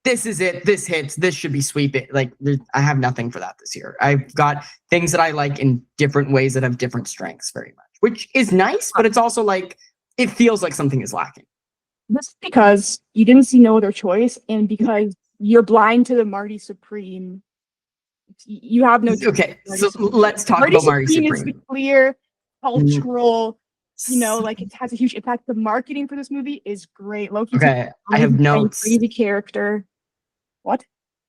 this is it. This hits. This should be sweeping. Like, I have nothing for that this year. I've got things that I like in different ways that have different strengths very much, which is nice, but it's also like, it feels like something is lacking. This is because you didn't see no other choice, and because you're blind to the Marty Supreme. You have no choice. Okay, so let's talk about Marty Supreme. Is the clear cultural, like it has a huge impact. The marketing for this movie is great. Loki's okay, I have notes. Crazy character. What?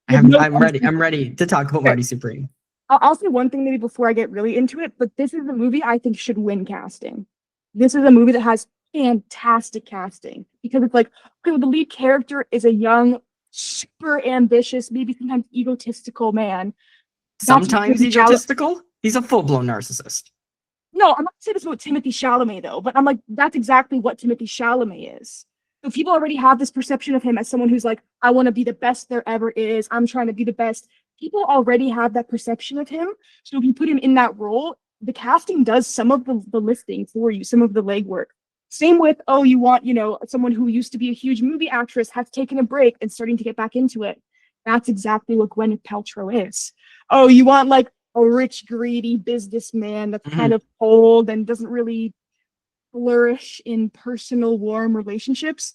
I'm ready. I'm ready to talk about Marty Supreme. I'll say one thing maybe before I get really into it, but this is a movie I think should win casting. This is a movie that has fantastic casting because it's like, okay, well, the lead character is a young, super ambitious, maybe sometimes egotistical man. Sometimes egotistical? He's a full-blown narcissist. No, I'm not saying this about Timothée Chalamet though, but I'm like, that's exactly what Timothée Chalamet is. So people already have this perception of him as someone who's like, I want to be the best there ever is. I'm trying to be the best. People already have that perception of him. So if you put him in that role, the casting does some of the lifting for you, some of the legwork. Same with, you want, someone who used to be a huge movie actress, has taken a break and starting to get back into it. That's exactly what Gwyneth Paltrow is. Oh, you want like a rich, greedy businessman that's kind of cold and doesn't really flourish in personal, warm relationships.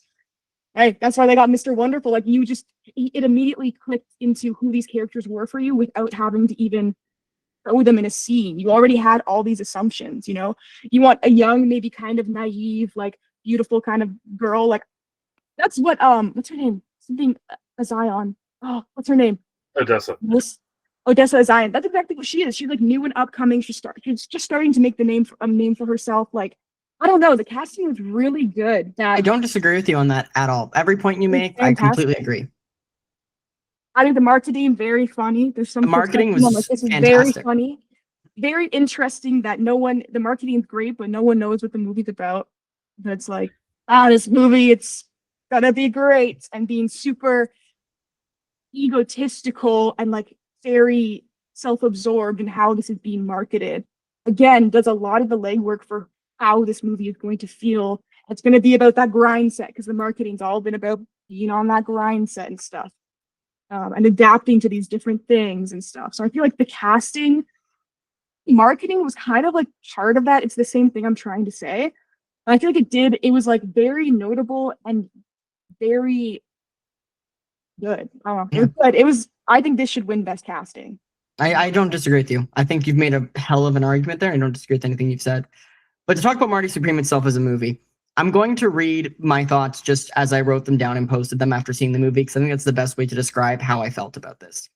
Hey, that's why they got Mr. Wonderful. Like it immediately clicked into who these characters were for you without having to even throw them in a scene. You already had all these assumptions, You want a young, maybe kind of naive, like beautiful kind of girl. Like that's what what's her name? Something Zion. Oh, what's her name? Odessa. Odessa Zion. That's exactly what she is. She's like new and upcoming. She's just starting to make the name for herself. Like, I don't know. The casting was really good. I don't disagree with you on that at all. Every point you make, I completely agree. I think the marketing very funny. There's some marketing was like, this is fantastic. Very funny, very interesting. That the marketing is great, but no one knows what the movie's about. But it's like, this movie, it's gonna be great, and being super egotistical and like very self-absorbed in how this is being marketed. Again, does a lot of the legwork for how this movie is going to feel. It's going to be about that grind set because the marketing's all been about being on that grind set and stuff, and adapting to these different things and stuff. So I feel like the marketing was kind of like part of that. It's the same thing I'm trying to say. And I feel like it was like very notable and very good. I think this should win best casting. I don't disagree with you. I think you've made a hell of an argument there. I don't disagree with anything you've said. But to talk about Marty Supreme itself as a movie, I'm going to read my thoughts just as I wrote them down and posted them after seeing the movie, because I think that's the best way to describe how I felt about this.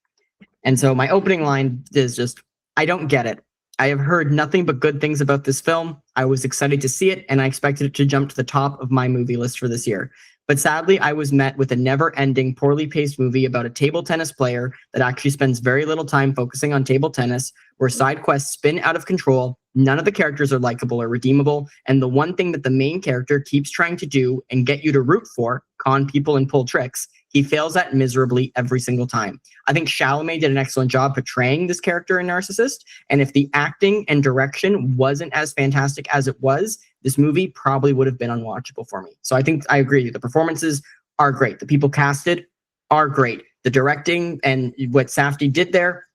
And so my opening line is just, I don't get it. I have heard nothing but good things about this film. I was excited to see it, and I expected it to jump to the top of my movie list for this year. But sadly, I was met with a never-ending, poorly paced movie about a table tennis player that actually spends very little time focusing on table tennis, where side quests spin out of control, none of the characters are likable or redeemable, and the one thing that the main character keeps trying to do and get you to root for, con people and pull tricks, he fails at miserably every single time. I think Chalamet did an excellent job portraying this character and narcissist, and if the acting and direction wasn't as fantastic as it was, this movie probably would have been unwatchable for me. So I think I agree. The performances are great. The people casted are great. The directing and what Safdie did there,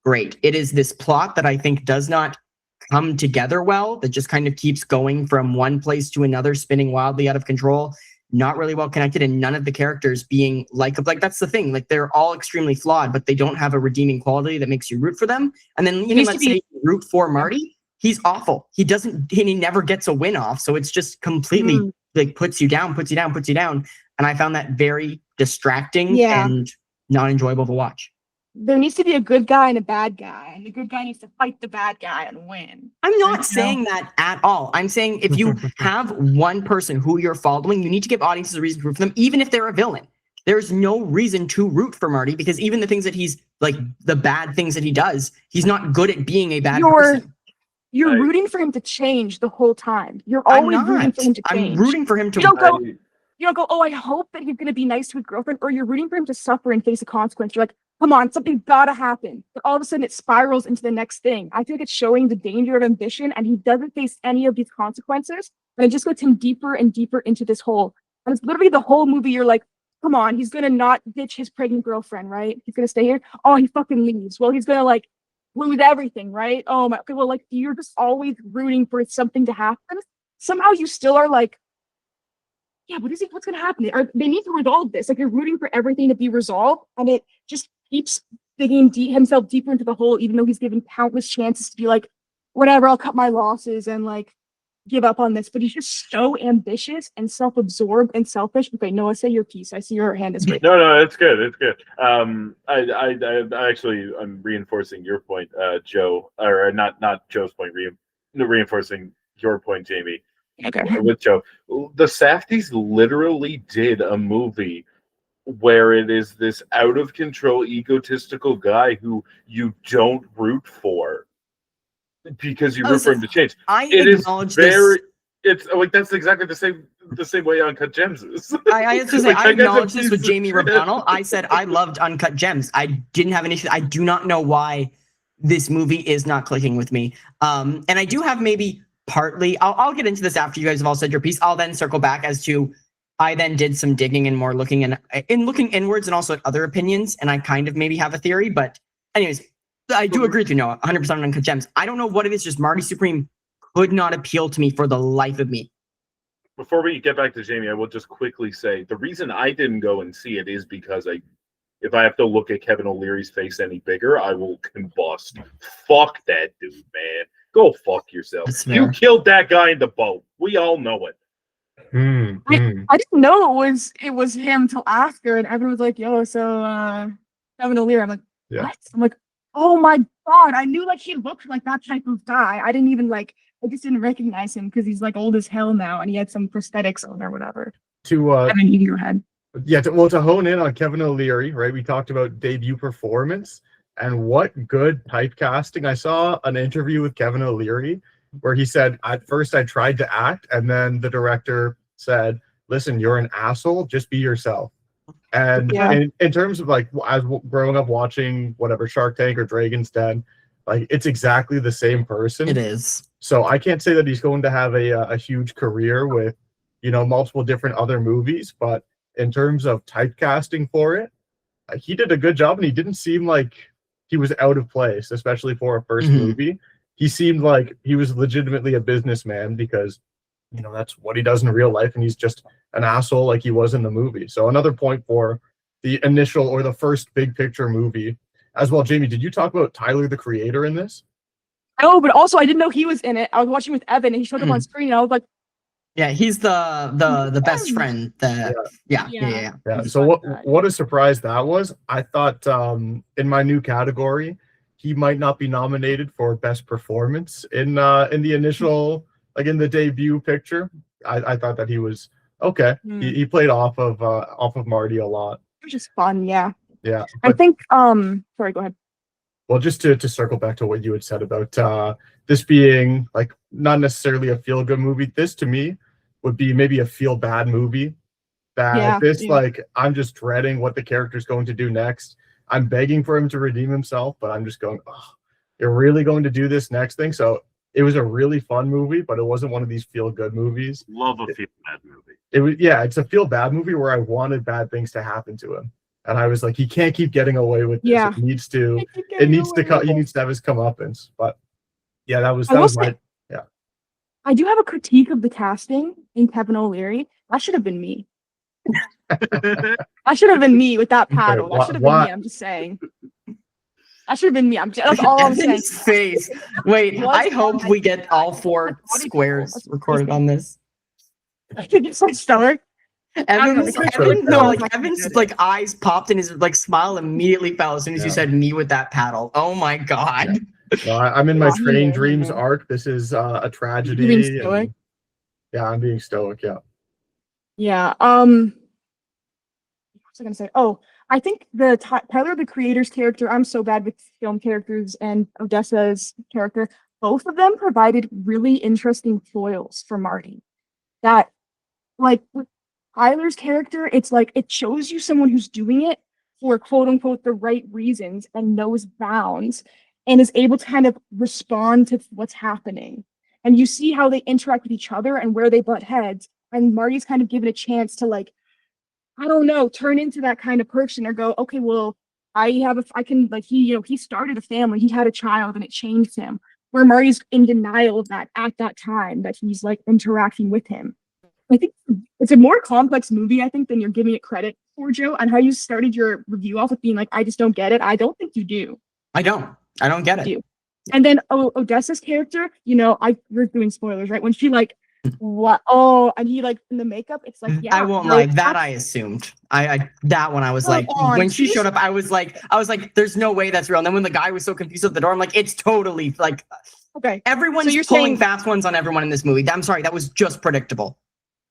great. It is this plot that I think does not come together well, that just kind of keeps going from one place to another, spinning wildly out of control, not really well connected, and none of the characters being likable. Like, that's the thing. Like, they're all extremely flawed, but they don't have a redeeming quality that makes you root for them. And then even let's say you root for Marty, he's awful. He never gets a win off. So it's just completely like puts you down. And I found that very distracting and not enjoyable to watch. There needs to be a good guy and a bad guy, and the good guy needs to fight the bad guy and win. I'm not saying that at all. I'm saying if you have one person who you're following, you need to give audiences a reason to root for them, even if they're a villain. There's no reason to root for Marty, because even the things that he's like, the bad things that he does, he's not good at being a bad person. You're rooting for him to change the whole time. You're always rooting for him to change. I'm rooting for him to. You don't go, oh, I hope that he's going to be nice to his girlfriend, or you're rooting for him to suffer and face a consequence. You're like, come on, something's got to happen. But all of a sudden, it spirals into the next thing. I feel like it's showing the danger of ambition, and he doesn't face any of these consequences. And it just gets him deeper and deeper into this hole. And it's literally the whole movie. You're like, come on, he's gonna not ditch his pregnant girlfriend, right? He's gonna stay here. Oh, he fucking leaves. Well, he's gonna like lose everything, right? Oh my, okay, well, like you're just always rooting for something to happen. Somehow you still are like, yeah, what's gonna happen? They need to resolve this. Like you're rooting for everything to be resolved, and it just keeps digging himself deeper into the hole, even though he's given countless chances to be like, whatever, I'll cut my losses and like give up on this. But he's just so ambitious and self-absorbed and selfish. Okay, Noah, say your piece. I see your hand is raised. No, it's good. It's good. I actually, I'm reinforcing your point, Joe, or not Joe's point. Reinforcing your point, Jamie. Okay. With Joe, the Safdies literally did a movie where it is this out of control, egotistical guy who you don't root for because you root for him to change. It is very. It's like that's exactly the same way Uncut Gems is. I have to say, I acknowledge this with Jamie Rapano. I said I loved Uncut Gems. I didn't have an issue. I do not know why this movie is not clicking with me. And I do have maybe partly. I'll get into this after you guys have all said your piece. I'll then circle back as to. I then did some digging and more looking inwards and also at other opinions, and I kind of maybe have a theory. But anyways, I do agree with you, Noah, 100% on Uncut Gems. I don't know what it is, just Marty Supreme could not appeal to me for the life of me. Before we get back to Jamie, I will just quickly say the reason I didn't go and see it is because if I have to look at Kevin O'Leary's face any bigger, I will combust. Fuck that dude, man. Go fuck yourself. You killed that guy in the boat. We all know it. I didn't know it was him till after, and everyone was like, "Yo, so Kevin O'Leary." I'm like, "What?" I'm like, "Oh my god!" I knew like he looked like that type of guy. I just didn't recognize him because he's like old as hell now, and he had some prosthetics on or whatever. I mean, you go ahead. Yeah, to hone in on Kevin O'Leary, right? We talked about debut performance and what good typecasting. I saw an interview with Kevin O'Leary where he said, "At first I tried to act, and then the director said, listen, you're an asshole, just be yourself." And in terms of like as growing up watching whatever Shark Tank or Dragon's Den, like it's exactly the same person. It is. So I can't say that he's going to have a huge career with, multiple different other movies, but in terms of typecasting for it, he did a good job, and he didn't seem like he was out of place, especially for a first movie. He seemed like he was legitimately a businessman because that's what he does in real life, and he's just an asshole like he was in the movie. So another point for the initial or the first big picture movie as well. Jamie, did you talk about Tyler, the Creator, in this? No, but also I didn't know he was in it. I was watching with Evan, and he showed up on screen, and I was like, yeah, he's the best friend. Yeah. So what a surprise that was. I thought in my new category, he might not be nominated for best performance in the initial. Like in the debut picture, I thought that he was okay. He played off of Marty a lot. It was just fun, yeah. Yeah. I think sorry, go ahead. Well, just to circle back to what you had said about this being like not necessarily a feel-good movie, this to me would be maybe a feel-bad movie. Like I'm just dreading what the character's going to do next. I'm begging for him to redeem himself, but I'm just going, oh, you're really going to do this next thing? So it was a really fun movie, but it wasn't one of these feel-good movies. Love a feel-bad movie. It's a feel-bad movie where I wanted bad things to happen to him, and I was like, he can't keep getting away with this. Yeah. He needs to have his comeuppance. But yeah, that was my. I do have a critique of the casting in Kevin O'Leary. That should have been me. That should have been me with that paddle. That should have been me. I'm just saying. That should have been me. That's all I'm saying. Face. Wait, I hope we get all 4 squares recorded on this. I think it's like stellar. Evan's like eyes popped and his like smile immediately fell as soon as you said me with that paddle. Oh my god. No, I'm in my train dreams arc. This is a tragedy. You're being stoic? I'm being stoic. Yeah. Yeah. What was I gonna say? Oh, I think the Tyler, the Creator's character. I'm so bad with film characters, and Odessa's character. Both of them provided really interesting foils for Marty. That, like, with Tyler's character, it's like it shows you someone who's doing it for quote unquote the right reasons and knows bounds and is able to kind of respond to what's happening. And you see how they interact with each other and where they butt heads. And Marty's kind of given a chance to like I don't know, turn into that kind of person or go, okay, well, I can like he started a family, he had a child and it changed him. Where Marty's in denial of that at that time that he's like interacting with him. I think it's a more complex movie, I think, than you're giving it credit for, Joe, and how you started your review off with being like, I just don't get it. I don't think you do. I don't get it. You. And then Odessa's character, we're doing spoilers, right? When she like what and he like in the makeup, it's like, yeah. I won't lie, that I assumed. I that one I was like, when she showed up, I was like, there's no way that's real. And then when the guy was so confused at the door, I'm like, it's totally like, okay. Everyone's so you're pulling saying, fast ones on everyone in this movie. I'm sorry, that was just predictable.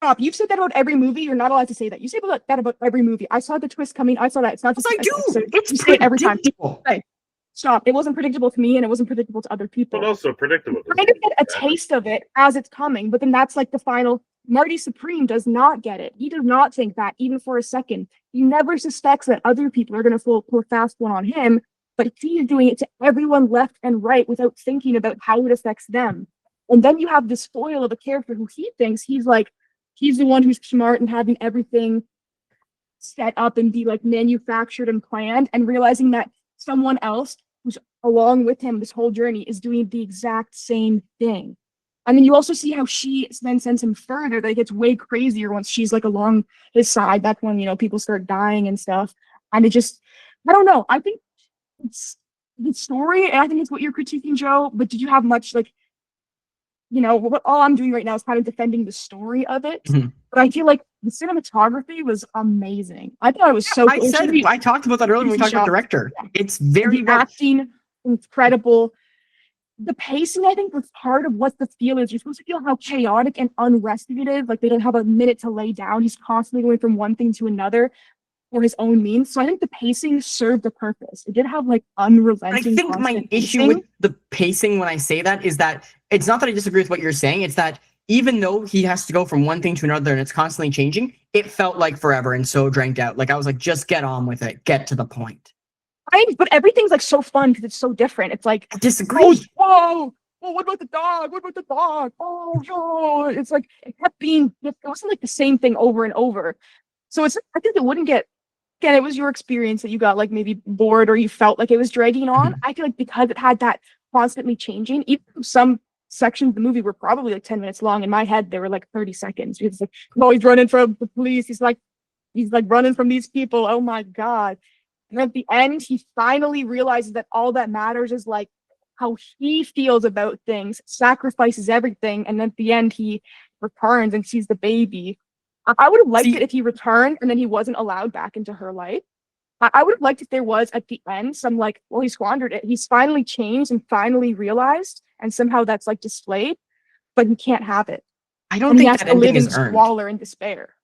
Stop. You've said that about every movie. You're not allowed to say that. You say that about every movie. I saw the twist coming. I saw that. It's not just. I do. It's you say it every time. Okay. Stop. It wasn't predictable to me, and it wasn't predictable to other people. But also predictable. You kind of get a taste of it as it's coming, but then that's like the final. Marty Supreme does not get it. He does not think that even for a second. He never suspects that other people are going to pull a fast one on him, but he's doing it to everyone left and right without thinking about how it affects them. And then you have this foil of a character who he thinks he's the one who's smart and having everything set up and be like manufactured and planned, and realizing that someone else who's along with him this whole journey is doing the exact same thing. And then you also see how she then sends him further, that it gets way crazier once she's like along his side. That's when, people start dying and stuff. And it just, I don't know. I think it's the story, and I think it's what you're critiquing, Joe, but did you have much what all I'm doing right now is kind of defending the story of it. Mm-hmm. But I feel like the cinematography was amazing. I thought it was so cool. I talked about that earlier when we talked about director. Yeah. It's very acting, incredible. The pacing, I think, was part of what the feel is. You're supposed to feel how chaotic and unrested it is. Like they don't have a minute to lay down. He's constantly going from one thing to another for his own means. So I think the pacing served a purpose. It did have like unrelenting. I think my issue with the pacing when I say that is that it's not that I disagree with what you're saying. It's that even though he has to go from one thing to another and it's constantly changing, it felt like forever and so dragged out. Like I was like, just get on with it. Get to the point. Right? But everything's like so fun because it's so different. It's like, I disagree. Oh, what about the dog? What about the dog? Oh, it's like, it kept being, it wasn't like the same thing over and over. So I think it wouldn't get, again, it was your experience that you got like maybe bored or you felt like it was dragging on. Mm-hmm. I feel like because it had that constantly changing, even though some sections of the movie were probably like 10 minutes long, in my head they were like 30 seconds. It's like, he's running from the police. He's like running from these people. Oh my God. And at the end, he finally realizes that all that matters is like how he feels about things, sacrifices everything. And then at the end, he returns and sees the baby. I would have liked it if he returned and then he wasn't allowed back into her life. I would have liked if there was at the end some like, well, he squandered it. He's finally changed and finally realized, and somehow that's like displayed, but he can't have it. I don't think that ending is earned. Squalor and despair.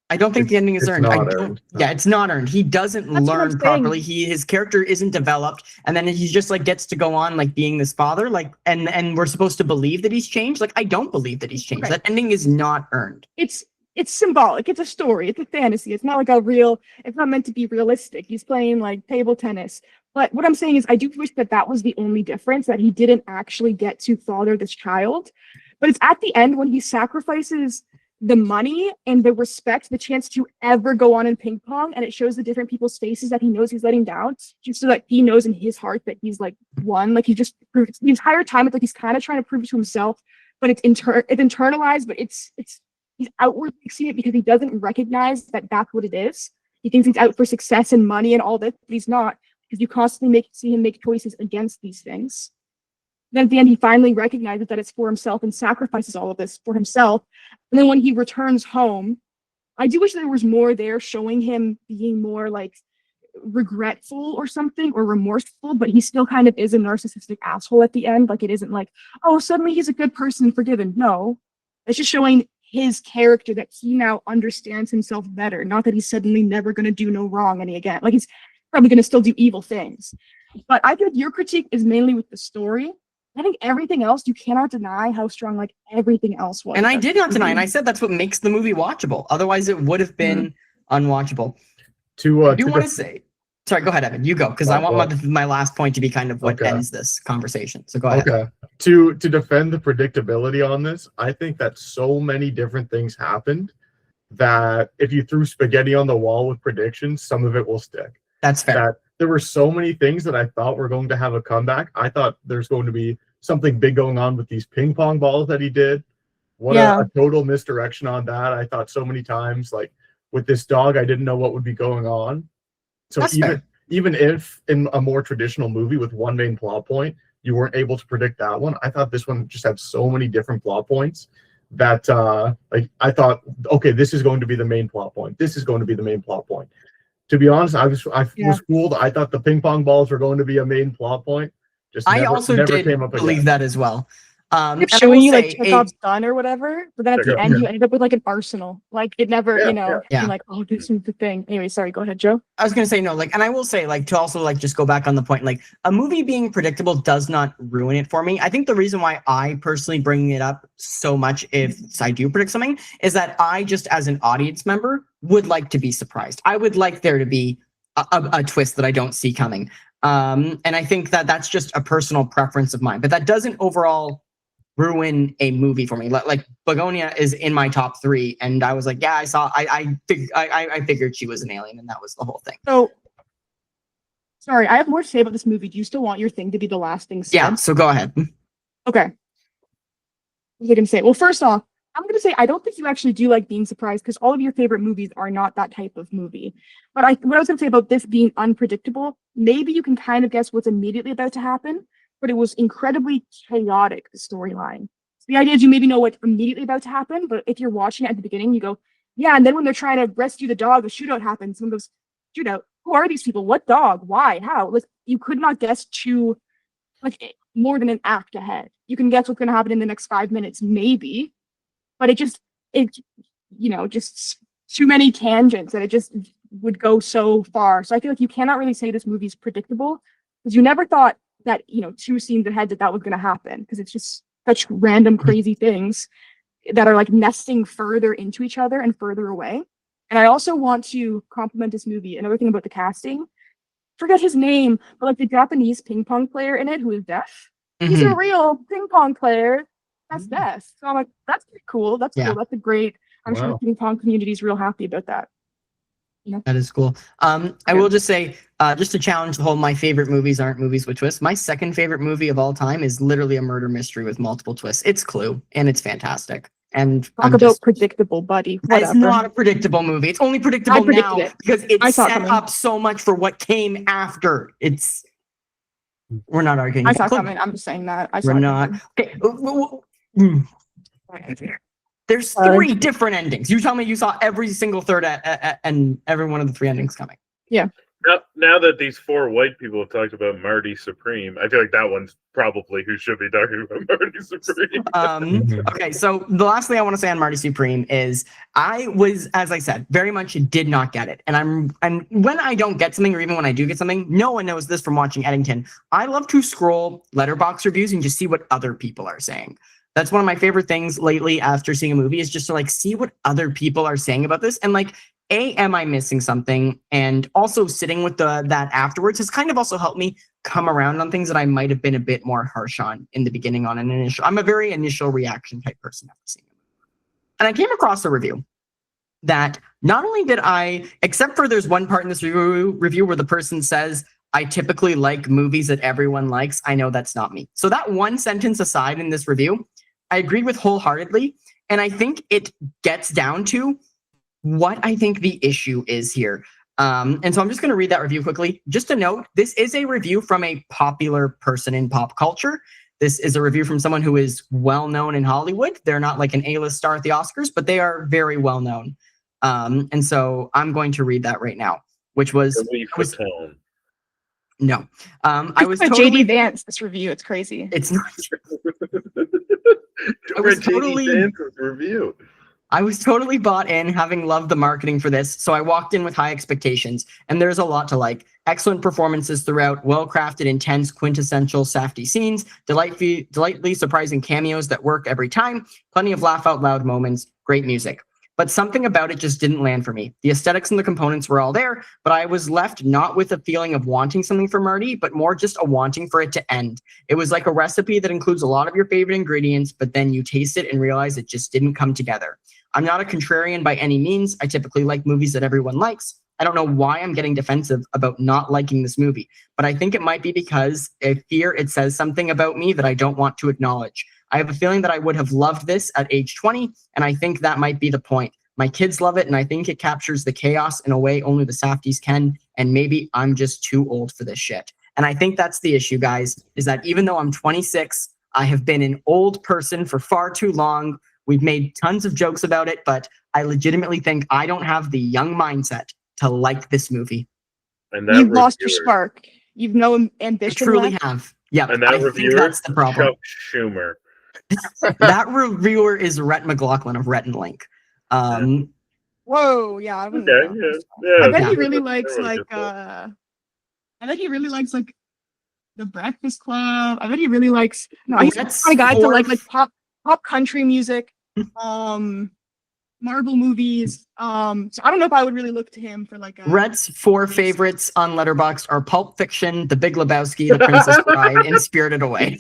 I don't think the ending is earned. Yeah, it's not earned. He doesn't learn properly. His character isn't developed, and then he just like gets to go on like being this father, like and we're supposed to believe that he's changed. Like I don't believe that he's changed. Okay. That ending is not earned. It's symbolic. It's a story. It's a fantasy. It's not like it's not meant to be realistic. He's playing like table tennis. But what I'm saying is I do wish that was the only difference, that he didn't actually get to father this child. But it's at the end when he sacrifices the money and the respect, the chance to ever go on in ping pong, and it shows the different people's faces that he knows he's letting down, just so that he knows in his heart that he's like won. Like he just proved the entire time. It's like he's kind of trying to prove it to himself, but it's internalized. But it's he's outwardly seeing it because he doesn't recognize that that's what it is. He thinks he's out for success and money and all this, but he's not, because you constantly see him make choices against these things. Then at the end, he finally recognizes that it's for himself and sacrifices all of this for himself. And then when he returns home, I do wish there was more there showing him being more like regretful or something, or remorseful, but he still kind of is a narcissistic asshole at the end. Like it isn't like, oh, suddenly he's a good person and forgiven. No, it's just showing his character, that he now understands himself better. Not that he's suddenly never going to do no wrong any again. Like he's probably going to still do evil things. But I think your critique is mainly with the story. I think everything else, you cannot deny how strong like everything else was. And I did not deny, and I said that's what makes the movie watchable. Otherwise, it would have been unwatchable. I do want to say, sorry, go ahead, Evan. You go, because I want my last point to be kind of what ends this conversation. So go ahead. Okay. To defend the predictability on this, I think that so many different things happened that if you threw spaghetti on the wall with predictions, some of it will stick. That's fair. That there were so many things that I thought were going to have a comeback. I thought there's going to be something big going on with these ping pong balls that he did. What a total misdirection on that. I thought so many times, like with this dog, I didn't know what would be going on. So That's fair. even if in a more traditional movie with one main plot point, you weren't able to predict that one, I thought this one just had so many different plot points that like I thought, okay, this is going to be the main plot point. This is going to be the main plot point. To be honest, I was fooled. I thought the ping pong balls were going to be a main plot point. Just I also never did came up believe again. that as well. And I showing will you like say Chekhov's gun or whatever, but then at the end you ended up with like an arsenal. Like it never, Yeah. you're like, oh, this is the thing. Anyway, sorry, go ahead, Joe. I was gonna say no, like, and I will say, like, to also like just go back on the point, like, a movie being predictable does not ruin it for me. I think the reason why I personally bring it up so much if I do predict something is that I just as an audience member would like to be surprised. I would like there to be a twist that I don't see coming. And I think that that's just a personal preference of mine, but that doesn't overall ruin a movie for me. Like Begonia is in my top 3, and I was like, yeah, I figured she was an alien, and that was the whole thing. So, sorry, I have more to say about this movie. Do you still want your thing to be the last thing said? Yeah, so go ahead. Okay. What was I gonna say? Well, first off, I'm gonna say I don't think you actually do like being surprised because all of your favorite movies are not that type of movie. But what I was gonna say about this being unpredictable, maybe you can kind of guess what's immediately about to happen, but it was incredibly chaotic, the storyline. So the idea is you maybe know what's immediately about to happen, but if you're watching it at the beginning, you go, yeah, and then when they're trying to rescue the dog, a shootout happens. Someone goes, shootout, who are these people? What dog? Why? How? Like you could not guess more than an act ahead. You can guess what's gonna happen in the next 5 minutes, maybe. But it just too many tangents and it just would go so far. So I feel like you cannot really say this movie is predictable because you never thought that, 2 scenes ahead that was going to happen because it's just such random, crazy things that are like nesting further into each other and further away. And I also want to compliment this movie. Another thing about the casting, forget his name, but like the Japanese ping pong player in it who is deaf, he's a real ping pong player. That's best. So I'm like, that's pretty cool. That's cool. That's a great. I'm sure the ping pong community is real happy about that. That is cool. I will just say, just to challenge the whole my favorite movies aren't movies with twists. My second favorite movie of all time is literally a murder mystery with multiple twists. It's Clue, and it's fantastic. And talk about predictable, buddy. Whatever. It's not a predictable movie. It's only predictable now because it set up so much for what came after. We're not arguing. I saw coming. I'm just saying that. We're not. Okay. There's 3 different endings. You tell me you saw every single third and every one of the 3 endings coming. Yeah. Now that these 4 white people have talked about Marty Supreme, I feel like that one's probably who should be talking about Marty Supreme. Okay, so the last thing I want to say on Marty Supreme is I was, as I said, very much did not get it. And when I don't get something, or even when I do get something, no one knows this from watching Eddington. I love to scroll letterbox reviews and just see what other people are saying. That's one of my favorite things lately after seeing a movie is just to like see what other people are saying about this. And like, am I missing something? And also sitting with that afterwards has kind of also helped me come around on things that I might have been a bit more harsh on in the beginning on an initial. I'm a very initial reaction type person after seeing it. And I came across a review that not only did I, except for there's one part in this review where the person says, I typically like movies that everyone likes. I know that's not me. So that one sentence aside in this review, I agreed with wholeheartedly. And I think it gets down to what I think the issue is here. And so I'm just going to read that review quickly. Just a note, this is a review from a popular person in pop culture. This is a review from someone who is well-known in Hollywood. They're not like an A-list star at the Oscars, but they are very well-known. And so I'm going to read that right now, which was... No. I was totally... JD Vance, this review. It's crazy. It's not true. I was totally bought in, having loved the marketing for this, so I walked in with high expectations, and there's a lot to like. Excellent performances throughout, well-crafted, intense, quintessential Safdie scenes, delightfully surprising cameos that work every time, plenty of laugh-out-loud moments, great music. but something about it just didn't land for me. The aesthetics and the components were all there, but I was left not with a feeling of wanting something for Marty, but more just a wanting for it to end. It was like a recipe that includes a lot of your favorite ingredients, but then you taste it and realize it just didn't come together. I'm not a contrarian by any means. I typically like movies that everyone likes. I don't know why I'm getting defensive about not liking this movie, but I think it might be because I fear it says something about me that I don't want to acknowledge. I have a feeling that I would have loved this at age 20, and I think that might be the point. My kids love it, and I think it captures the chaos in a way only the Safdies can, and maybe I'm just too old for this shit. And I think that's the issue, guys, is that even though I'm 26, I have been an old person for far too long. We've made tons of jokes about it, but I legitimately think I don't have the young mindset to like this movie. And that You've lost your reviewer- spark. You've no I ambition truly left. have. Yeah, And that I think reviewer, that's the problem. Chuck Schumer. That reviewer is Rhett McLaughlin of Rhett and Link. Whoa, yeah, I wouldn't Okay, know. yeah. I bet Yeah. he really That likes was like good stuff. I bet he really likes like The Breakfast Club. I bet he really likes he's the Rhett's kind of guy to like fourth- pop country music, Marvel movies. So I don't know if I would really look to him for like a Rhett's 4 favorites on Letterboxd are Pulp Fiction, The Big Lebowski, The Princess Bride, and Spirited Away.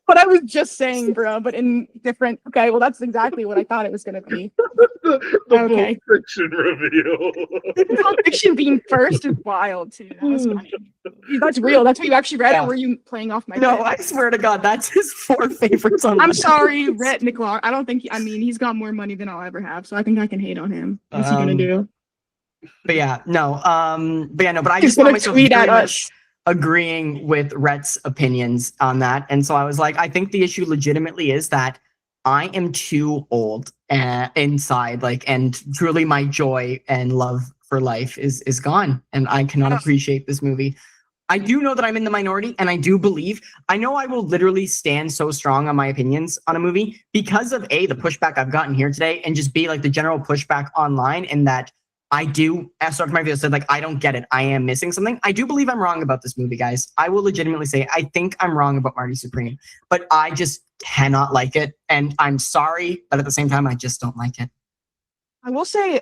What I was just saying, bro, but in different. Okay, well that's exactly what I thought it was gonna be. the Okay. Pulp Fiction review. Pulp Fiction being first is wild too. That was funny. That's real. That's what you actually read, Yeah. or were you playing off my? No, bit? I swear to God, that's his 4 favorites on I'm Letterboxd. sorry, Rhett McLaughlin. I don't think. I mean, he's got more money than I'll ever have, so I think I can hate on him. What's he gonna do? But yeah, no. But I He's just found gonna myself tweet very at much us. agreeing with Rhett's opinions on that. And so I was like, I think the issue legitimately is that I am too old inside, like, and truly my joy and love for life is gone. And I cannot appreciate this movie. I do know that I'm in the minority, and I do believe, I know I will literally stand so strong on my opinions on a movie because of A, the pushback I've gotten here today, and just B, like the general pushback online, in that I do, as Dr. Marvio said, like, I don't get it. I am missing something. I do believe I'm wrong about this movie, guys. I will legitimately say, I think I'm wrong about Marty Supreme, but I just cannot like it. And I'm sorry, but at the same time, I just don't like it. I will say,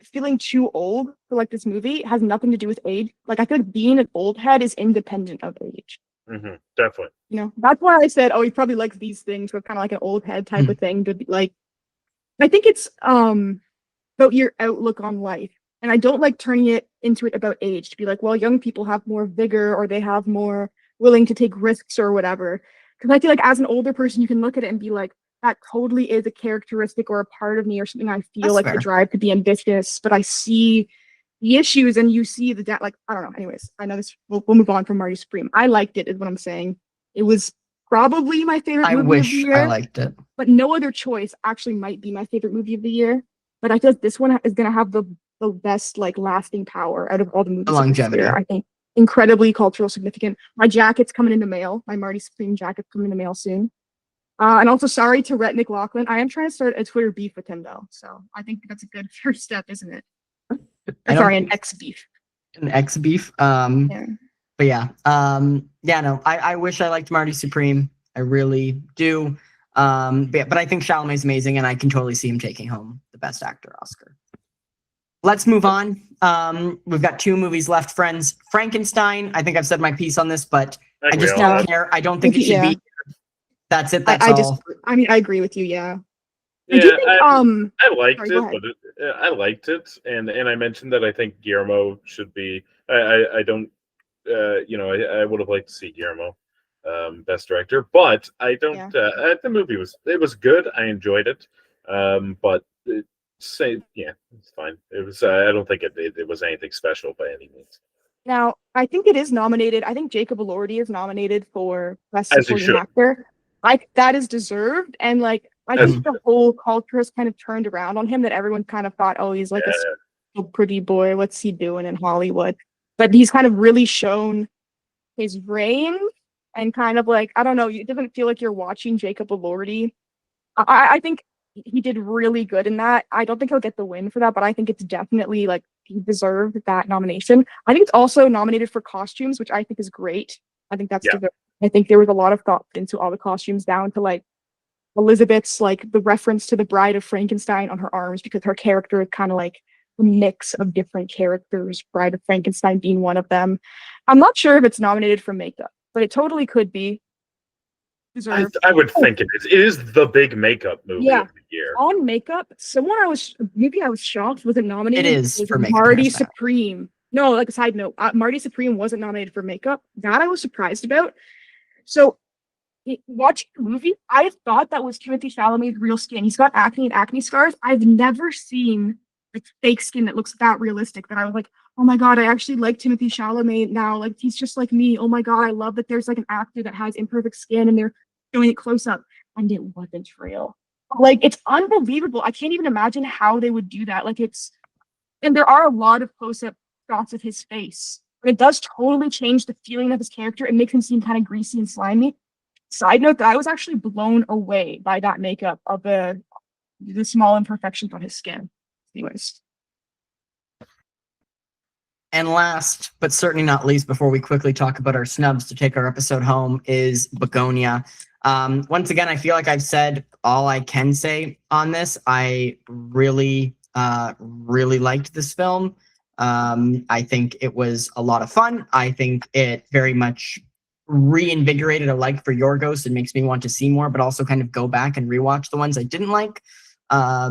feeling too old for like this movie has nothing to do with age. Like I feel like being an old head is independent of age. Definitely. You know, that's why I said, oh, he probably likes these things, with kind of like an old head type of thing. To be like, I think it's about your outlook on life, and I don't like turning it into it about age to be like, well, young people have more vigor or they have more willing to take risks or whatever. Because I feel like as an older person, you can look at it and be like, that totally is a characteristic or a part of me or something. I feel That's like fair. the drive to be ambitious, but I see the issues and you see the like, I don't know. Anyways, I know this. We'll move on from Marty Supreme. I liked it, is what I'm saying. It was probably my favorite I movie of the wish year, I liked it. but no other choice actually might be my favorite movie of the year. But I feel like this one is gonna have the best like lasting power out of all the movies. The of this longevity. year, I think. Incredibly cultural significant. My jacket's coming in the mail. My Marty Supreme jacket's coming in the mail soon. And also, sorry to Rhett McLaughlin. I am trying to start a Twitter beef with him though, so I think that's a good first step, isn't it? Sorry, an X beef. An X beef. Yeah. But yeah, no, I wish I liked Marty Supreme. I really do. But I think Chalamet's amazing, and I can totally see him taking home the Best Actor Oscar. Let's move on. We've got 2 movies left, friends. Frankenstein. I think I've said my piece on this, but I just don't care. I don't think it should be. That's it. That's all. I mean, I agree with you. Yeah. Yeah, I do think, I liked sorry, go it, ahead. but I liked it, and I mentioned that I think Guillermo should be. I don't, I would have liked to see Guillermo, best director, but I don't. Yeah. The movie was good. I enjoyed it, but it's fine. It was. I don't think it was anything special by any means. Now, I think it is nominated. I think Jacob Elordi is nominated for Best As he Supporting should. Actor. Like that is deserved, and like I As think the whole culture has kind of turned around on him. That everyone kind of thought, oh, he's like a little pretty boy. What's he doing in Hollywood? But he's kind of really shown his range, and kind of like I don't know. It doesn't feel like you're watching Jacob Elordi. I think he did really good in that. I don't think he'll get the win for that, but I think it's definitely like he deserved that nomination. I think it's also nominated for costumes, which I think is great. I think that's deserved. I think there was a lot of thought into all the costumes, down to like Elizabeth's like the reference to the Bride of Frankenstein on her arms because her character is kind of like a mix of different characters, Bride of Frankenstein being one of them. I'm not sure if it's nominated for makeup, but it totally could be. I would think it is. It is the big makeup movie Yeah. of the year. On makeup, maybe I was shocked wasn't nominated. It is was for makeup, Marty hands down. Supreme. No, like a side note, Marty Supreme wasn't nominated for makeup. That I was surprised about. So watching the movie, I thought that was Timothée Chalamet's real skin. He's got acne and acne scars. I've never seen like fake skin that looks that realistic. That I was like, oh my god, I actually like Timothée Chalamet now. Like he's just like me. Oh my god, I love that there's like an actor that has imperfect skin and they're showing it close up, and it wasn't real. Like it's unbelievable. I can't even imagine how they would do that. And there are a lot of close-up shots of his face, but it does totally change the feeling of his character. It makes him seem kind of greasy and slimy. Side note, that I was actually blown away by that makeup of the small imperfections on his skin. Anyways. And last, but certainly not least, before we quickly talk about our snubs to take our episode home, is Begonia. Once again, I feel like I've said all I can say on this. I really liked this film. I think it was a lot of fun. I think it very much reinvigorated a like for Yorgos. It makes me want to see more, but also kind of go back and rewatch the ones I didn't like. I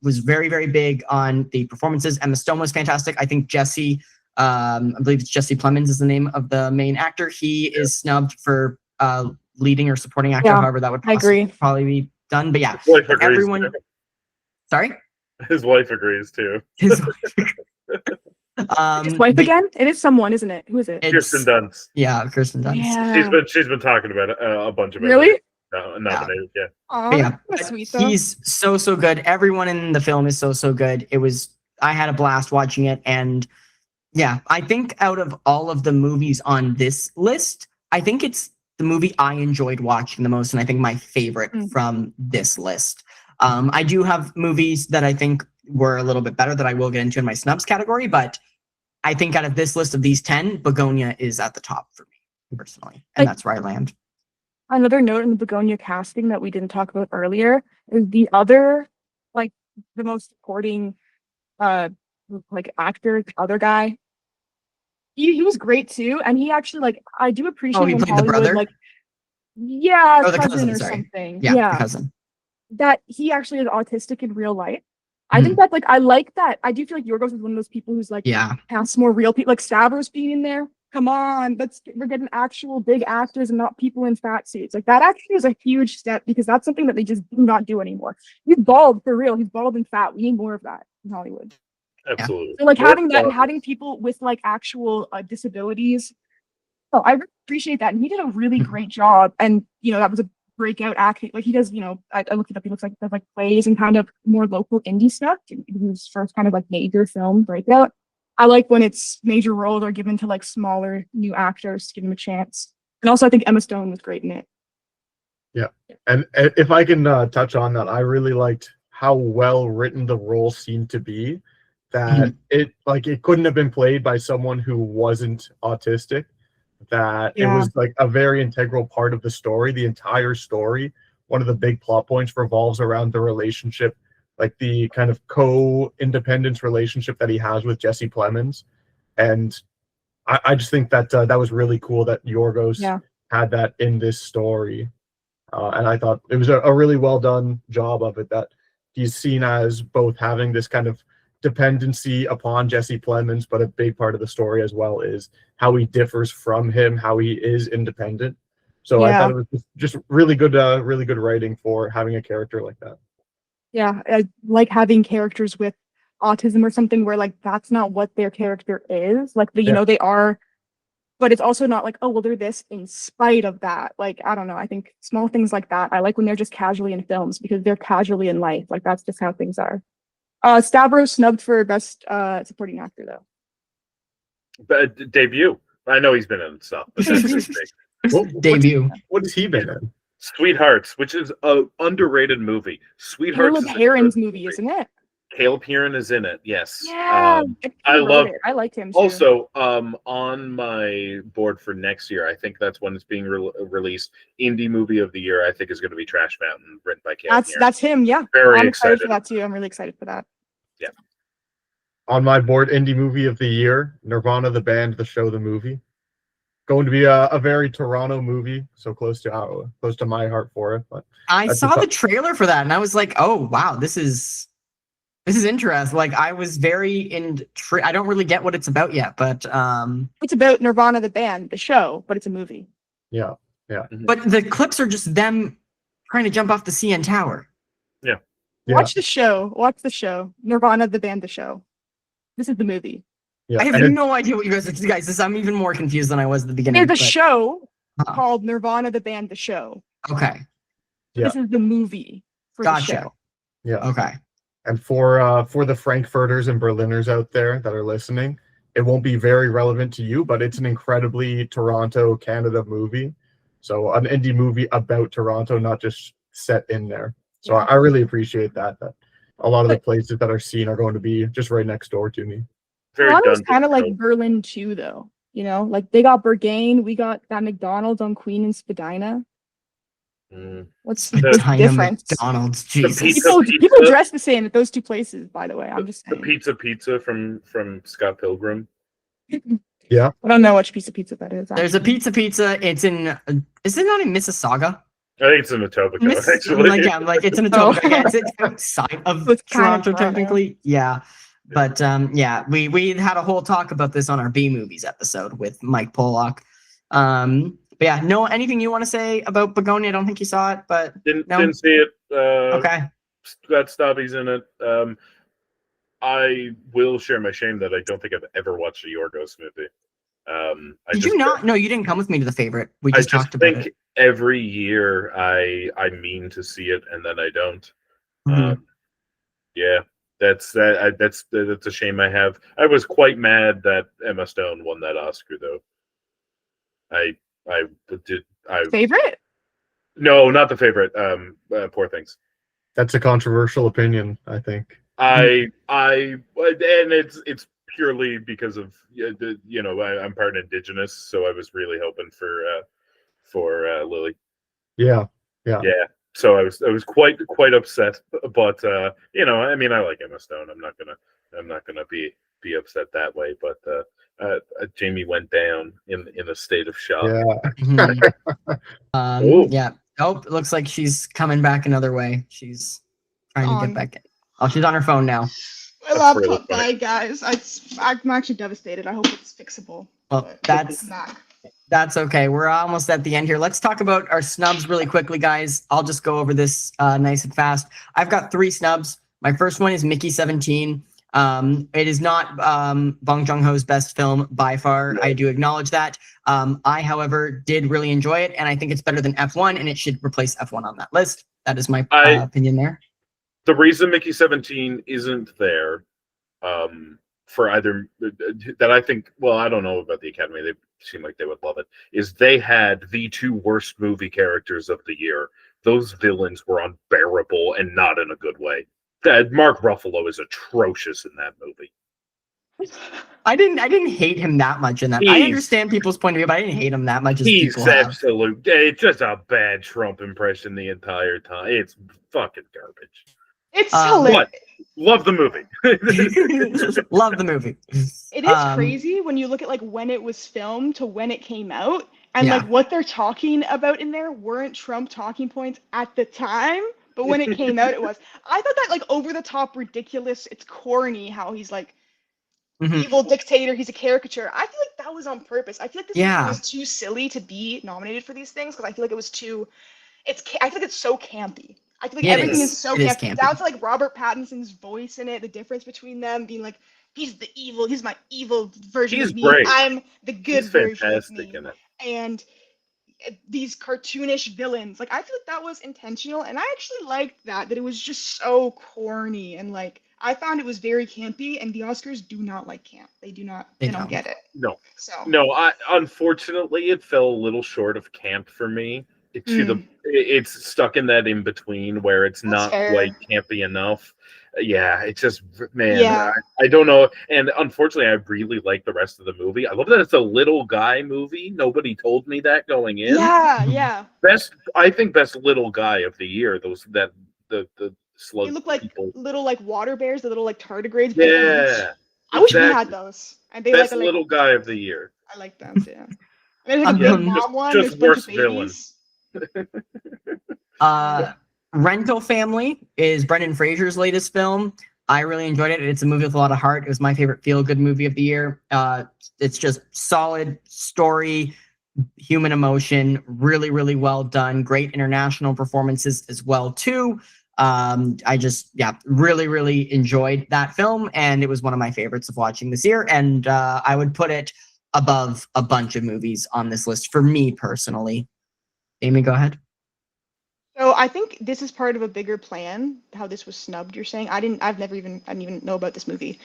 was very, very big on the performances. Emma Stone was fantastic. I think Jesse, I believe it's Jesse Plemons is the name of the main actor. He is snubbed for leading or supporting actor, however that would probably be done. But yeah, everyone. Sorry? His wife agrees too. His wife again? It is someone, isn't it? Who is it? Kirsten Dunst. Yeah, Kirsten Dunst. Yeah. She's been talking about it a bunch of it. Really? Nominated, yeah. Aww, yeah, that's sweet though. He's so good. Everyone in the film is so good. I had a blast watching it, and yeah, I think out of all of the movies on this list, I think it's the movie I enjoyed watching the most, and I think my favorite from this list. I do have movies that I think were a little bit better that I will get into in my snubs category, but I think out of this list of these 10, Begonia is at the top for me personally, and that's where I land. Another note in the Begonia casting that we didn't talk about earlier is the other, like the most supporting, actor, the other guy. He was great too, and he actually I do appreciate. He when played the brother. The cousin, or sorry. something. Yeah, the cousin. That he actually is autistic in real life. I think that's I like that. I do feel like Yorgos is one of those people who's casts more real people, like Stavros being in there. Come on, we're getting actual big actors and not people in fat suits. Like that actually is a huge step because that's something that they just do not do anymore. He's bald for real. He's bald and fat. We need more of that in Hollywood. Absolutely. So having that and having people with actual disabilities. Oh, I appreciate that. And he did a really great job. And that was a breakout acting. He does, I looked it up. He looks like he does plays and kind of more local indie stuff. His first kind of major film breakout. I like when it's major roles are given to smaller new actors to give them a chance. And also I think Emma Stone was great in it. Yeah. And if I can touch on that, I really liked how well written the role seemed to be, that it couldn't have been played by someone who wasn't autistic, that it was a very integral part of the story, the entire story. One of the big plot points revolves around the relationship, the kind of co-independence relationship that he has with Jesse Plemons. And I just think that that was really cool that Yorgos had that in this story. And I thought it was a really well done job of it, that he's seen as both having this kind of dependency upon Jesse Plemons, but a big part of the story as well is how he differs from him, how he is independent. So I thought it was just really good writing for having a character like that. Yeah, I like having characters with autism or something where that's not what their character is. They are, but it's also not they're this in spite of that. I don't know. I think small things like that. I like when they're just casually in films because they're casually in life. That's just how things are. Stavros snubbed for best supporting actor though. But debut. I know he's been in stuff. But Debut. What has he been in? Sweethearts, which is an underrated movie. Sweethearts. Caleb Heron's movie, isn't it? Caleb Heron is in it. Yes. Yeah, I love. it. I liked him too. Also, on my board for next year, I think that's when it's being released. Indie movie of the year, I think, is going to be Trash Mountain, written by Caleb Heron. That's him. Yeah, Very I'm excited for that too. I'm really excited for that. Yeah. On my board, indie movie of the year, Nirvana the band, the show, the movie. Going to be a very Toronto movie, so close to my heart for it. But I that's saw a the trailer for that and I was like, oh wow, this is interesting. Like I was very I don't really get what it's about yet, but It's about Nirvana the band, the show, but it's a movie. yeah. but the clips are just them trying to jump off the CN Tower. Yeah. Watch the show. Watch the show. Nirvana the band, the show. This is the movie. Yeah. I have no idea what you guys. I'm even more confused than I was at the beginning. There's a show Uh-huh. called Nirvana the band, the show. Okay. Yeah. This is the movie for the Gotcha. show. Yeah. Okay. And for the Frankfurters and Berliners out there that are listening, it won't be very relevant to you, but it's an incredibly Toronto, Canada movie. So an indie movie about Toronto, not just set in there. So Yeah. I really appreciate that a lot of the places that are seen are going to be just right next door to me. Very Toronto's done. kind of like Berlin too, though. You know, like they got Berghain, we got that McDonald's on Queen and Spadina. What's the China difference? McDonald's, Jesus. People dress the same at those two places, by the way. I'm just The saying. pizza from Scott Pilgrim. I don't know which piece of pizza that is. There's a pizza. It's in. Is it not in Mississauga? I think it's in Etobicoke, actually. Like it's in Etobicoke. Yeah, it's outside of It's kind of Toronto, Toronto. technically. Yeah. But yeah, we had a whole talk about this on our B movies episode with Mike Pollock. But yeah, no, anything you want to say about Begonia? I don't think you saw it, but Didn't see it. okay. Got Stubbies in it. I will share my shame that I don't think I've ever watched a Yorgos movie. Did you not? No, you didn't come with me to the favorite. We just talked about it. Every year I mean to see it and then I don't. Mhm. Yeah, that's a shame I have. I was quite mad that Emma Stone won that Oscar though. I Favorite? No, not the favorite. Poor Things. That's a controversial opinion, I think. And it's purely because of I'm part Indigenous, so I was really hoping for Lily. Yeah. So I was quite upset, but I like Emma Stone. I'm not gonna be upset that way. But Jamie went down in a state of shock. Yeah. Mhm. Yeah. Oh, it looks like she's coming back another way. She's trying to get back. Oh, she's on her phone now. My laptop died, guys. I'm actually devastated. I hope it's fixable. Well, that's okay. We're almost at the end here. Let's talk about our snubs really quickly, guys. I'll just go over this nice and fast. I've got 3 snubs. My first one is Mickey 17. It is not Bong Joon-ho's best film by far. I do acknowledge that. I, however, did really enjoy it, and I think it's better than F1, and it should replace F1 on that list. That is my opinion there. The reason Mickey 17 isn't there for either that I think, well, I don't know about the Academy. They seem like they would love it. Is they had the 2 worst movie characters of the year. Those villains were unbearable and not in a good way. That Mark Ruffalo is atrocious in that movie. I didn't hate him that much in that. I understand people's point of view, but I didn't hate him that much as He's people have. absolute. It's just a bad Trump impression the entire time. It's fucking garbage. It's hilarious. But love the movie. Love the movie. It is crazy when you look at like when it was filmed to when it came out, and Yeah. like what they're talking about in there weren't Trump talking points at the time, but when it came out, it was. I thought that like over the top, ridiculous. It's corny how he's like Mhm. evil dictator. He's a caricature. I feel like that was on purpose. I feel like this Yeah. movie was too silly to be nominated for these things because I feel like it was too. I feel like it's so campy. I feel like Yeah, it everything is. is so It is campy. campy. Down to like Robert Pattinson's voice in it, the difference between them being like, he's my evil version He's of me. great. I'm the good He's version of fantastic me. in it. And these cartoonish villains, like I feel like that was intentional, and I actually liked that it was just so corny and like I found it was very campy, and the Oscars do not like camp. They don't get it. No. So Unfortunately, it fell a little short of camp for me. It's stuck in that in between where it's That's not fair. quite campy enough. yeah, it's just, man, Yeah. I don't know. And unfortunately, I really like the rest of the movie. I love that it's a little guy movie. Nobody told me that going in. Yeah, yeah. I think best little guy of the year. The They slug look like people. little like water bears, the little like tardigrades. But Yeah, I wish we had exactly. those. And they Best like little guy of the year. I like them too. And there's like a Yeah, big mom one. just There's a bunch of worst villain. babies. Rental Family is Brendan Fraser's latest film. I really enjoyed it. It's a movie with a lot of heart. It was my favorite feel-good movie of the year. It's just solid story, human emotion, really, really well done. Great international performances as well too. I just, really, really enjoyed that film, and it was one of my favorites of watching this year. And I would put it above a bunch of movies on this list for me personally. Amy, go ahead. So I think this is part of a bigger plan. How this was snubbed, you're saying? I didn't even know about this movie.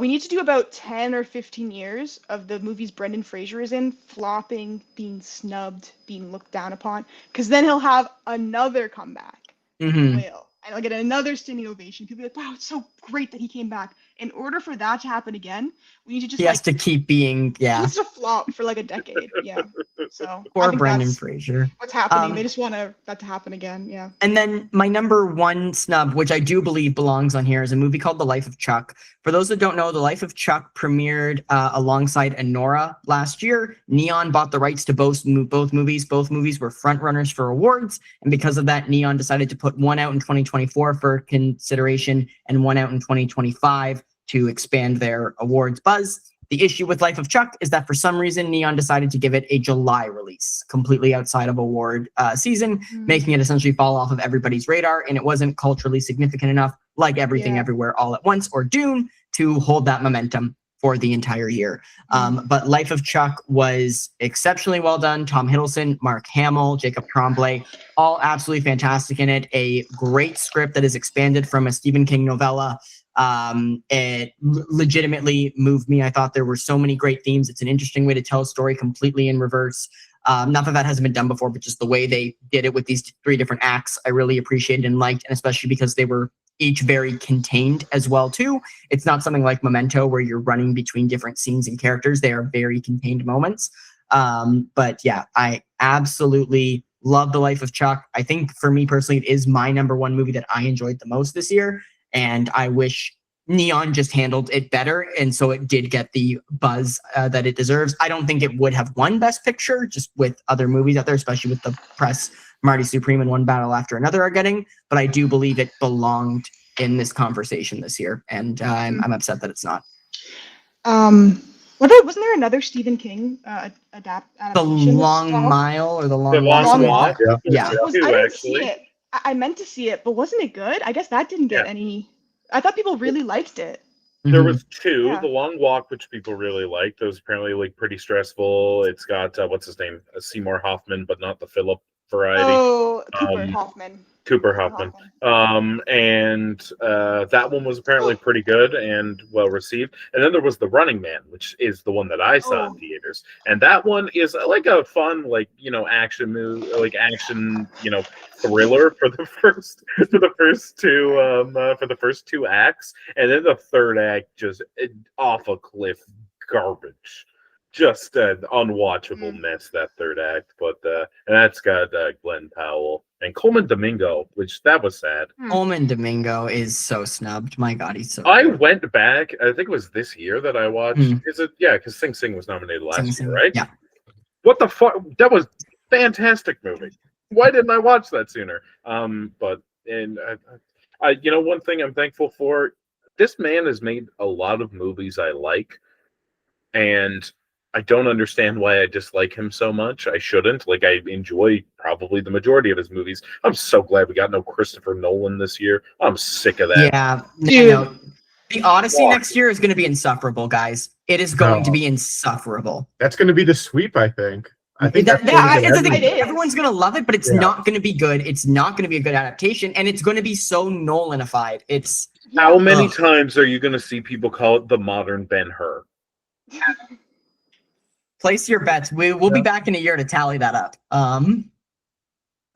We need to do about 10 or 15 years of the movies Brendan Fraser is in flopping, being snubbed, being looked down upon, because then he'll have another comeback. Mm-hmm. Will. And I'll get another standing ovation. People be like, wow, it's so great that he came back. In order for that to happen again, we need to just He has to keep being, he needs to flop for like a decade. Yeah. So I Or think Brendan that's Fraser. what's happening. They just want that to happen again. Yeah. And then my number one snub, which I do believe belongs on here, is a movie called The Life of Chuck. For those that don't know, The Life of Chuck premiered alongside Anora last year. Neon bought the rights to both movies. Both movies were frontrunners for awards. And because of that, Neon decided to put one out in 2024 for consideration and one out in 2025 to expand their awards buzz. The issue with Life of Chuck is that for some reason, Neon decided to give it a July release, completely outside of award season, making it essentially fall off of everybody's radar. And it wasn't culturally significant enough, like Everything Everywhere All at Once or Dune, to hold that momentum for the entire year. But Life of Chuck was exceptionally well done. Tom Hiddleston, Mark Hamill, Jacob Tremblay, all absolutely fantastic in it. A great script that is expanded from a Stephen King novella. It legitimately moved me. I thought there were so many great themes. It's an interesting way to tell a story completely in reverse. Not that hasn't been done before, but just the way they did it with these 3 different acts, I really appreciated and liked, and especially because they were each very contained as well too. It's not something like Memento where you're running between different scenes and characters. They are very contained moments. But yeah, I absolutely love The Life of Chuck. I think for me personally, it is my number one movie that I enjoyed the most this year. And I wish Neon just handled it better. And so it did get the buzz that it deserves. I don't think it would have won Best Picture just with other movies out there, especially with the press Marty Supreme and One Battle After Another are getting. But I do believe it belonged in this conversation this year. And I'm upset that it's not. Wasn't there another Stephen King adaptation? The Long Mile or The Long Walk. Yeah. I didn't see it. I meant to see it, but wasn't it good? I guess that didn't get any. I thought people really liked it. There was 2. Yeah. The Long Walk, which people really liked. That was apparently like pretty stressful. It's got what's his name, Seymour Hoffman, but not the Philip variety. Oh, Cooper Hoffman. And that one was apparently pretty good and well received. And then there was The Running Man, which is the one that I saw in theaters. And that one is like a fun, action movie, action, thriller for the first 2 acts. And then the third act just off a cliff garbage. Just an unwatchable mess, that third act. But and that's got Glenn Powell and Coleman Domingo, which that was sad. Coleman Domingo is so snubbed. My God, he's so I good. went back, I think it was this year that I watched. Is it? Yeah, because Sing Sing was nominated last year, right? Yeah. What the fuck? That was a fantastic movie. Why didn't I watch that sooner? But one thing I'm thankful for, this man has made a lot of movies I like, and I don't understand why I dislike him so much. I shouldn't. I enjoy probably the majority of his movies. I'm so glad we got no Christopher Nolan this year. I'm sick of that. Yeah. No. The Odyssey next year is going to be insufferable, guys. It is going to be insufferable. That's going to be the sweep, I think. Everyone's going to love it, but it's not going to be good. It's not going to be a good adaptation, and it's going to be so Nolanified. How many times are you going to see people call it the modern Ben-Hur? Place your bets. We'll be back in a year to tally that up.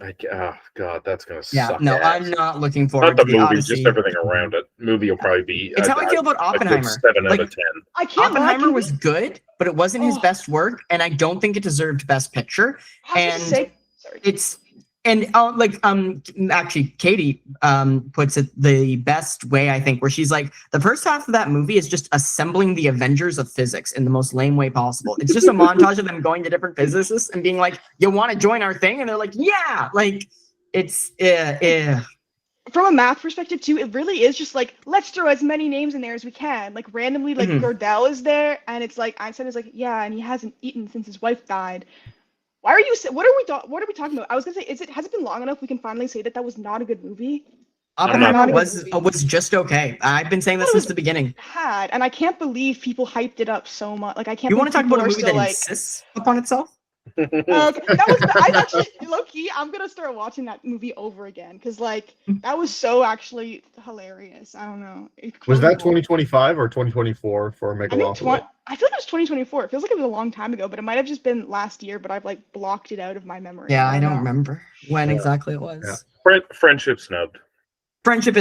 Oh God, that's gonna Yeah, suck. no, ass. I'm not looking Not forward the to the movie, Odyssey. just everything around it. Movie will probably be. It's how I feel about a good Oppenheimer. 7 Like, out of 10. I can't lie. Oppenheimer Can was good, but it wasn't his Oh. best work, and I don't think it deserved Best Picture. I have to And say, sorry. it's actually Katie puts it the best way, I think, where she's like, the first half of that movie is just assembling the Avengers of physics in the most lame way possible. It's just a montage of them going to different physicists and being like, you want to join our thing? And they're like, yeah, like it's From a math perspective too, it really is just like, let's throw as many names in there as we can. Like randomly, like Mhm. Gordell is there, and it's like Einstein is like, yeah, and he hasn't eaten since his wife died. Why are you? What are we talking about? I was gonna say, has it been long enough? We can finally say that was not a good movie. Oppenheimer not a good was movie. just okay. I've been saying I this thought it since the beginning. Had, and I can't believe people hyped it up so much. Like I can't. You want to talk believe about a people movie are that still, like, insists upon itself? Okay, that was I actually low key. I'm gonna start watching that movie over again because like that was so actually hilarious. I don't know. Was that Incredible. 2025 or 2024 for I think Megalopolis? I feel like it was 2024. It feels like it was a long time ago, but it might have just been last year. But I've like blocked it out of my memory. Yeah, I don't know. remember when Yeah. exactly it was. Yeah. Friendship snubbed. Friendship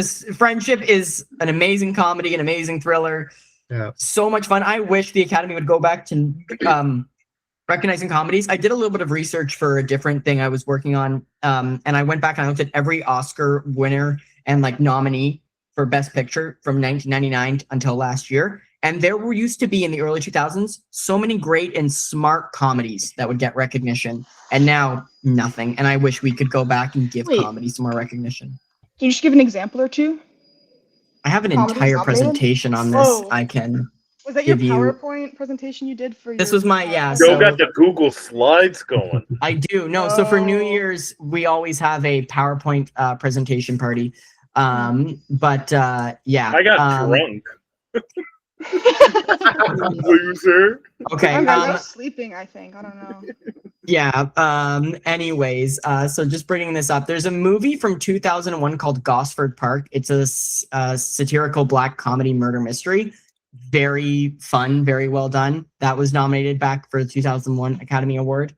is an amazing comedy, an amazing thriller. Yeah. So much fun. I wish the Academy would go back to recognizing comedies. I did a little bit of research for a different thing I was working on, and I went back and I looked at every Oscar winner and like nominee for Best Picture from 1999 until last year. And there were used to be in the early 2000s so many great and smart comedies that would get recognition, and now nothing. And I wish we could go back and give Wait. comedies some more recognition. Can you just give an example or two? I have an Comedies entire nominated? presentation on this. Oh. I can. Was that your Give you- PowerPoint presentation you did for This your? was my- yeah, Joe so- got the Google slides going. I do. No, so for New Oh. Year's, we always have a PowerPoint presentation party. But yeah. I got drunk. Loser. Okay. I was sleeping. I think I don't know. Yeah. Anyways, so just bringing this up, there's a movie from 2001 called Gosford Park. It's a satirical black comedy murder mystery. Very fun, very well done. That was nominated back for the 2001 Academy Award.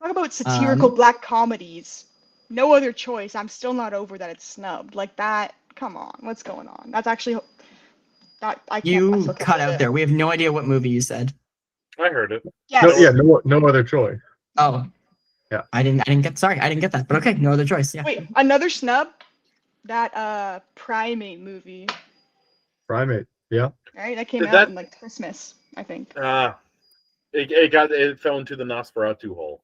Talk about satirical black comedies. No other choice. I'm still not over that it's snubbed. Like that. Come on. What's going on? That's actually that I can't. I You still can't cut believe out it. there. We have no idea what movie you said. I heard it. Yes. No other choice. Oh. Yeah. I didn't get that. But okay, no other choice. Yeah. Wait, another snub. That Primate movie. Primate. Yeah. Right, that came Did out that- in like Christmas, I think. It fell into the Nosferatu hole.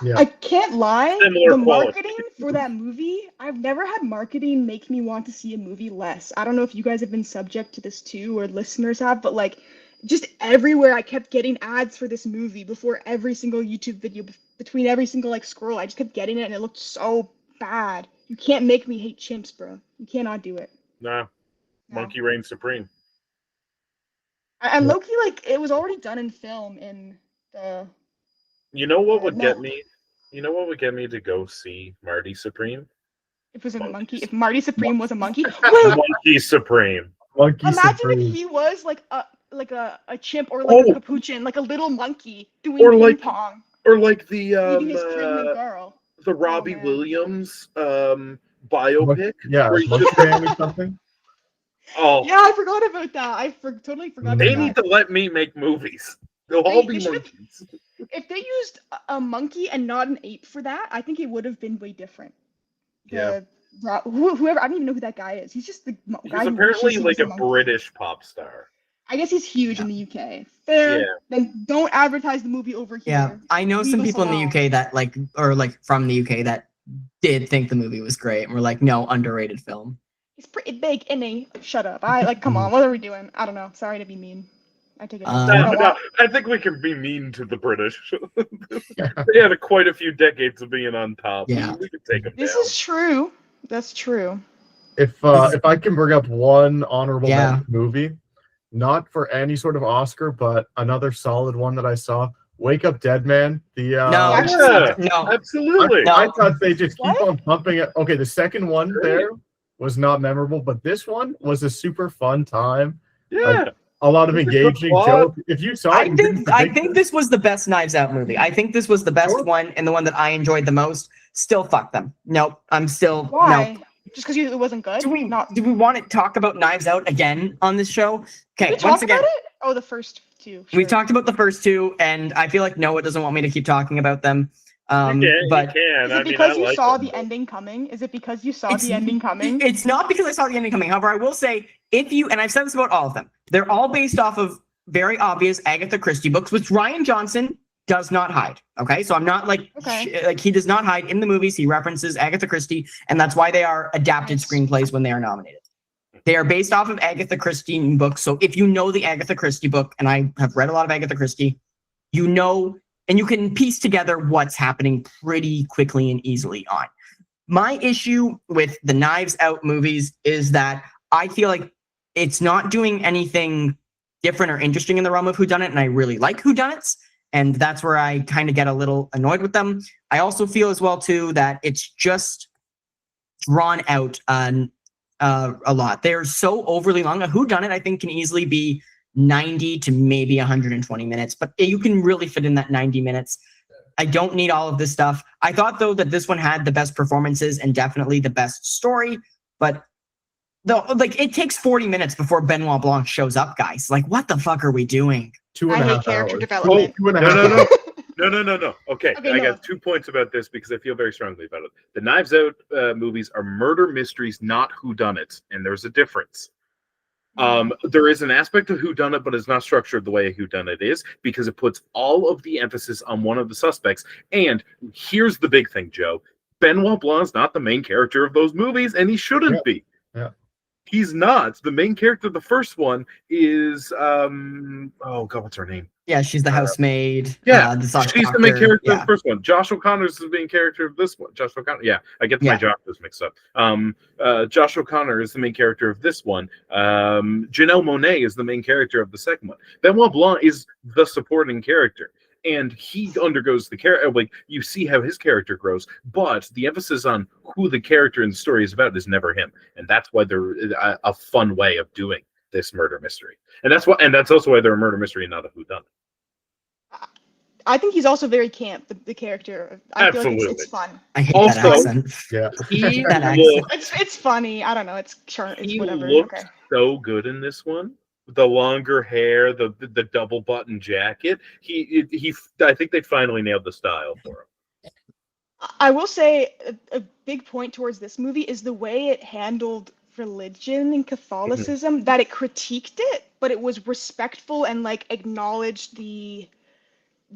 Yeah. I can't lie. Similar The quality. marketing for that movie, I've never had marketing make me want to see a movie less. I don't know if you guys have been subject to this too, or listeners have, but like, just everywhere I kept getting ads for this movie before every single YouTube video, between every single like scroll. I just kept getting it, and it looked so bad. You can't make me hate chimps, bro. You cannot do it. Nah, No. Monkey reigns supreme. And Loki, like, it was already done in film in the. You know what would No. get me? You know what would get me to go see Marty Supreme? It was a Monkeys. monkey. If Marty Supreme was a monkey, wait. Monkey Supreme. Monkey Imagine Supreme. if he was like a chimp or like a Oh. capuchin, like a little monkey doing Or ping like pong, Or like leading his pregnant girl. the Robbie man. Williams biopic. Yeah, where he Monkey just- Man or something. Oh, Yeah, I forgot about that. Totally forgot they about need that. to let me make movies. They'll all They be should've- monkeys. If they used a monkey and not an ape for that, I think it would have been way different. Yeah. Whoever, I don't even know who that guy is. He's just the He's guy who apparently wishes he like was a monkey. British pop star. I guess he's huge in the UK. Fair. Yeah. Then don't advertise the movie over here. Yeah, I know some Leave us people in the alone. UK that like, or like from the UK that did think the movie was great and were like, no, underrated film. He's pretty big, isn't he? Shut up. Come on, what are we doing? I don't know. Sorry to be mean. I take it. Um, I don't No, want- I think we can be mean to the British. They had quite a few decades of being on top. Yeah. We could take them This down. is true. That's true. If I can bring up one honorable Yeah. mention movie, not for any sort of Oscar, but another solid one that I saw, Wake Up Dead Man. The No, Yeah. no, Absolutely. No. I thought they just keep What? on pumping it. Okay, the second one there was not memorable, but this one was a super fun time. Yeah. A lot of It's a good engaging plot. jokes. If you saw it, I you didn't think predict it. this was the best Knives Out movie. I think this was the best Sure. one and the one that I enjoyed the most. Still fuck them. Nope. I'm still Why? no. Just because it wasn't good? Do we want to talk about Knives Out again on this show? Did Okay, we once talk again, about it? Oh, the first two. we've Sure. talked about the first two, and I feel like Noah doesn't want me to keep talking about them. You But can. Is I it mean, because I you like saw them. the ending coming? Is it because you saw It's- the ending coming? it's not because I saw the ending coming. However, I will say, if you, and I've said this about all of them, they're all based off of very obvious Agatha Christie books, which Ryan Johnson does not hide. Okay, so I'm not like Okay. like he does not hide in the movies. He references Agatha Christie, and that's why they are adapted Nice. screenplays when they are nominated. They are based off of Agatha Christie books. So if you know the Agatha Christie book, and I have read a lot of Agatha Christie, you know, and you can piece together what's happening pretty quickly and easily on. My issue with the Knives Out movies is that I feel like it's not doing anything different or interesting in the realm of whodunit, and I really like whodunits, and that's where I kind of get a little annoyed with them. I also feel as well too that it's just drawn out a lot. They're so overly long. A whodunit I think can easily be 90 to maybe 120 minutes, but you can really fit in that 90 minutes. I don't need all of this stuff. I thought though that this one had the best performances and definitely the best story, but it takes 40 minutes before Benoit Blanc shows up, guys. Like, what the fuck are we doing? Two I and a hate half character hours. development. Two and a No, half no, no. hours. No. Okay, Okay, I Noah. got 2 points about this because I feel very strongly about it. The Knives Out movies are murder mysteries, not whodunits, and there's a difference. There is an aspect of whodunit, but it's not structured the way a whodunit is because it puts all of the emphasis on one of the suspects. And here's the big thing, Joe. Benoit Blanc's not the main character of those movies, and he shouldn't be. Yeah. He's not. The main character of the first one is oh god, what's her name? Yeah, she's the housemaid. Yeah, the she's the main character of Yeah. the first one. Josh O'Connor's the main character of this one. Josh O'Connor. Yeah, I get my Josh's mixed up. Josh O'Connor is the main character of this one. Janelle Monáe is the main character of the second one. Benoit Blanc is the supporting character. And he undergoes the character, like you see how his character grows, but the emphasis on who the character in the story is about is never him, and that's why they're a fun way of doing this murder mystery, and that's also why they're a murder mystery and not a whodunit. I think he's also very camp, the character. I feel like it's fun. I hate Also- that accent. Yeah. He That accent. It's funny. I don't know. It's he whatever. looked Okay. so good in this one. The longer hair, the double button jacket. He I think they finally nailed the style for him. I will say a big point towards this movie is the way it handled religion and Catholicism, that it critiqued it, but it was respectful and like acknowledged the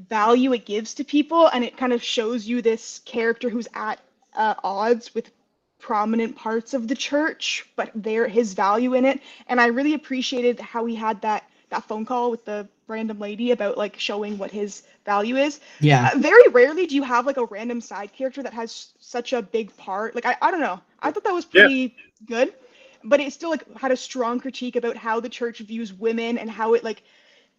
value it gives to people, and it kind of shows you this character who's at odds with prominent parts of the church, but his value in it. And I really appreciated how he had that phone call with the random lady about like showing what his value is. Yeah. Very rarely do you have like a random side character that has such a big part. Like I don't know. I thought that was pretty good, but it still like had a strong critique about how the church views women and how it like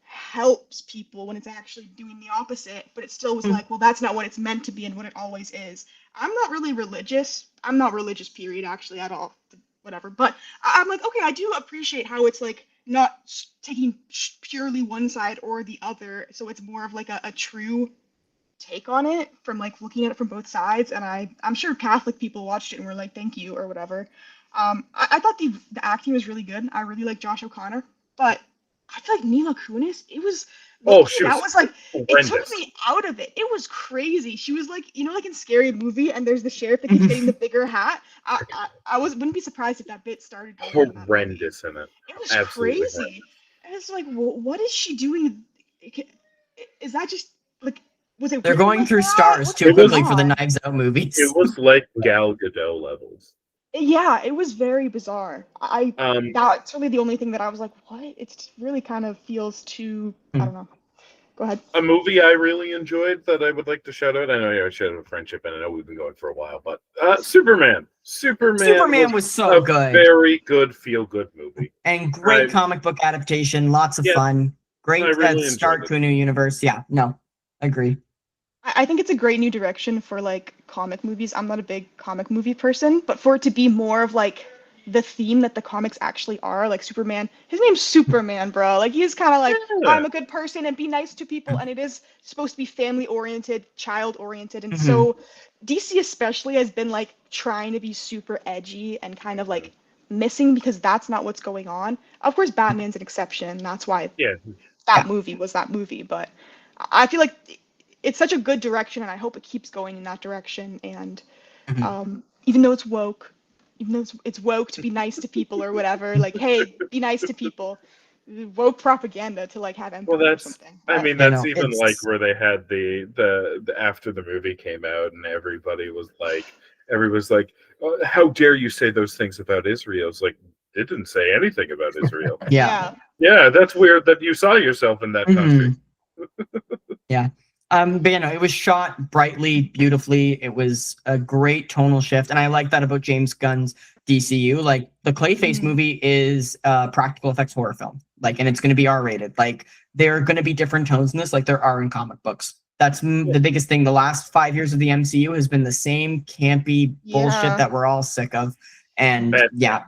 helps people when it's actually doing the opposite. But it still was like, well, that's not what it's meant to be and what it always is. I'm not really religious. I'm not religious, period, actually, at all. Whatever. But I'm like, okay, I do appreciate how it's like not taking purely one side or the other. So it's more of like a true take on it from like looking at it from both sides. And I'm sure Catholic people watched it and were like, thank you or whatever. I thought the acting was really good. I really like Josh O'Connor, but I feel like Mila Kunis, it was like horrendous. it took me out of it. It was crazy. She was like, you know, like in Scary Movie, and there's the sheriff that keeps getting the bigger hat. I wouldn't be surprised if that bit started going on. Horrendous in it. It was Absolutely crazy. horrendous. And it's like, well, what is she doing? Is that just like, was it? They're written going like through that? stars What's too going quickly for the on? Knives Out movies. It was like Gal Gadot levels. Yeah, it was very bizarre. That's really the only thing that I was like, what? It really kind of feels too, I don't know. Go ahead. A movie I really enjoyed that I would like to shout out. I know I shouted out Friendship, and I know we've been going for a while, but Superman. Superman was so a good. Very good, feel-good movie. And great comic book adaptation, lots of fun. Great I really Stark enjoyed it. Kunu universe. Yeah, no, agree. I think it's a great new direction for like comic movies. I'm not a big comic movie person, but for it to be more of like the theme that the comics actually are. Like Superman, his name's Superman, bro. Like he's kind of like, Yeah. I'm a good person and be nice to people, and it is supposed to be family oriented, child oriented, and Mhm. so DC especially has been like trying to be super edgy and kind of like missing because that's not what's going on. Of course, Batman's an exception. That's why Yeah. that movie was that movie, but I feel like it's such a good direction, and I hope it keeps going in that direction. And Mhm. even though it's woke, even though it's woke to be nice to people or whatever, like, hey, be nice to people. Woke propaganda to like have empathy Well, or that's. something. I But mean, You that's know, even like it's where they had the after the movie came out, and everybody was like, "Oh, how dare you say those things about Israel?" It's like, it didn't say anything about Israel. yeah. Yeah, that's weird that you saw yourself in that country. Mhm. Yeah. But you know, it was shot brightly, beautifully. It was a great tonal shift, and I like that about James Gunn's DCU. Like the Clayface Mhm. movie is a practical effects horror film, like, and it's going to be R-rated. Like there are going to be different tones in this, like there are in comic books. That's the biggest thing. The last 5 years of the MCU has been the same campy bullshit Yeah. that we're all sick of, and Bad. yeah.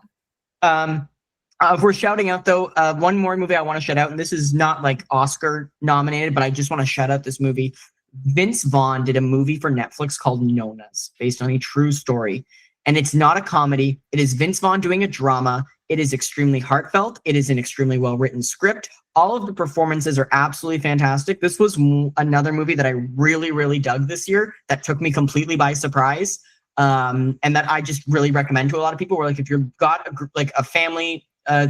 If we're shouting out though, one more movie I want to shout out, and this is not like Oscar nominated, but I just want to shout out this movie. Vince Vaughn did a movie for Netflix called Nonas, based on a true story. And it's not a comedy. It is Vince Vaughn doing a drama. It is extremely heartfelt. It is an extremely well-written script. All of the performances are absolutely fantastic. This was another movie that I really, really dug this year that took me completely by surprise. And that I just really recommend to a lot of people. Where like if you've got a group, like a family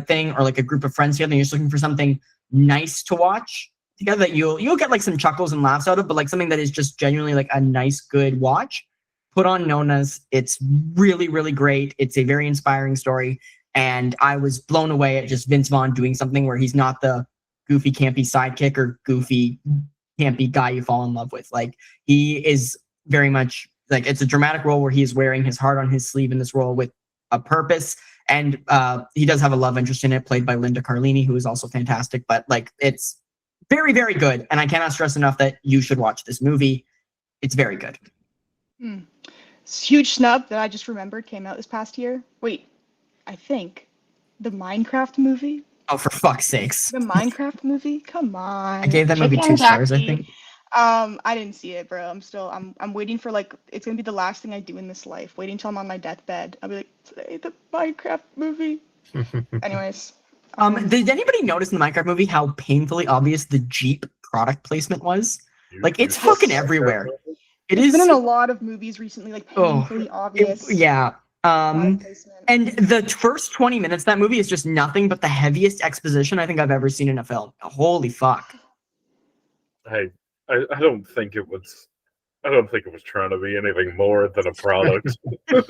thing or like a group of friends together, and you're just looking for something nice to watch together that you'll get like some chuckles and laughs out of, but like something that is just genuinely like a nice, good watch. Put on Nonas. It's really, really great. It's a very inspiring story, and I was blown away at just Vince Vaughn doing something where he's not the goofy, campy sidekick or goofy, campy guy you fall in love with. Like he is very much like it's a dramatic role where he is wearing his heart on his sleeve in this role with a purpose. And he does have a love interest in it, played by Linda Carlini, who is also fantastic. But like, it's very, very good, and I cannot stress enough that you should watch this movie. It's very good. Huge snub that I just remembered came out this past year. Wait, I think the Minecraft movie. Oh, for fuck's sakes! The Minecraft movie? Come on. I gave that movie Chicken 2 stars, I taxi. think. I didn't see it, bro. I'm waiting for like it's gonna be the last thing I do in this life. Waiting until I'm on my deathbed. I'll be like, today the Minecraft movie. Anyways. Did anybody notice in the Minecraft movie how painfully obvious the Jeep product placement was? Like, it's fucking everywhere. It's been in a lot of movies recently, like painfully obvious. Yeah. product placement. And the first 20 minutes of that movie is just nothing but the heaviest exposition I think I've ever seen in a film. Holy fuck. I don't think it was. I don't think it was trying to be anything more than a product. I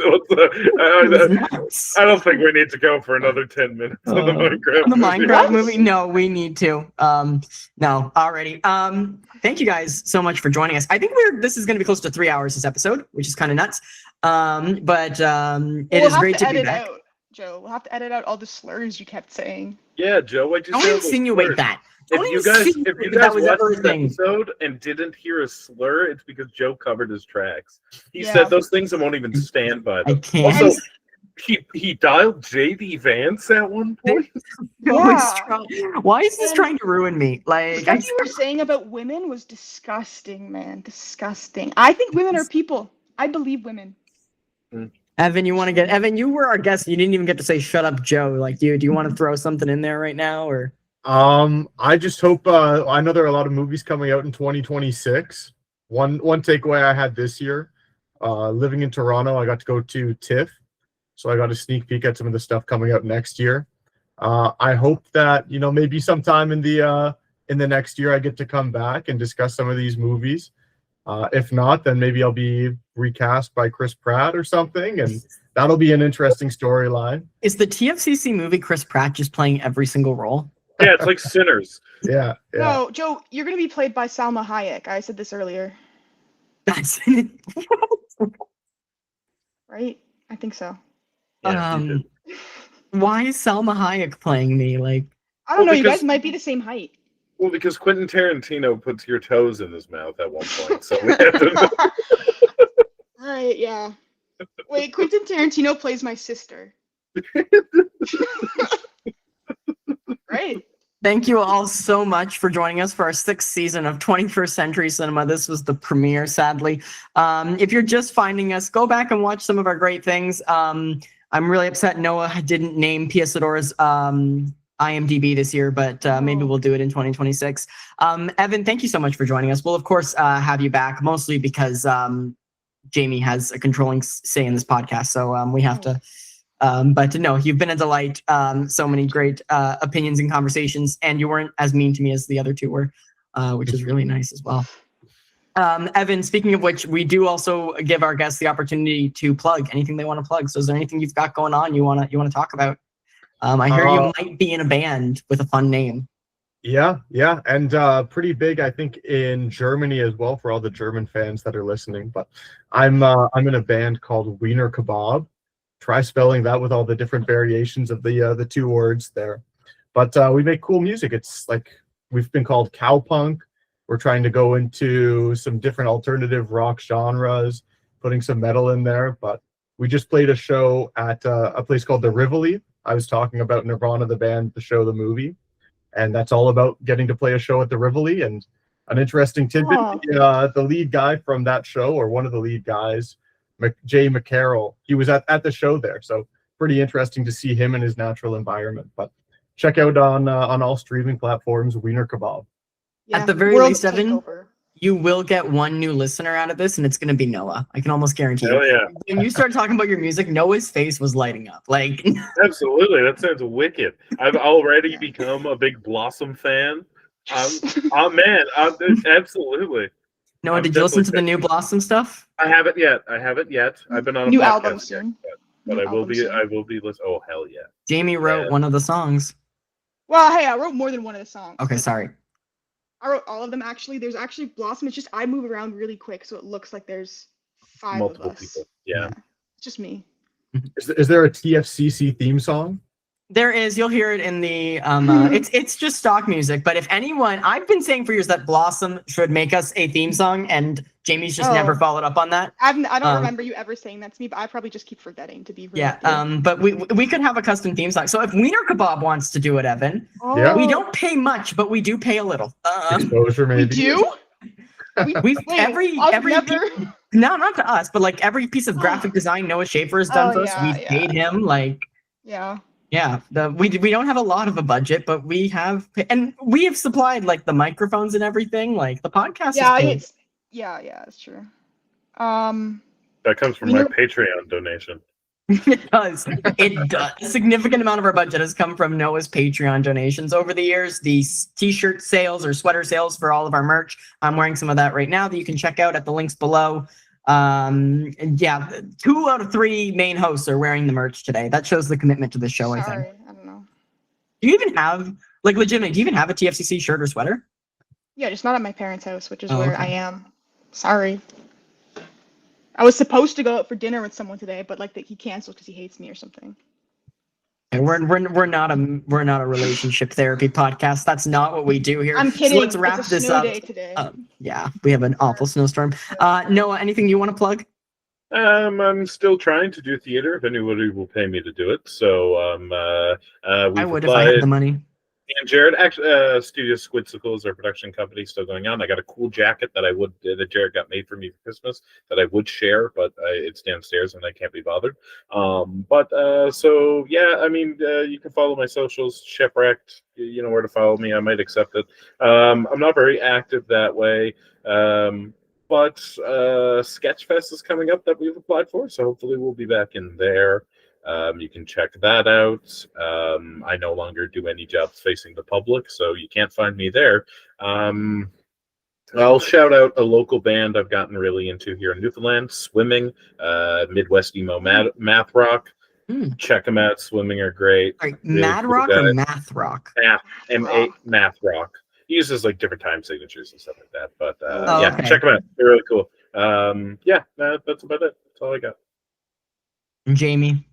don't think we need to go for another 10 minutes on the Minecraft On the movie. Minecraft movie? No, we need to. No, already. Thank you guys so much for joining us. I think this is going to be close to 3 hours this episode, which is kind of nuts. It is great to be back. Joe, we'll have to edit out all the slurs you kept saying. Yeah, Joe, I just Don't insinuate that. If you guys watched this episode and didn't hear a slur, it's because Joe covered his tracks. He said those things and won't even stand by them. I can't. Also, he dialed JD Vance at one point. Why is this trying to ruin me? Like, what you were saying about women was disgusting, man. Disgusting. I think women are people. I believe women. Evan, Evan, you were our guest. You didn't even get to say "shut up, Joe." Like, do you want to throw something in there right now, or? I just hope. I know there are a lot of movies coming out in 2026. One takeaway I had this year, living in Toronto, I got to go to TIFF, so I got a sneak peek at some of the stuff coming out next year. I hope that maybe sometime in the next year I get to come back and discuss some of these movies. If not, then maybe I'll be recast by Chris Pratt or something, and that'll be an interesting storyline. Is the TFCC movie Chris Pratt just playing every single role? Yeah, it's like Sinners. Yeah. No, Joe, you're going to be played by Salma Hayek. I said this earlier. That's right? I think so. Yeah, why is Salma Hayek playing me? Like, I don't know. You guys might be the same height. Well, because Quentin Tarantino puts your toes in his mouth at one point, so we have to. Right? Yeah. Wait, Quentin Tarantino plays my sister. Right. Thank you all so much for joining us for our 6th season of 21st Century Cinema. This was the premiere, sadly. If you're just finding us, go back and watch some of our great things. I'm really upset Noah didn't name Pia Sadora's IMDb this year, but maybe we'll do it in 2026. Evan, thank you so much for joining us. We'll, of course, have you back, mostly because Jamie has a controlling say in this podcast, so we have to... but no, you've been a delight. So many great opinions and conversations, and you weren't as mean to me as the other two were, which is really nice as well. Evan, speaking of which, we do also give our guests the opportunity to plug anything they want to plug. So is there anything you've got going on you want to talk about? I hear you might be in a band with a fun name. Yeah, and pretty big, I think, in Germany as well for all the German fans that are listening. But I'm in a band called Wiener Kebab. Try spelling that with all the different variations of the 2 words there. But we make cool music. It's like we've been called cowpunk. We're trying to go into some different alternative rock genres, putting some metal in there. But we just played a show at a place called the Rivoli. I was talking about Nirvana, the band, the show, the movie. And that's all about getting to play a show at the Rivoli. And an interesting tidbit, the lead guy from that show, or one of the lead guys, Jay McCarroll, he was at the show there, so pretty interesting to see him in his natural environment. But check out on all streaming platforms Wiener Kebab. Yeah. At the very World least, Evan, takeover. you will get one new listener out of this, and it's going to be Noah. I can almost guarantee you. Oh yeah, When you start talking about your music, Noah's face was lighting up. Like, absolutely. That sounds wicked. I've already become a big Blossom fan. Oh man, absolutely. Noah, did you listen to the new Blossom stuff? I haven't yet. I've been on a New podcast album yet, soon. but New I will album be. soon. I will be listening. Oh hell yeah! Jamie wrote one of the songs. Well, hey, I wrote more than one of the songs. Okay, but sorry. I wrote all of them actually. There's actually Blossom. It's just I move around really quick, so it looks like there's 5 Multiple of us. people. Yeah. It's just me. Is there a TFCC theme song? There is. You'll hear it in the. It's just stock music. But if anyone, I've been saying for years that Blossom should make us a theme song, and Jamie's just never followed up on that. I don't remember you ever saying that to me, but I probably just keep forgetting to be real. Yeah. But we could have a custom theme song. So if Wiener Kebab wants to do it, Evan, Yeah. we don't pay much, but we do pay a little. Exposure, maybe. We do? We've Wait, every no, not to us, but like every piece of graphic design Noah Schaefer has done for us, we've paid him like. Yeah. Yeah, we don't have a lot of a budget, but we have, and we have supplied like the microphones and everything. Like the podcast. It's true. That comes from my Patreon donation. It does. It does. A significant amount of our budget has come from Noah's Patreon donations over the years. The t-shirt sales or sweater sales for all of our merch. I'm wearing some of that right now that you can check out at the links below. And yeah, 2 out of 3 main hosts are wearing the merch today. That shows the commitment to the show. I think. I don't know. Do you even have legitimately? Do you even have a TFCC shirt or sweater? Yeah, just not at my parents' house, which is where I am. Sorry. I was supposed to go out for dinner with someone today, but he canceled because he hates me or something. And we're not a relationship therapy podcast. That's not what we do here. I'm kidding. So let's wrap it's a this snow up. Day today. Yeah, we have an awful snowstorm. Noah, anything you want to plug? I'm still trying to do theater if anybody will pay me to do it. So I would if I had the money. And Jared, actually, Studio Squidsicle is our production company still going on. I got a cool jacket that Jared got made for me for Christmas that I would share, but it's downstairs and I can't be bothered. So yeah, I mean, you can follow my socials, Shipwrecked. You know where to follow me. I might accept it. I'm not very active that way. But Sketchfest is coming up that we've applied for, so hopefully we'll be back in there. You can check that out. I no longer do any jobs facing the public, so you can't find me there. I'll shout out a local band I've gotten really into here in Newfoundland, Swimming, Midwest Emo Math Rock. Check them out. Swimming are great. Right, Mad Rock or Math Rock? Math Rock. He uses different time signatures and stuff like that. But okay. Check them out. They're really cool. That's about it. That's all I got. Jamie.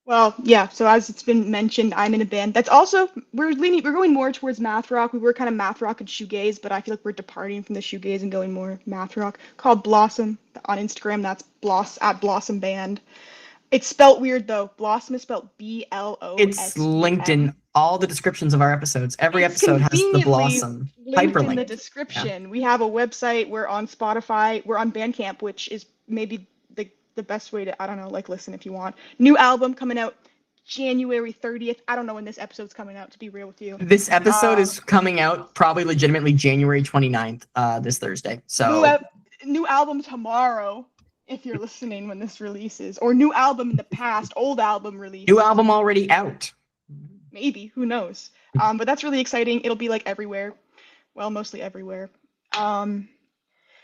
Well, yeah. So as it's been mentioned, I'm in a band that's also we're going more towards math rock. We were kind of math rock and shoegaze, but I feel like we're departing from the shoegaze and going more math rock. Called Blossom on Instagram. That's at Blossom Band. It's spelt weird though. Blossom is spelled BLOSSOM. It's linked in all the descriptions of our episodes. Every It's episode has the conveniently blossom linked in the hyperlinked. description. We have a website. We're on Spotify. We're on Bandcamp, which is maybe the best way to, I don't know, like listen if you want. New album coming out January 30th. I don't know when this episode's coming out, to be real with you. This episode is coming out probably legitimately January 29th, this Thursday. So New album tomorrow, if you're listening when this releases, or new album in the past, old album release. new album already out. Maybe, who knows? But that's really exciting. It'll be like everywhere. Well, mostly everywhere.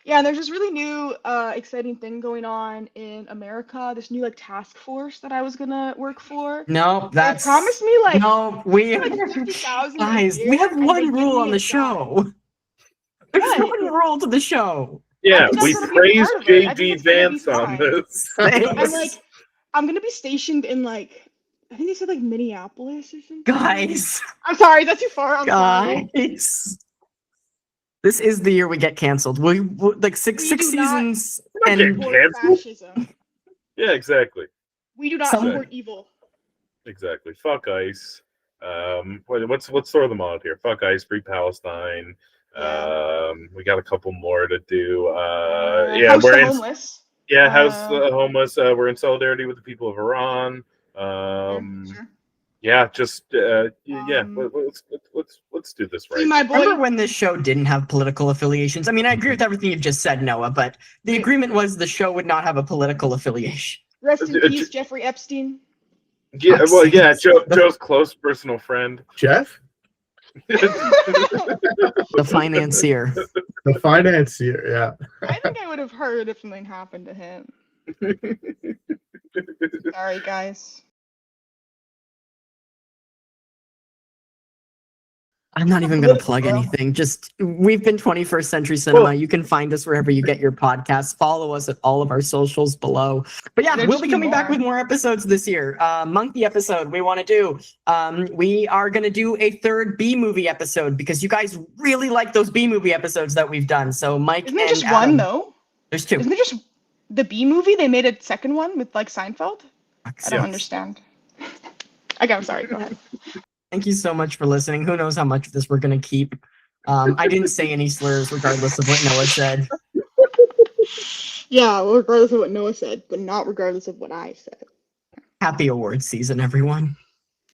Yeah, and there's this really new, exciting thing going on in America. This new like task force that I was gonna work for. No, that's They promised me like no. We like 50,000 a guys, year, we have and they one give rule me on a the job. show. There's What? one rule to the show. Yeah, think we that's gonna be a praised part of it. I think JD it's gonna be Vance on fine. this. I'm like, I'm gonna be stationed in like, I think they said like Minneapolis or something. Guys, I'm sorry, is that too far? I'm sorry. guys. This is the year we get canceled. We like six We do not seasons We're not and getting Support canceled. fascism. Yeah, exactly. We do not Some- support evil. Exactly. Fuck ICE. Let's throw them out here. Fuck ICE, Free Palestine. We got a couple more to do. Yeah, House we're the in. homeless. Yeah, House the homeless. We're in solidarity with the people of Iran. Sure. Yeah, just yeah. Let's do this See right. my boy. remember when this show didn't have political affiliations? I mean, I agree with everything you've just said, Noah, but the agreement was the show would not have a political affiliation. Rest in peace, Jeffrey Epstein. Yeah, well, yeah. Joe's close personal friend. Jeff, The financier. the financier. Yeah. I think I would have heard if something happened to him. Sorry, guys. I'm not even going to plug anything. Just, we've been 21st Century Cinema. You can find us wherever you get your podcasts. Follow us at all of our socials below. But yeah, There'll we'll just be be coming back more. with more episodes this year. Monkey episode we want to do. We are going to do a third B-movie episode because you guys really like those B-movie episodes that we've done. So Mike Isn't there and just Adam, one though? There's two. Isn't there just the B movie? They made a second one with like Seinfeld. I don't Yes. understand. Okay, I'm sorry. Go ahead. Thank you so much for listening. Who knows how much of this we're going to keep. I didn't say any slurs regardless of what Noah said. Yeah, well, regardless of what Noah said, but not regardless of what I said. Happy awards season, everyone.